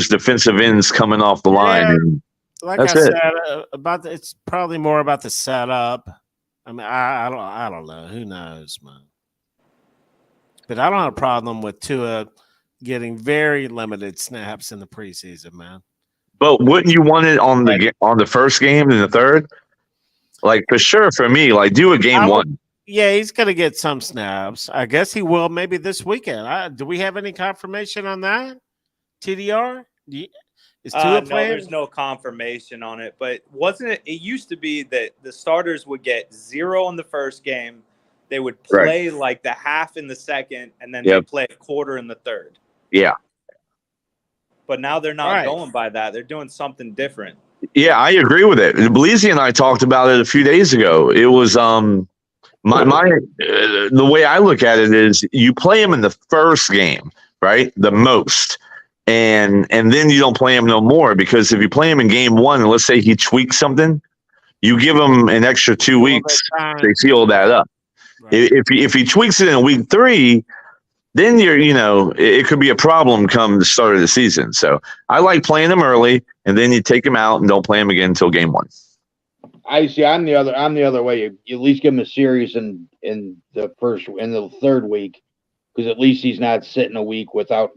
I: defensive ends coming off the line. And
B: like I said, it's probably more about the setup. I mean, I don't know. Who knows, man? But I don't have a problem with Tua getting very limited snaps in the preseason, man.
I: But wouldn't you want it on the first game and the third? Like, for sure, for me, like, do a game one.
B: Yeah, he's going to get some snaps. I guess he will maybe this weekend. Do we have any confirmation on that? TDR? Is Tua playing?
C: No, there's no confirmation on it. But wasn't it? It used to be that the starters would get 0 in the first game, they would
I: Right.
C: play like the half in the second, and then
I: Yep.
C: they play a quarter in the third.
I: Yeah.
C: But now they're not
B: Right.
C: going by that. They're doing something different.
I: Yeah, I agree with it. Bleezy and I talked about it a few days ago. It was the way I look at it is you play him in the first game, right? The most. And then you don't play him no more, because if you play him in game one and let's say he tweaks something, you give him an extra 2 weeks to heal that up.
B: Right.
I: If he tweaks it in week 3, then it could be a problem come the start of the season. So I like playing him early, and then you take him out and don't play him again until game 1.
H: I see. I'm the other way. You at least give him a series in the third week, because at least he's not sitting a week without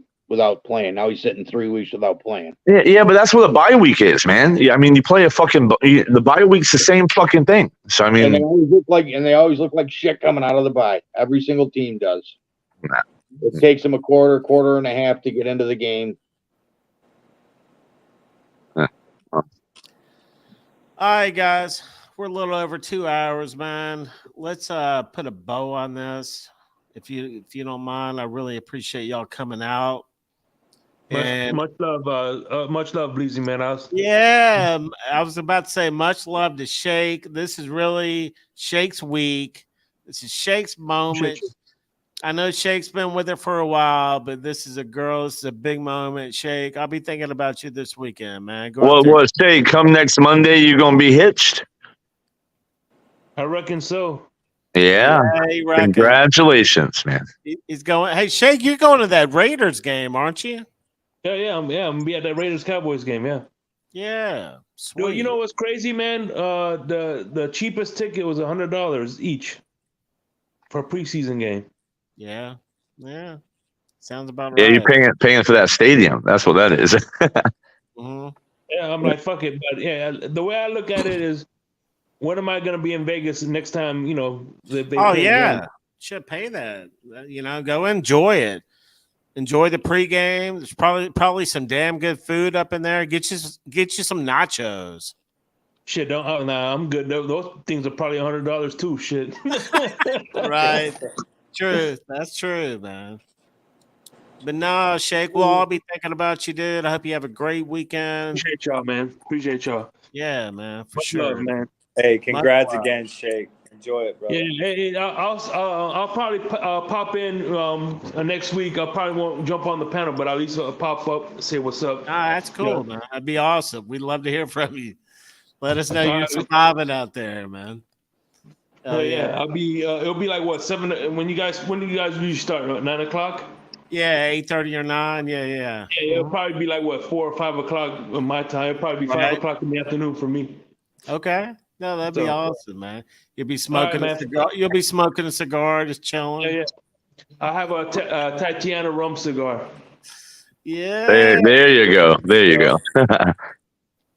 H: playing. Now he's sitting 3 weeks without playing.
I: Yeah, but that's what a bye week is, man. Yeah, I mean, you play the bye week's the same fucking thing. So I mean,
H: and they always look like shit coming out of the bye. Every single team does.
I: Nah.
H: It takes them a quarter and a half to get into the game.
B: All right, guys, we're a little over 2 hours, man. Let's put a bow on this, if you don't mind. I really appreciate y'all coming out. And
F: Much love, Bleezy, man.
B: I was about to say much love to Shake. This is really Shake's week. This is Shake's moment. I know Shake's been with it for a while, but this is a big moment. Shake, I'll be thinking about you this weekend, man.
I: Well, Shake, come next Monday, you're gonna be hitched.
F: I reckon so.
I: Yeah. Congratulations, man.
B: He's going. Hey, Shake, you're going to that Raiders game, aren't you?
F: Yeah. I'm gonna be at that Raiders Cowboys game. Yeah.
B: Yeah. Sweet.
F: Dude, you know what's crazy, man? The cheapest ticket was $100 each for a preseason game.
B: Yeah. Sounds about right.
I: Yeah, you're paying for that stadium. That's what that is.
B: Mm-hmm.
F: Yeah, I'm like, fuck it. But yeah, the way I look at it is, when am I going to be in Vegas next time? They
B: should pay that. Go enjoy it. Enjoy the pregame. There's probably some damn good food up in there. Get you some nachos.
F: Shit, I'm good. Those things are probably $100 too. Shit.
B: Right. True. That's true, man. But no, Shake, we'll all be thinking about you, dude. I hope you have a great weekend.
F: Appreciate y'all, man. Appreciate y'all.
B: Yeah, man. For
F: Much
B: sure,
F: love, man.
C: Hey, congrats again, Shake. Enjoy it, bro.
F: Yeah, hey, I'll probably pop in next week. I probably won't jump on the panel, but I'll at least pop up and say what's up.
B: That's cool, man. That'd be awesome. We'd love to hear from you. Let us know you're surviving out there, man.
F: Yeah. I'll be. It'll be like what 7? When do you guys usually start? 9 o'clock?
B: Yeah, 8:30 or 9. Yeah.
F: Yeah, it'll probably be like what 4 or 5 o'clock in my time. It'll probably be 5 o'clock in the afternoon for me.
B: Okay. No, that'd be awesome, man. You'll be smoking a cigar. You'll be smoking a cigar, just chilling.
F: Yeah. I have a Tatiana rum cigar.
B: Yeah.
I: There you go. There you go.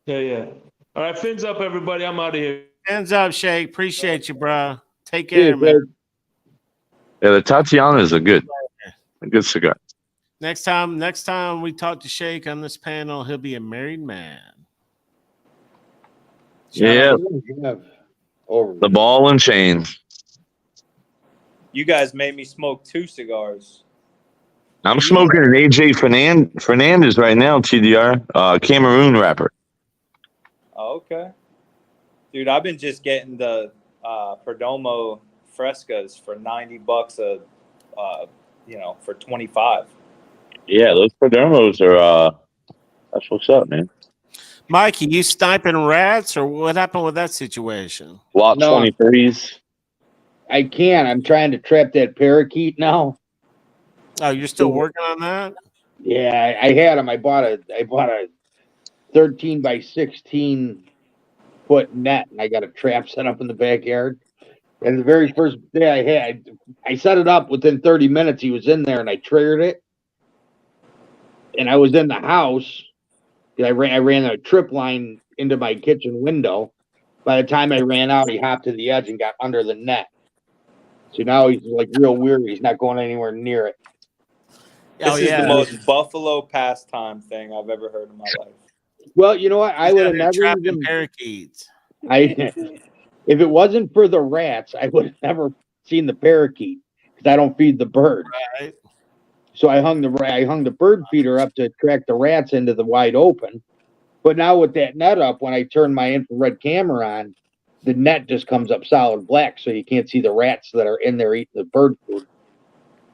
F: Yeah. All right, fins up, everybody. I'm out of here.
B: Hands up, Shake. Appreciate you, bro. Take care, man.
I: Yeah, the Tatiana is a good cigar.
B: Next time we talk to Shake on this panel, he'll be a married man.
I: Yeah. The ball and chain.
C: You guys made me smoke 2 cigars.
I: I'm smoking an AJ Fernandez right now, TDR, Cameroon wrapper.
C: Oh, okay. Dude, I've been just getting the Perdomo Frescas for $90 for 25.
I: Yeah, those Perdomos are that's what's up, man.
B: Mikey, you sniping rats, or what happened with that situation?
I: Lot 23s.
H: I can't. I'm trying to trap that parakeet now.
B: Oh, you're still working on that?
H: Yeah, I had him. I bought a 13 by 16 foot net, and I got a trap set up in the backyard. And the very first day I set it up. Within 30 minutes, he was in there, and I triggered it. And I was in the house. I ran a trip line into my kitchen window. By the time I ran out, he hopped to the edge and got under the net. So now he's like real weary. He's not going anywhere near it.
C: This is the most Buffalo pastime thing I've ever heard in my life.
H: Well, you know what? I would have never even
B: parakeets.
H: If it wasn't for the rats, I would have never seen the parakeet because I don't feed the bird.
B: Right.
H: So I hung the bird feeder up to attract the rats into the wide open. But now with that net up, when I turn my infrared camera on, the net just comes up solid black, so you can't see the rats that are in there eating the bird food.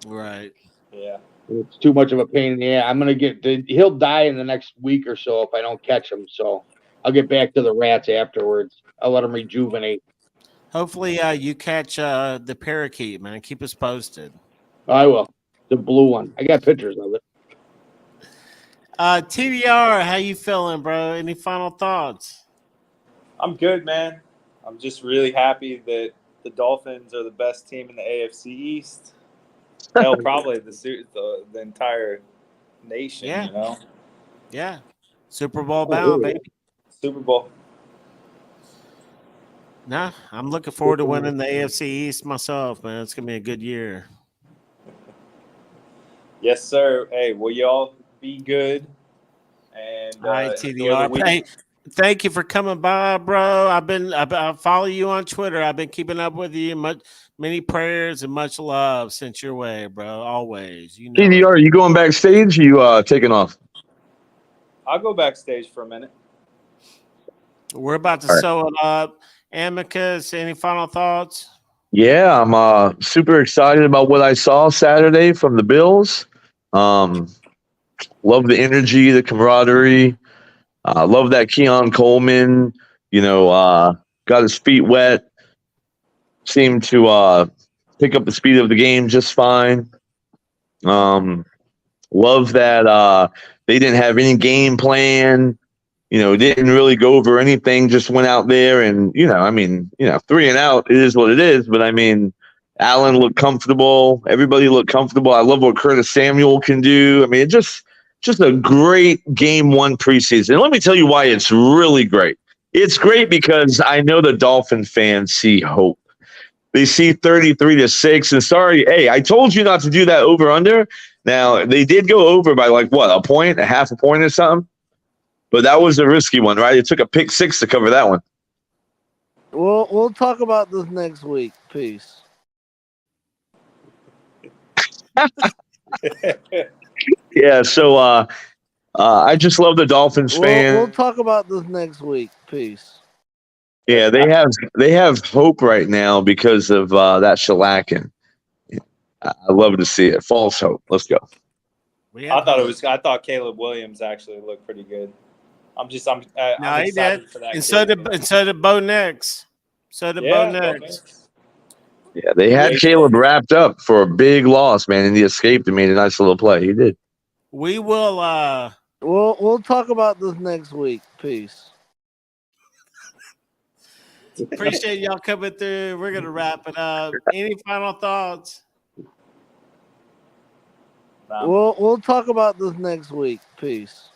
B: Right.
C: Yeah.
H: It's too much of a pain in the ass. He'll die in the next week or so if I don't catch him. So I'll get back to the rats afterwards. I'll let them rejuvenate.
B: Hopefully, you catch the parakeet, man. Keep us posted.
H: I will. The blue one. I got pictures of it.
B: TDR, how you feeling, bro? Any final thoughts?
C: I'm good, man. I'm just really happy that the Dolphins are the best team in the AFC East. Hell, probably the entire nation,
B: Yeah.
C: you know?
B: Yeah. Super Bowl bound, baby.
C: Super Bowl.
B: Nah, I'm looking forward to winning the AFC East myself, man. It's going to be a good year.
C: Yes, sir. Hey, will y'all be good? And
B: All right,
C: enjoy the
B: TDR.
C: week.
B: Hey, thank you for coming by, bro. I follow you on Twitter. I've been keeping up with you. Many prayers and much love sent your way, bro. Always. You know.
I: TDR, are you going backstage? Or you taking off?
C: I'll go backstage for a minute.
B: We're about to
I: All right.
B: sew it up. Amicus, any final thoughts?
I: Yeah, I'm super excited about what I saw Saturday from the Bills. Love the energy, the camaraderie. Love that Keon Coleman, got his feet wet. Seemed to pick up the speed of the game just fine. Love that they didn't have any game plan. Didn't really go over anything, just went out there and, 3 and out, it is what it is. But, Allen looked comfortable. Everybody looked comfortable. I love what Curtis Samuel can do. Just a great game one preseason. And let me tell you why it's really great. It's great because I know the Dolphin fans see hope. They see 33-6. And sorry, hey, I told you not to do that over-under. Now, they did go over by a point, a half a point or something? But that was a risky one, right? It took a pick 6 to cover that one.
E: We'll talk about this next week. Peace.
I: Yeah, so I just love the Dolphins fan.
E: We'll talk about this next week. Peace.
I: Yeah, they have hope right now because of that shellacking. I love to see it. False hope. Let's go.
C: I thought Caleb Williams actually looked pretty good. I'm excited for that.
B: And so did Bo Nix. Bo Nix.
I: Yeah, they had Caleb wrapped up for a big loss, man, and he escaped and made a nice little play. He did.
B: We will
E: We'll talk about this next week. Peace.
B: Appreciate y'all coming through. We're gonna wrap it up. Any final thoughts?
E: We'll talk about this next week. Peace.